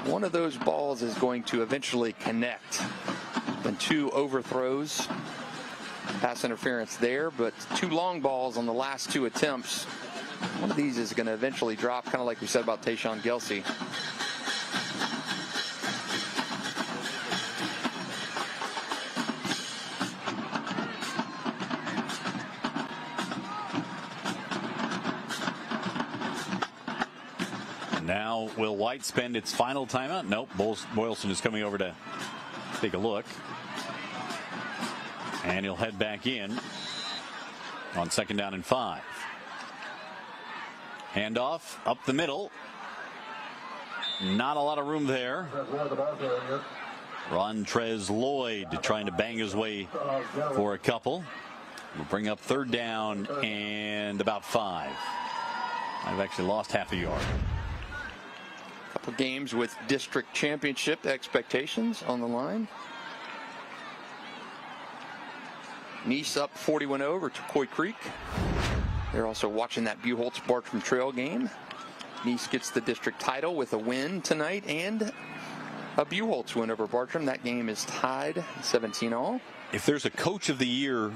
Speaker 1: One of those balls is going to eventually connect. Been 2 overthrows. Pass interference there, but 2 long balls on the last 2 attempts. One of these is going to eventually drop, kind of like we said about Tayshawn Gelsey.
Speaker 4: Now, will White spend its final timeout? Nope. Boylston is coming over to take a look. And he'll head back in on 2nd down and 5. Handoff up the middle. Not a lot of room there. Rontrez Lloyd trying to bang his way for a couple. We'll bring up 3rd down and about 5. I've actually lost half a yard.
Speaker 1: Couple games with district championship expectations on the line. Nice up 41-0 over Turquoise Creek. They're also watching that Buchholz-Bartram Trail game. Nice gets the district title with a win tonight and a Buchholz win over Bartram. That game is tied 17-all.
Speaker 4: If there's a coach of the year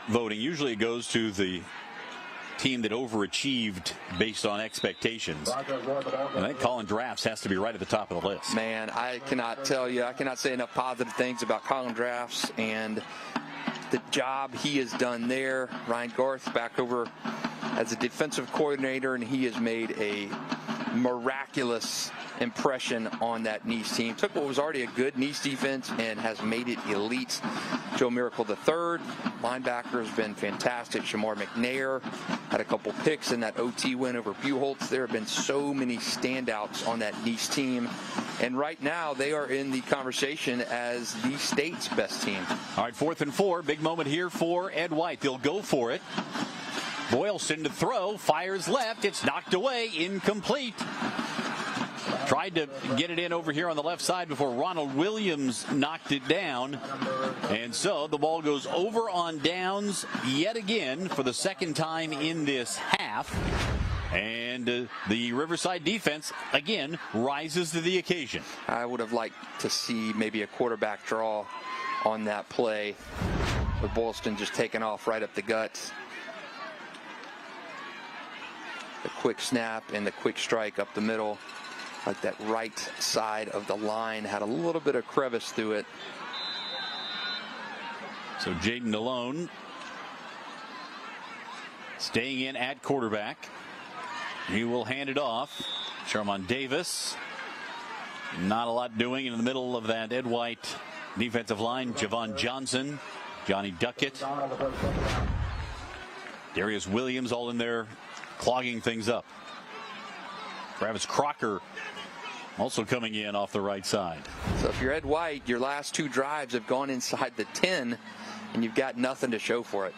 Speaker 4: voting, usually it goes to the team that overachieved based on expectations. And I think Colin Drafts has to be right at the top of the list.
Speaker 1: Man, I cannot say enough positive things about Colin Drafts and the job he has done there. Ryan Garth back over as a defensive coordinator, and he has made a miraculous impression on that Nice team. Took what was already a good Nice defense and has made it elite. Joe Miracle III, linebacker, has been fantastic. Shamar McNair had a couple picks in that OT win over Buchholz. There have been so many standouts on that Nice team. And right now, they are in the conversation as the state's best team.
Speaker 4: All right, 4th and 4. Big moment here for Ed White. They'll go for it. Boylston to throw. Fires left. It's knocked away. Incomplete. Tried to get it in over here on the left side before Ronald Williams knocked it down. And so the ball goes over on downs yet again for the 2nd time in this half. And the Riverside defense, again, rises to the occasion.
Speaker 1: I would have liked to see maybe a quarterback draw on that play, with Boylston just taking off right up the gut. The quick snap and the quick strike up the middle. Like that right side of the line had a little bit of crevice through it.
Speaker 4: So Jaden Delone staying in at quarterback. He will hand it off. Sherman Davis. Not a lot doing in the middle of that Ed White defensive line. Javon Johnson, Johnny Duckett, Darius Williams all in there clogging things up. Travis Crocker also coming in off the right side.
Speaker 1: So if you're Ed White, your last 2 drives have gone inside the 10, and you've got nothing to show for it.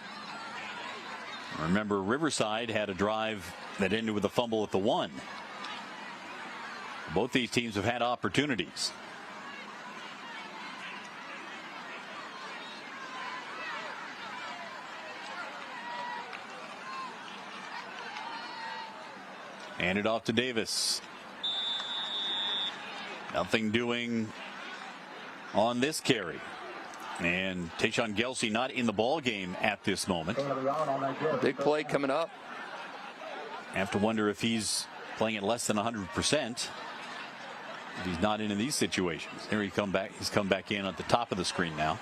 Speaker 4: Remember, Riverside had a drive that ended with a fumble at the 1. Both these teams have had opportunities. Hand it off to Davis. Nothing doing on this carry. And Tayshawn Gelsey not in the ball game at this moment.
Speaker 1: Big play coming up.
Speaker 4: I have to wonder if he's playing at less than 100%. If he's not in these situations. Here he come back. He's come back in at the top of the screen now.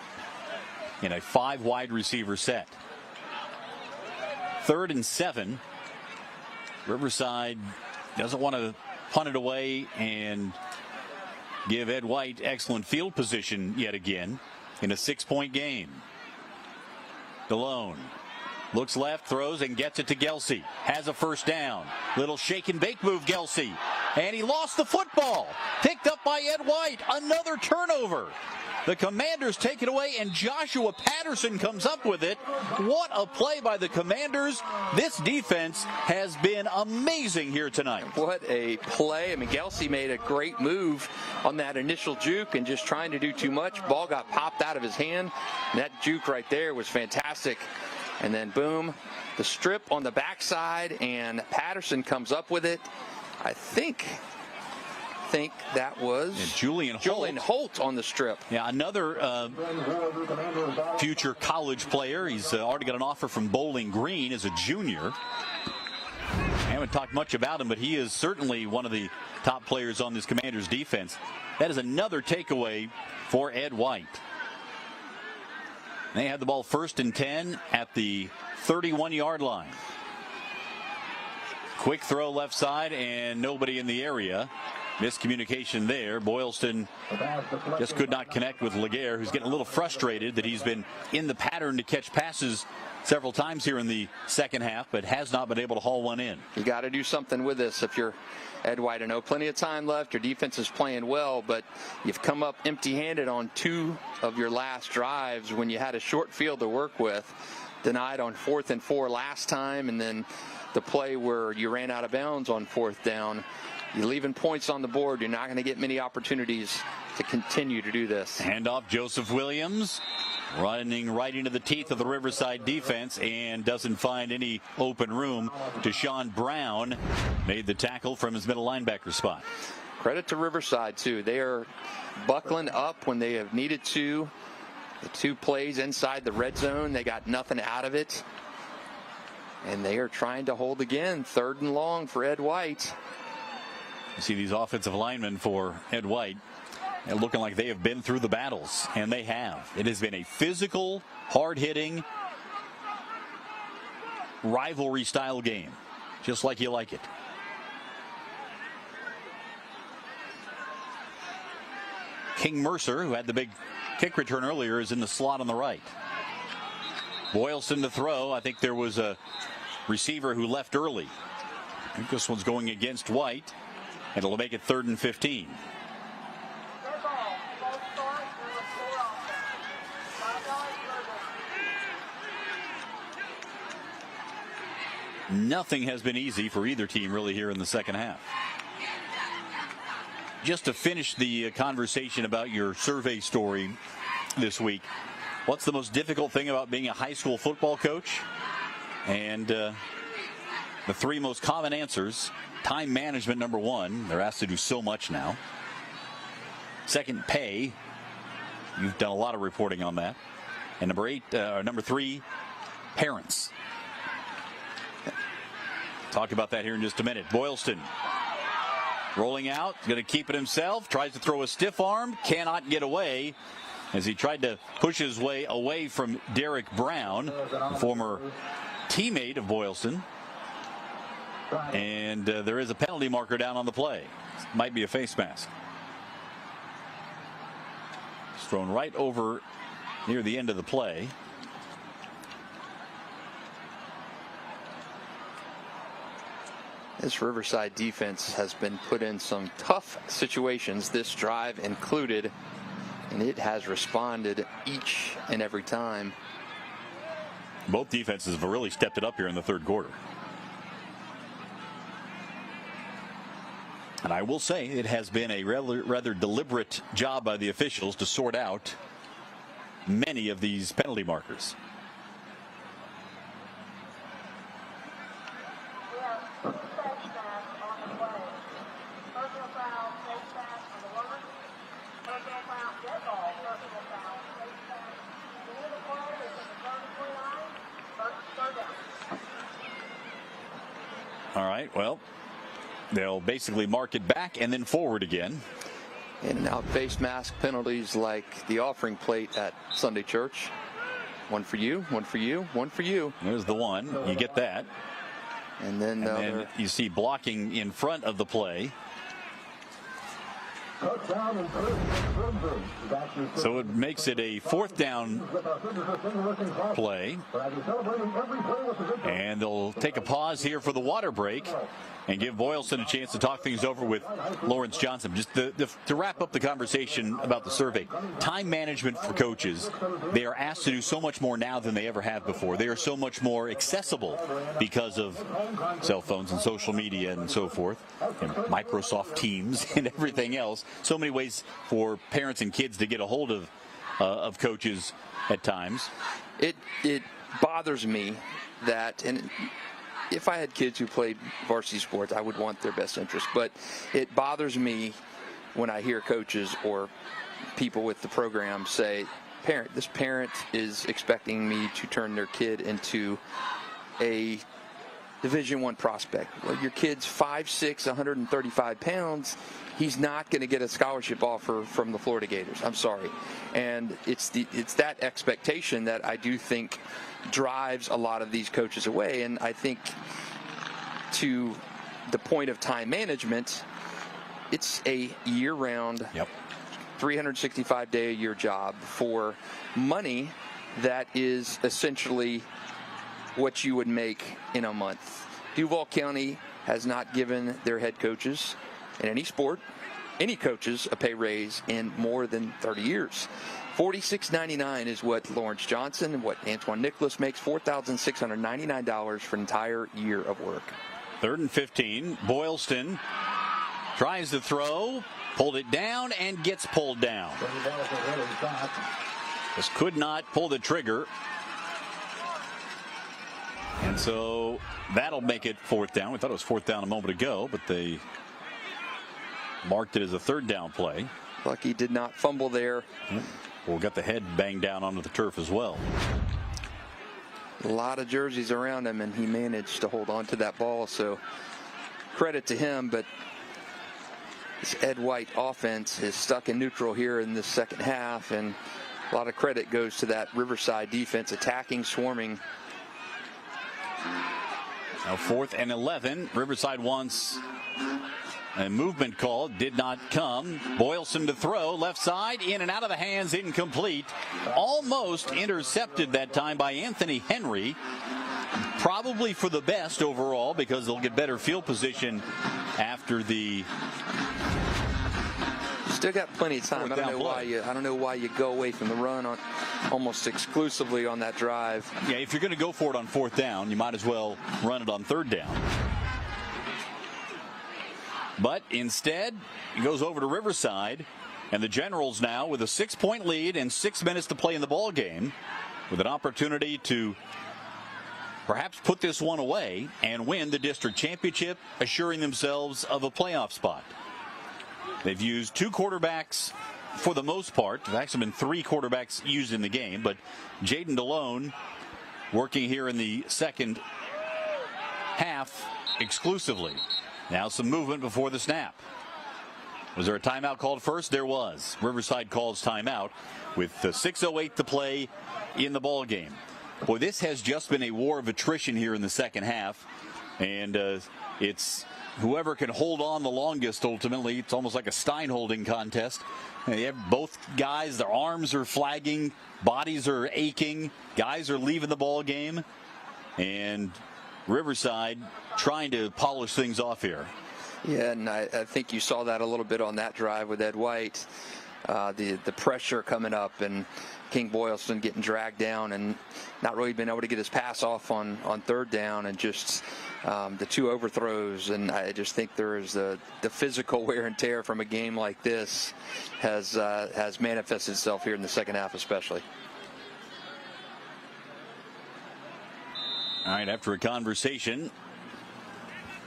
Speaker 4: In a 5 wide receiver set. 3rd and 7. Riverside doesn't want to punt it away and give Ed White excellent field position yet again in a 6-point game. DeLone looks left, throws, and gets it to Gelsey. Has a first down. Little shake and bake move, Gelsey. And he lost the football. Picked up by Ed White. Another turnover. The Commanders take it away, and Joshua Patterson comes up with it. What a play by the Commanders. This defense has been amazing here tonight.
Speaker 1: What a play. I mean, Gelsey made a great move on that initial juke and just trying to do too much. Ball got popped out of his hand. And that juke right there was fantastic. And then, boom, the strip on the backside, and Patterson comes up with it. I think that was
Speaker 4: Julian
Speaker 1: Holt on the strip.
Speaker 4: Yeah, another future college player. He's already got an offer from Bowling Green as a junior. I haven't talked much about him, but he is certainly one of the top players on this Commanders defense. That is another takeaway for Ed White. They had the ball 1st and 10 at the 31-yard line. Quick throw left side and nobody in the area. Miscommunication there. Boylston just could not connect with Laguerre, who's getting a little frustrated that he's been in the pattern to catch passes several times here in the second half, but has not been able to haul one in.
Speaker 1: You got to do something with this if you're Ed White. I know plenty of time left. Your defense is playing well, but you've come up empty-handed on 2 of your last drives when you had a short field to work with. Denied on 4th and 4 last time, and then the play where you ran out of bounds on 4th down. You're leaving points on the board. You're not going to get many opportunities to continue to do this.
Speaker 4: Handoff, Joseph Williams running right into the teeth of the Riverside defense and doesn't find any open room. Deshaun Brown made the tackle from his middle linebacker spot.
Speaker 1: Credit to Riverside, too. They are buckling up when they have needed to. The 2 plays inside the red zone, they got nothing out of it. And they are trying to hold again. 3rd and long for Ed White.
Speaker 4: You see these offensive linemen for Ed White looking like they have been through the battles, and they have. It has been a physical, hard-hitting, rivalry-style game, just like you like it. King Mercer, who had the big kick return earlier, is in the slot on the right. Boylston to throw. I think there was a receiver who left early. I think this one's going against White. And it'll make it 3rd and 15. Nothing has been easy for either team really here in the second half. Just to finish the conversation about your survey story this week, what's the most difficult thing about being a high school football coach? And the 3 most common answers: time management, number 1. They're asked to do so much now. 2nd, pay. You've done a lot of reporting on that. And number 3, parents. Talk about that here in just a minute. Boylston rolling out, going to keep it himself, tries to throw a stiff arm, cannot get away as he tried to push his way away from Derek Brown, former teammate of Boylston. And there is a penalty marker down on the play. Might be a face mask. It's thrown right over near the end of the play.
Speaker 1: This Riverside defense has been put in some tough situations, this drive included, and it has responded each and every time.
Speaker 4: Both defenses have really stepped it up here in the 3rd quarter. And I will say it has been a rather deliberate job by the officials to sort out many of these penalty markers.
Speaker 5: Face mask on the play. Personal foul, face mask on the runner. Personal foul, dead ball, personal foul. The end of the play is in the 30-point line. Third down.
Speaker 4: All right, well, they'll basically mark it back and then forward again.
Speaker 1: In and out face mask penalties like the offering plate at Sunday church. One for you, one for you, one for you.
Speaker 4: There's the one. You get that.
Speaker 1: And then
Speaker 4: you see blocking in front of the play. So it makes it a fourth down play. And they'll take a pause here for the water break and give Boylston a chance to talk things over with Lawrence Johnson. Just to wrap up the conversation about the survey, time management for coaches, they are asked to do so much more now than they ever have before. They are so much more accessible because of cell phones and social media and so forth, and Microsoft Teams and everything else. So many ways for parents and kids to get a hold of coaches at times.
Speaker 1: It bothers me that, and if I had kids who played varsity sports, I would want their best interest. But it bothers me when I hear coaches or people with the program say, this parent is expecting me to turn their kid into a Division I prospect. Well, your kid's 5'6", 135 pounds. He's not going to get a scholarship offer from the Florida Gators. I'm sorry. And it's that expectation that I do think drives a lot of these coaches away. And I think to the point of time management, it's a year-round, 365-day-a-year job for money that is essentially what you would make in a month. Duval County has not given their head coaches in any sport, any coaches, a pay raise in more than 30 years. $46.99 is what Lawrence Johnson and what Antoine Nicholas makes, $4,699 for an entire year of work.
Speaker 4: 3rd and 15. Boylston tries to throw, pulled it down, and gets pulled down. Just could not pull the trigger. And so that'll make it 4th down. We thought it was 4th down a moment ago, but they marked it as a 3rd down play.
Speaker 1: Lucky did not fumble there.
Speaker 4: Well, got the head banged down onto the turf as well.
Speaker 1: A lot of jerseys around him, and he managed to hold on to that ball. So credit to him, but this Ed White offense is stuck in neutral here in the second half, and a lot of credit goes to that Riverside defense, attacking, swarming.
Speaker 4: Now 4th and 11. Riverside wants a movement call. Did not come. Boylston to throw. Left side. In and out of the hands. Incomplete. Almost intercepted that time by Anthony Henry. Probably for the best overall because they'll get better field position after the...
Speaker 1: Still got plenty of time. I don't know why you go away from the run on almost exclusively on that drive.
Speaker 4: Yeah, if you're going to go for it on 4th down, you might as well run it on 3rd down. But instead, it goes over to Riverside, and the Generals now with a 6-point lead and 6 minutes to play in the ball game, with an opportunity to perhaps put this one away and win the district championship, assuring themselves of a playoff spot. They've used 2 quarterbacks for the most part. There's actually been 3 quarterbacks used in the game, but Jaden DeLone working here in the second half exclusively. Now some movement before the snap. Was there a timeout called first? There was. Riverside calls timeout with 6:08 to play in the ball game. Boy, this has just been a war of attrition here in the second half, and it's whoever can hold on the longest ultimately. It's almost like a Stein holding contest. You have both guys, their arms are flagging, bodies are aching, guys are leaving the ball game, and Riverside trying to polish things off here.
Speaker 1: Yeah, and I think you saw that a little bit on that drive with Ed White. The pressure coming up and King Boylston getting dragged down and not really being able to get his pass off on 3rd down, and just the 2 overthrows. And I just think there is the physical wear and tear from a game like this has manifested itself here in the second half especially.
Speaker 4: All right, after a conversation,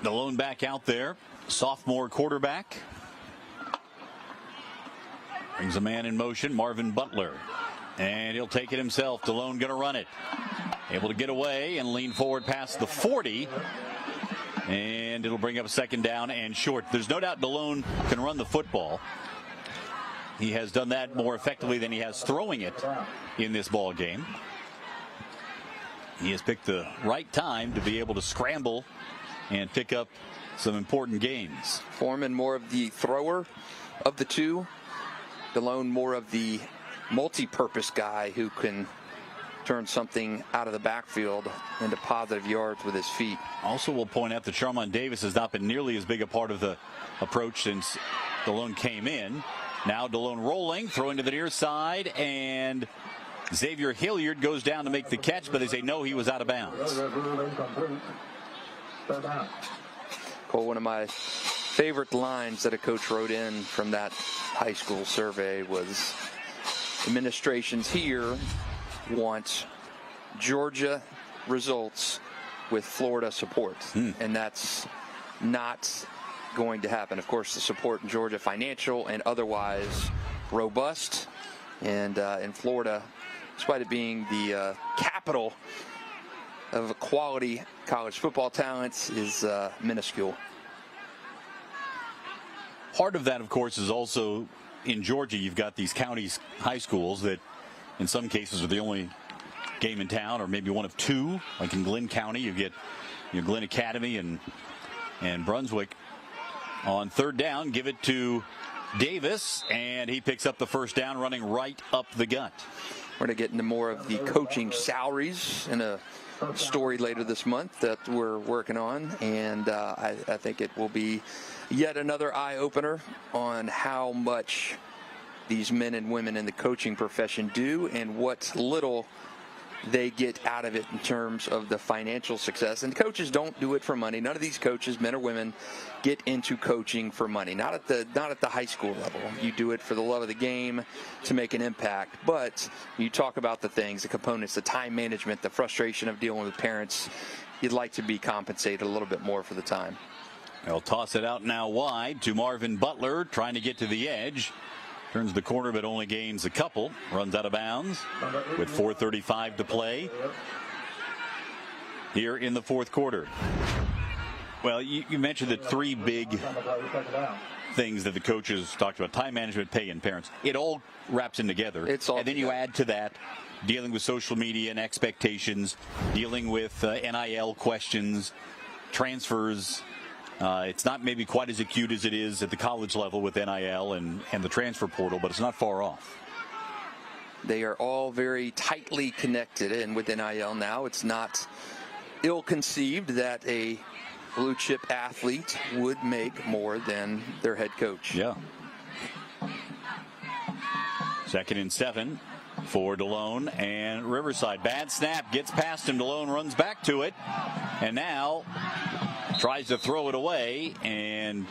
Speaker 4: DeLone back out there, sophomore quarterback. Brings a man in motion, Marvin Butler. And he'll take it himself. DeLone going to run it. Able to get away and lean forward past the 40. And it'll bring up a second down and short. There's no doubt DeLone can run the football. He has done that more effectively than he has throwing it in this ball game. He has picked the right time to be able to scramble and pick up some important gains.
Speaker 1: Foreman more of the thrower of the two. DeLone more of the multi-purpose guy who can turn something out of the backfield into positive yards with his feet.
Speaker 4: Also, we'll point out that Sharmon Davis has not been nearly as big a part of the approach since DeLone came in. Now DeLone rolling, throwing to the near side, and Xavier Hilliard goes down to make the catch, but they say no, he was out of bounds.
Speaker 1: Cole, one of my favorite lines that a coach wrote in from that high school survey was, administrations here want Georgia results with Florida support, and that's not going to happen. Of course, the support in Georgia, financial and otherwise, robust, and in Florida, despite it being the capital of quality college football talent, is minuscule.
Speaker 4: Part of that, of course, is also in Georgia. You've got these county high schools that in some cases are the only game in town, or maybe one of two. Like in Glenn County, you get Glenn Academy and Brunswick. On third down, give it to Davis, and he picks up the first down running right up the gut.
Speaker 1: We're going to get into more of the coaching salaries in a story later this month that we're working on, and I think it will be yet another eye-opener on how much these men and women in the coaching profession do and what little they get out of it in terms of the financial success. And coaches don't do it for money. None of these coaches, men or women, get into coaching for money. Not at the high school level. You do it for the love of the game, to make an impact. But you talk about the things, the components, the time management, the frustration of dealing with parents. You'd like to be compensated a little bit more for the time.
Speaker 4: They'll toss it out now wide to Marvin Butler, trying to get to the edge. Turns the corner, but only gains a couple. Runs out of bounds with 4:35 to play here in the fourth quarter. Well, you mentioned the three big things that the coaches talked about: time management, pay, and parents. It all wraps in together. And then you add to that dealing with social media and expectations, dealing with NIL questions, transfers. It's not maybe quite as acute as it is at the college level with NIL and the transfer portal, but it's not far off.
Speaker 1: They are all very tightly connected, and with NIL now, it's not ill-conceived that a blue-chip athlete would make more than their head coach.
Speaker 4: Yeah. 2nd and 7 for DeLone and Riverside. Bad snap, gets past him. DeLone runs back to it, and now tries to throw it away, and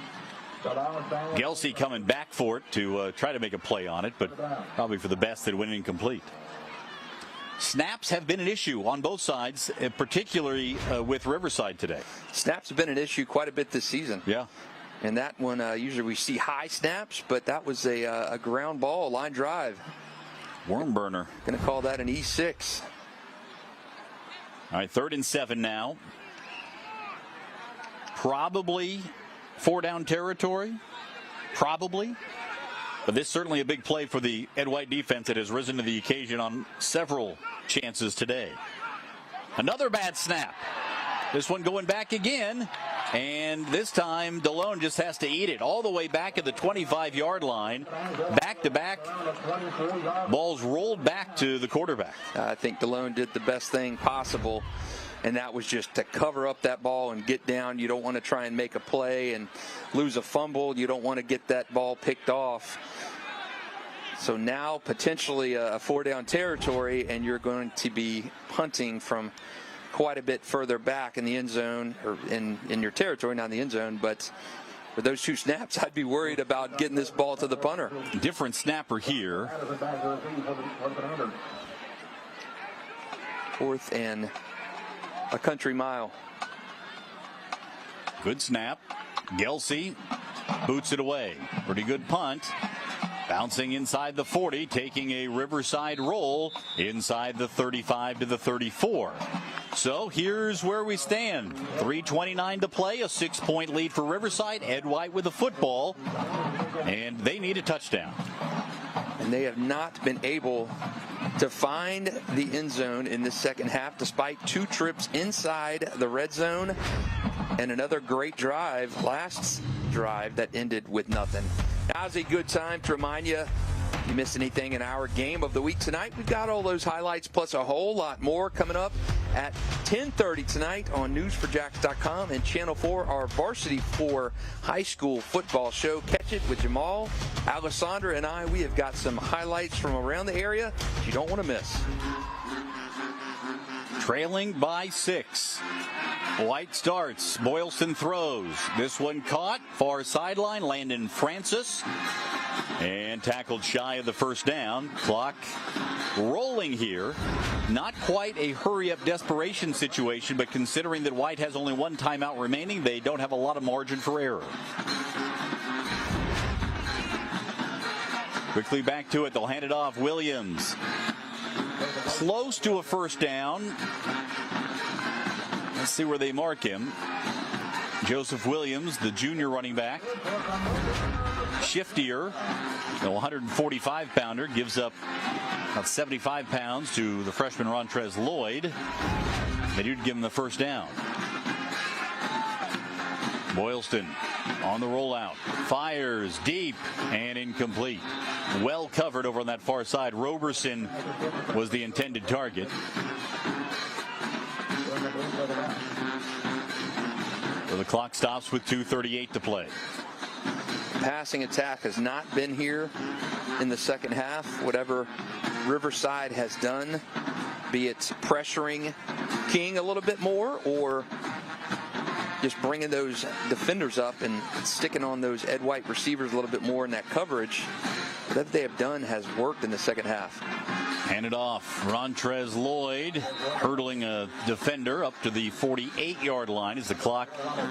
Speaker 4: Gelsey coming back for it to try to make a play on it, but probably for the best that it went incomplete. Snaps have been an issue on both sides, particularly with Riverside today.
Speaker 1: Snaps have been an issue quite a bit this season.
Speaker 4: Yeah.
Speaker 1: And that one, usually we see high snaps, but that was a ground ball, a line drive.
Speaker 4: Worm burner.
Speaker 1: Going to call that an E6.
Speaker 4: All right, 3rd and 7 now. Probably 4-down territory. Probably. But this is certainly a big play for the Ed White defense that has risen to the occasion on several chances today. Another bad snap. This one going back again. And this time, DeLone just has to eat it all the way back at the 25-yard line. Back-to-back. Balls rolled back to the quarterback.
Speaker 1: I think DeLone did the best thing possible, and that was just to cover up that ball and get down. You don't want to try and make a play and lose a fumble. You don't want to get that ball picked off. So now potentially a 4-down territory, and you're going to be punting from quite a bit further back in the end zone, or in your territory, not in the end zone. But for those two snaps, I'd be worried about getting this ball to the punter.
Speaker 4: Different snapper here.
Speaker 1: 4th and a country mile.
Speaker 4: Good snap. Gelsey boots it away. Pretty good punt. Bouncing inside the 40, taking a Riverside roll inside the 35 to the 34. So here's where we stand. 3:29 to play, a 6-point lead for Riverside. Ed White with the football, and they need a touchdown.
Speaker 1: And they have not been able to find the end zone in this second half, despite 2 trips inside the red zone and another great drive, last drive, that ended with nothing. Now's a good time to remind you, if you missed anything in our game of the week tonight, we've got all those highlights plus a whole lot more coming up at 10:30 tonight on news4jax.com and Channel 4, our Varsity 4 high school football show. Catch it with Jamal, Alessandra, and I. We have got some highlights from around the area you don't want to miss.
Speaker 4: Trailing by 6. White starts. Boylston throws. This one caught. Far sideline. Landon Francis. And tackled shy of the first down. Clock rolling here. Not quite a hurry-up desperation situation, but considering that White has only 1 timeout remaining, they don't have a lot of margin for error. Quickly back to it. They'll hand it off. Williams. Close to a first down. Let's see where they mark him. Joseph Williams, the junior running back. Shiftier, the 145-pounder, gives up about 75 pounds to the freshman Rontrez Lloyd. They do give him the first down. Boylston on the rollout. Fires deep and incomplete. Well covered over on that far side. Roberson was the intended target. So the clock stops with 2:38 to play.
Speaker 1: Passing attack has not been here in the second half. Whatever Riverside has done, be it pressuring King a little bit more or just bringing those defenders up and sticking on those Ed White receivers a little bit more in that coverage, whatever they have done has worked in the second half.
Speaker 4: Handed off. Rontrez Lloyd hurdling a defender up to the 48-yard line as the clock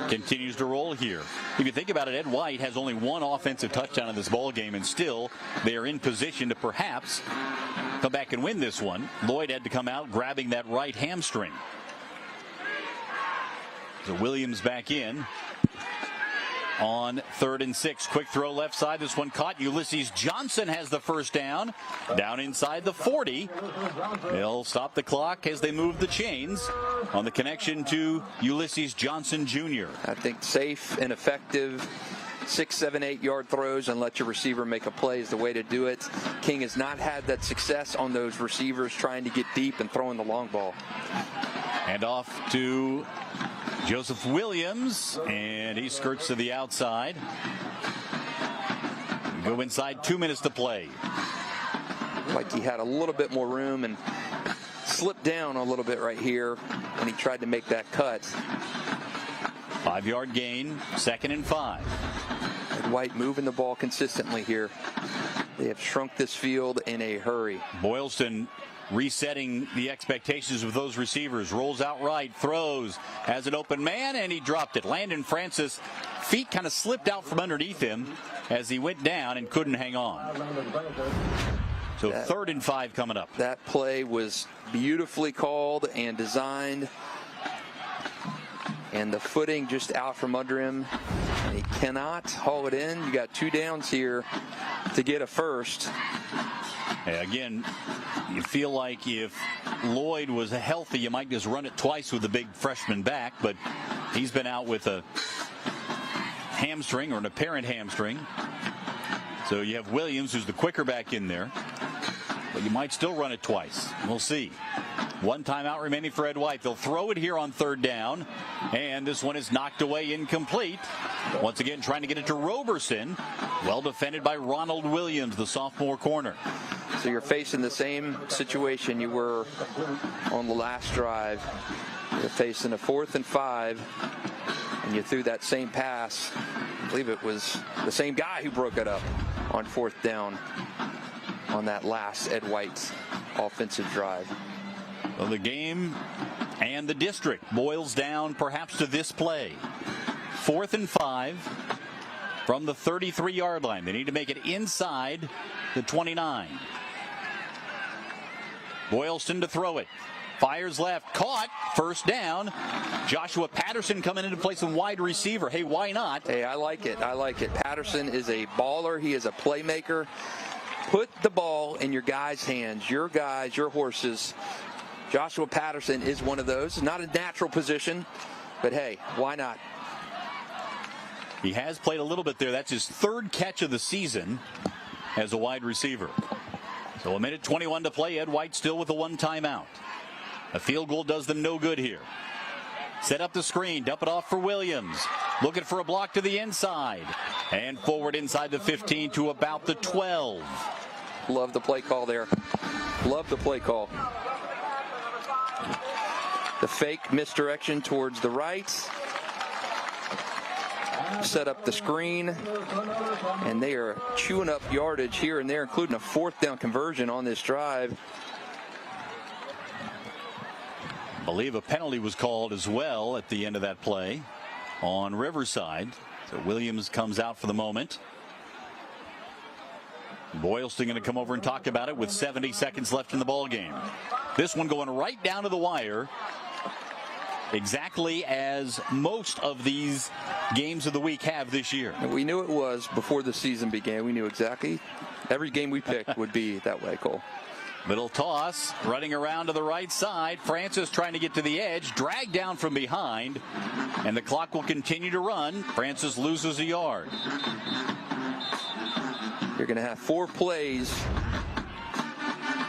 Speaker 4: continues to roll here. If you think about it, Ed White has only 1 offensive touchdown in this ball game, and still they are in position to perhaps come back and win this one. Lloyd had to come out grabbing that right hamstring. So Williams back in on 3rd and 6. Quick throw left side. This one caught. Ulysses Johnson has the first down. Down inside the 40. They'll stop the clock as they move the chains on the connection to Ulysses Johnson Jr.
Speaker 1: I think safe and effective 6, 7, 8-yard throws and let your receiver make a play is the way to do it. King has not had that success on those receivers trying to get deep and throwing the long ball.
Speaker 4: And off to Joseph Williams, and he skirts to the outside. Go inside, 2 minutes to play.
Speaker 1: Like he had a little bit more room and slipped down a little bit right here when he tried to make that cut.
Speaker 4: 5-yard gain, 2nd and 5.
Speaker 1: Ed White moving the ball consistently here. They have shrunk this field in a hurry.
Speaker 4: Boylston resetting the expectations of those receivers. Rolls out right, throws, has an open man, and he dropped it. Landon Francis, feet kind of slipped out from underneath him as he went down and couldn't hang on. So 3rd and 5 coming up.
Speaker 1: That play was beautifully called and designed. And the footing just out from under him. And he cannot haul it in. You got 2 downs here to get a first.
Speaker 4: Again, you feel like if Lloyd was healthy, you might just run it twice with the big freshman back, but he's been out with a hamstring or an apparent hamstring. So you have Williams, who's the quicker back in there, but you might still run it twice. We'll see. 1 timeout remaining for Ed White. They'll throw it here on 3rd down, and this one is knocked away incomplete. Once again, trying to get it to Roberson. Well defended by Ronald Williams, the sophomore corner.
Speaker 1: So you're facing the same situation you were on the last drive. You're facing a 4th and 5, and you threw that same pass. I believe it was the same guy who broke it up on 4th down on that last Ed White offensive drive.
Speaker 4: Well, the game and the district boils down perhaps to this play. 4th and 5. from the 33-yard line. They need to make it inside the 29. Boylston to throw it. Fires left, caught, first down. Joshua Patterson coming into play some wide receiver. Hey, why not?
Speaker 1: Hey, I like it. I like it. Patterson is a baller. He is a playmaker. Put the ball in your guys' hands, your guys, your horses. Joshua Patterson is one of those. Not a natural position, but hey, why not?
Speaker 4: He has played a little bit there. That's his third catch of the season as a wide receiver. So a minute 21 to play. Ed White still with a one timeout. A field goal does them no good here. Set up the screen, dump it off for Williams. Looking for a block to the inside. And forward inside the 15 to about the 12.
Speaker 1: Love the play call there. Love the play call. The fake misdirection towards the right. Set up the screen. And they are chewing up yardage here and there, including a fourth down conversion on this drive.
Speaker 4: I believe a penalty was called as well at the end of that play on Riverside. So Williams comes out for the moment. Boylston going to come over and talk about it with 70 seconds left in the ball game. This one going right down to the wire, exactly as most of these games of the week have this year.
Speaker 1: We knew it was before the season began. We knew exactly every game we picked would be that way, Cole.
Speaker 4: Little toss, running around to the right side. Francis trying to get to the edge, dragged down from behind, and the clock will continue to run. Francis loses a yard.
Speaker 1: You're going to have 4 plays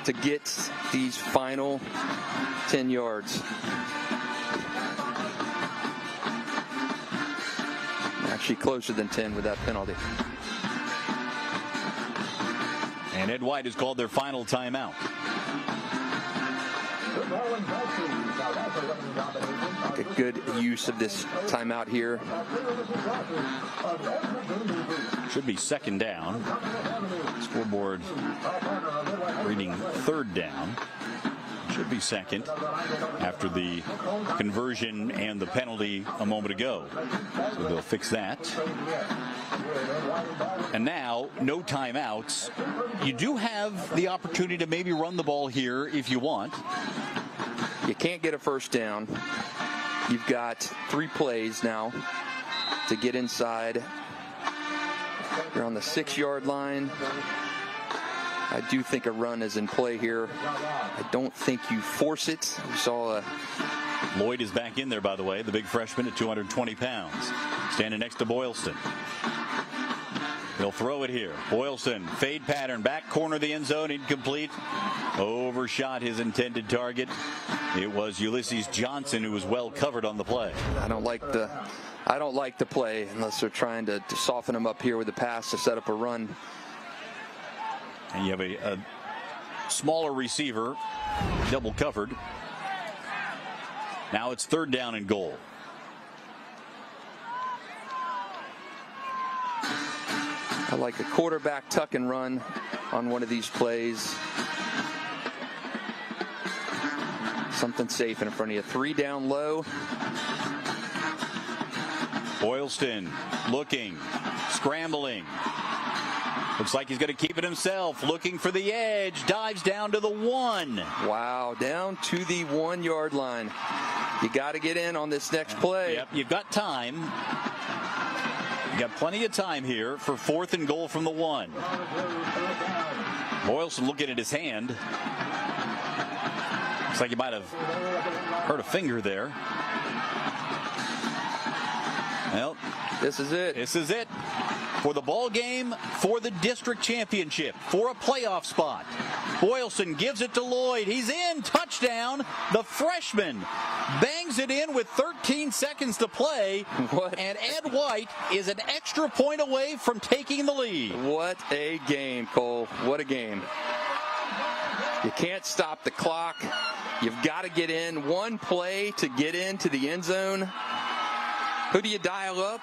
Speaker 1: to get these final 10 yards. Actually closer than 10 with that penalty.
Speaker 4: And Ed White has called their final timeout.
Speaker 1: A good use of this timeout here.
Speaker 4: Should be second down. Scoreboard reading third down. Should be second after the conversion and the penalty a moment ago. So they'll fix that. And now, no timeouts. You do have the opportunity to maybe run the ball here if you want.
Speaker 1: You can't get a first down. You've got 3 plays now to get inside. You're on the 6-yard line. I do think a run is in play here. I don't think you force it. We saw
Speaker 4: Lloyd is back in there, by the way, the big freshman at 220 pounds, standing next to Boylston. He'll throw it here. Boylston, fade pattern, back corner of the end zone, incomplete. Overshot his intended target. It was Ulysses Johnson who was well covered on the play.
Speaker 1: I don't like the play unless they're trying to soften him up here with the pass to set up a run.
Speaker 4: And you have a smaller receiver, double covered. Now it's third down and goal.
Speaker 1: I like a quarterback tuck and run on one of these plays. Something safe in front of you. 3 down low.
Speaker 4: Boylston looking, scrambling. Looks like he's going to keep it himself. Looking for the edge. Dives down to the 1.
Speaker 1: Wow, down to the 1-yard line. You got to get in on this next play.
Speaker 4: Yep, you've got time. You got plenty of time here for 4th and goal from the 1. Boylston looking at his hand. Looks like he might have hurt a finger there. Well,
Speaker 1: this is it.
Speaker 4: This is it. For the ball game, for the district championship, for a playoff spot. Boylston gives it to Lloyd. He's in. Touchdown. The freshman bangs it in with 13 seconds to play. And Ed White is an extra point away from taking the lead.
Speaker 1: What a game, Cole. What a game. You can't stop the clock. You've got to get in. 1 play to get into the end zone. Who do you dial up?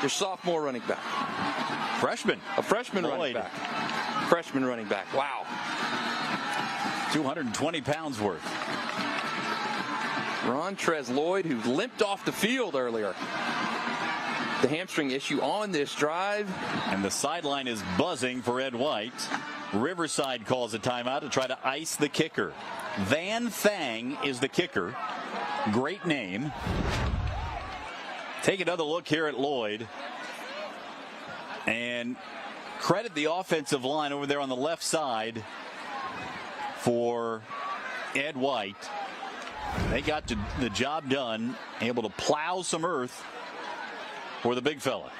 Speaker 1: Your sophomore running back.
Speaker 4: Freshman.
Speaker 1: A freshman
Speaker 4: Lloyd.
Speaker 1: running back. Freshman running back. Wow.
Speaker 4: 220 pounds worth.
Speaker 1: Rontrez Lloyd, who limped off the field earlier. the hamstring issue on this drive.
Speaker 4: And the sideline is buzzing for Ed White. Riverside calls a timeout to try to ice the kicker. Van Thang is the kicker. Great name. Take another look here at Lloyd. And credit the offensive line over there on the left side for Ed White. They got the job done, able to plow some earth for the big fella.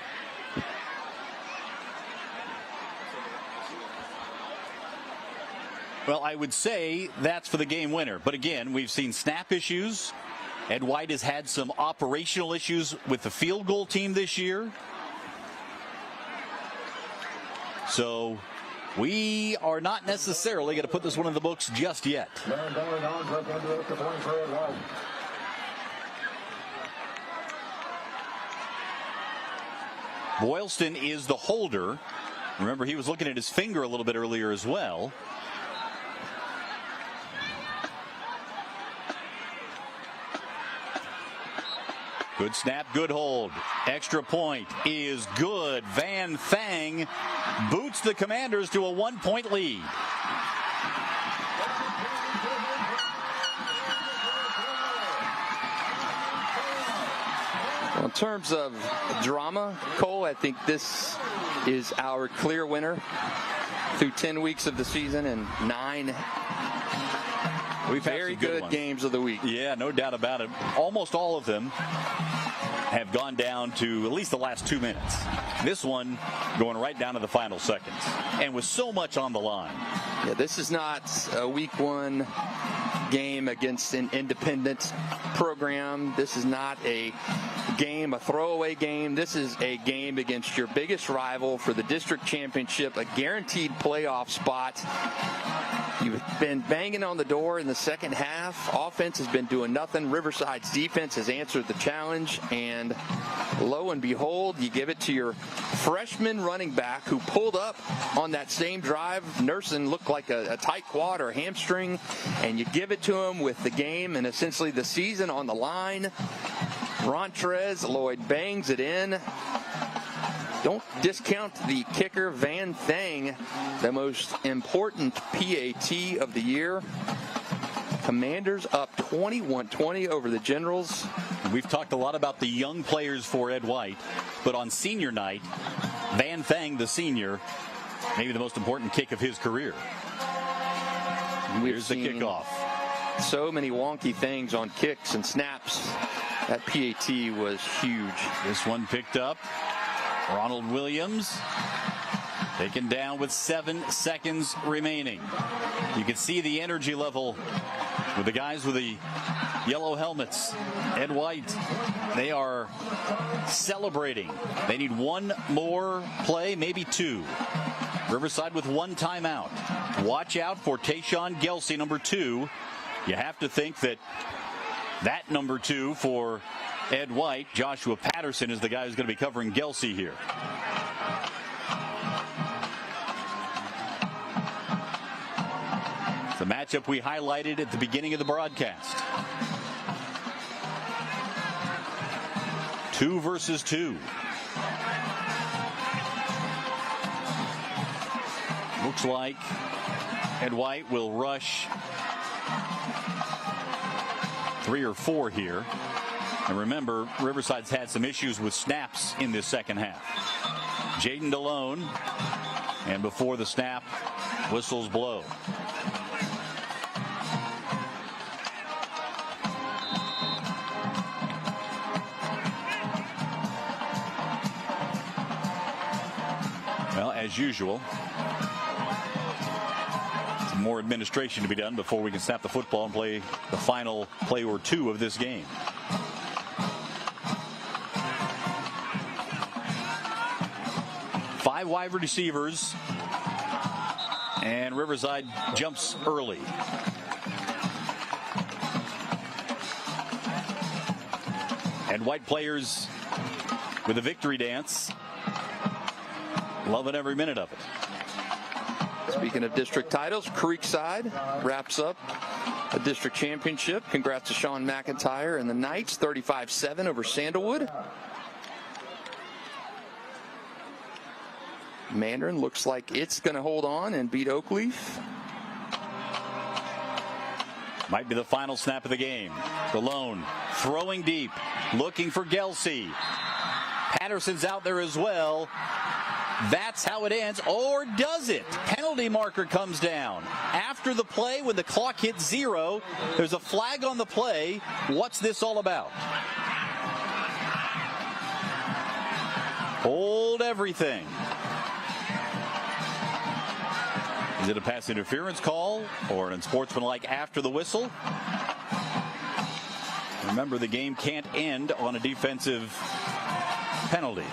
Speaker 4: Well, I would say that's for the game winner. But again, we've seen snap issues. Ed White has had some operational issues with the field goal team this year. So we are not necessarily going to put this one in the books just yet. Boylston is the holder. Remember, he was looking at his finger a little bit earlier as well. Good snap, good hold. Extra point is good. Van Thang boots the Commanders to a 1-point lead.
Speaker 1: Well, in terms of drama, Cole, I think this is our clear winner through 10 weeks of the season and 9
Speaker 4: We've had
Speaker 1: very good games of the week.
Speaker 4: Yeah, no doubt about it. Almost all of them have gone down to at least the last 2 minutes. This one going right down to the final seconds. And with so much on the line.
Speaker 1: Yeah, this is not a week 1 game against an independent program. This is not a game, a throwaway game. This is a game against your biggest rival for the district championship, a guaranteed playoff spot. You've been banging on the door in the second half. Offense has been doing nothing. Riverside's defense has answered the challenge. And lo and behold, you give it to your freshman running back who pulled up on that same drive. Nursing looked like a tight quad or a hamstring. And you give it to him with the game and essentially the season on the line. Rontrez, Lloyd bangs it in. Don't discount the kicker, Van Thang, the most important PAT of the year. Commanders up 21-20 over the Generals.
Speaker 4: We've talked a lot about the young players for Ed White, but on senior night, Van Thang, the senior, maybe the most important kick of his career. Here's the kickoff.
Speaker 1: So many wonky things on kicks and snaps. That PAT was huge.
Speaker 4: This one picked up. Ronald Williams taken down with 7 seconds remaining. You can see the energy level with the guys with the yellow helmets. Ed White, they are celebrating. They need 1 more play, maybe 2. Riverside with 1 timeout. Watch out for Tayshawn Gelsey, number 2. You have to think that number 2 for Ed White, Joshua Patterson, is the guy who's going to be covering Gelsey here. The matchup we highlighted at the beginning of the broadcast. 2 versus 2. Looks like Ed White will rush 3 or 4 here. And remember, Riverside's had some issues with snaps in this second half. Jaden DeLone, and before the snap, whistles blow. Well, as usual, some more administration to be done before we can snap the football and play the final play or 2 of this game. Five wide receivers, and Riverside jumps early. And White players with a victory dance, loving every minute of it.
Speaker 1: Speaking of district titles, Creekside wraps up a district championship. Congrats to Sean McIntyre and the Knights, 35-7 over Sandalwood. Mandarin looks like it's going to hold on and beat Oakleaf.
Speaker 4: Might be the final snap of the game. Delone throwing deep, looking for Gelsey. Patterson's out there as well. That's how it ends, or does it? Penalty marker comes down. After the play, when the clock hits 0, there's a flag on the play. What's this all about? Hold everything. Is it a pass interference call or an unsportsmanlike after the whistle? Remember, the game can't end on a defensive penalty.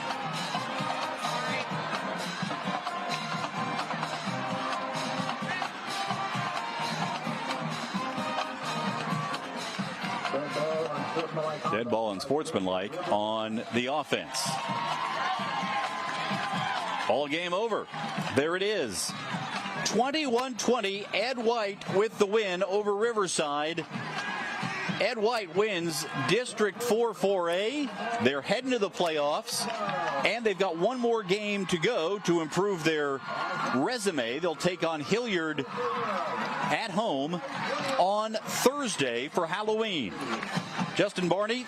Speaker 4: Dead ball unsportsmanlike on the offense. All game over. There it is. 21-20, Ed White with the win over Riverside. Ed White wins District 4-4A. They're heading to the playoffs, and they've got one more game to go to improve their resume. They'll take on Hilliard at home on Thursday for Halloween. Justin Barney,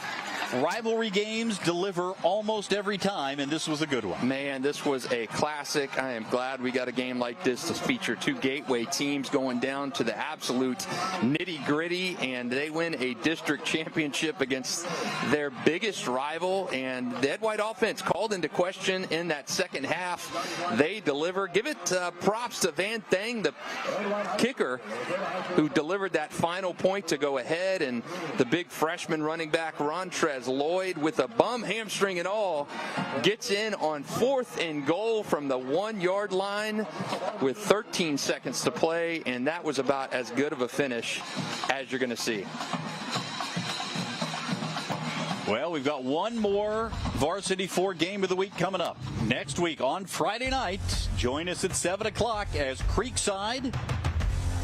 Speaker 4: rivalry games deliver almost every time, and this was a good one.
Speaker 1: Man, this was a classic. I am glad we got a game like this to feature two Gateway teams going down to the absolute nitty-gritty, and they win a district championship against their biggest rival. And the Ed White offense called into question in that second half. They deliver. Give it props to Van Thang, the kicker, who delivered that final point to go ahead, and the big freshman running back Rontrez Lloyd, with a bum hamstring and all, gets in on 4th and goal from the 1-yard line with 13 seconds to play, and that was about as good of a finish as you're going to see.
Speaker 4: Well, we've got one more Varsity 4 game of the week coming up. Next week on Friday night, join us at 7 o'clock as Creekside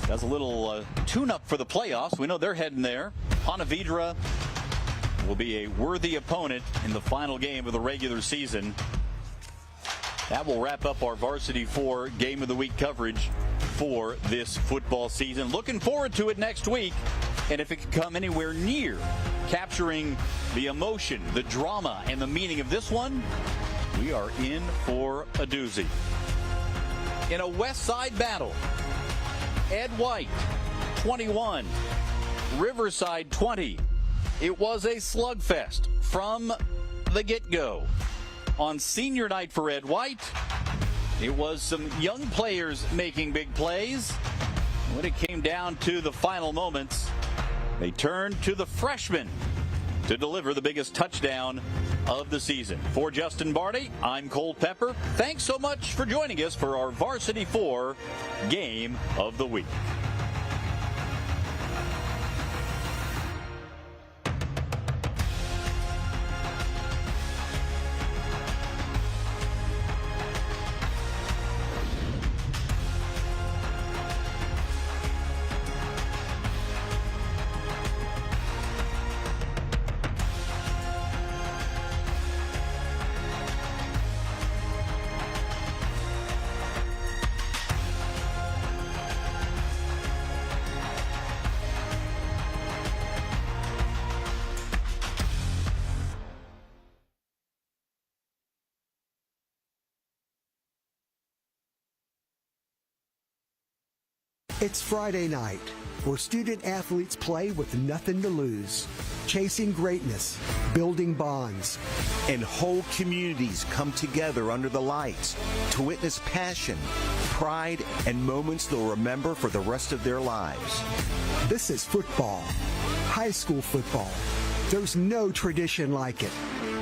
Speaker 4: does a little tune-up for the playoffs. We know they're heading there. Ponte Vedra will be a worthy opponent in the final game of the regular season. That will wrap up our Varsity 4 Game of the Week coverage for this football season. Looking forward to it next week. And if it can come anywhere near capturing the emotion, the drama, and the meaning of this one, we are in for a doozy. In a West Side battle, Ed White, 21, Riverside, 20. It was a slugfest from the get-go. On senior night for Ed White, it was some young players making big plays. When it came down to the final moments, they turned to the freshmen to deliver the biggest touchdown of the season. For Justin Barney, I'm Cole Pepper. Thanks so much for joining us for our Varsity 4 Game of the Week.
Speaker 6: It's Friday night, where student athletes play with nothing to lose, chasing greatness, building bonds.
Speaker 7: And whole communities come together under the lights to witness passion, pride, and moments they'll remember for the rest of their lives.
Speaker 6: This is football, high school football. There's no tradition like it.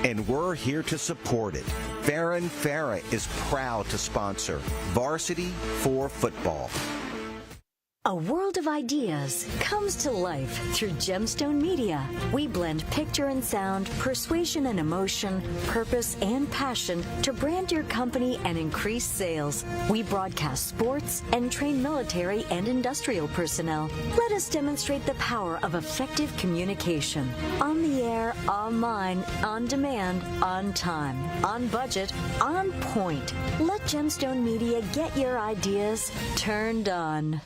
Speaker 7: And we're here to support it. Farrah is proud to sponsor Varsity 4 Football.
Speaker 8: A world of ideas comes to life through Gemstone Media. We blend picture and sound, persuasion and emotion, purpose and passion to brand your company and increase sales. We broadcast sports and train military and industrial personnel. Let us demonstrate the power of effective communication. On the air, online, on demand, on time, on budget, on point. Let Gemstone Media get your ideas turned on.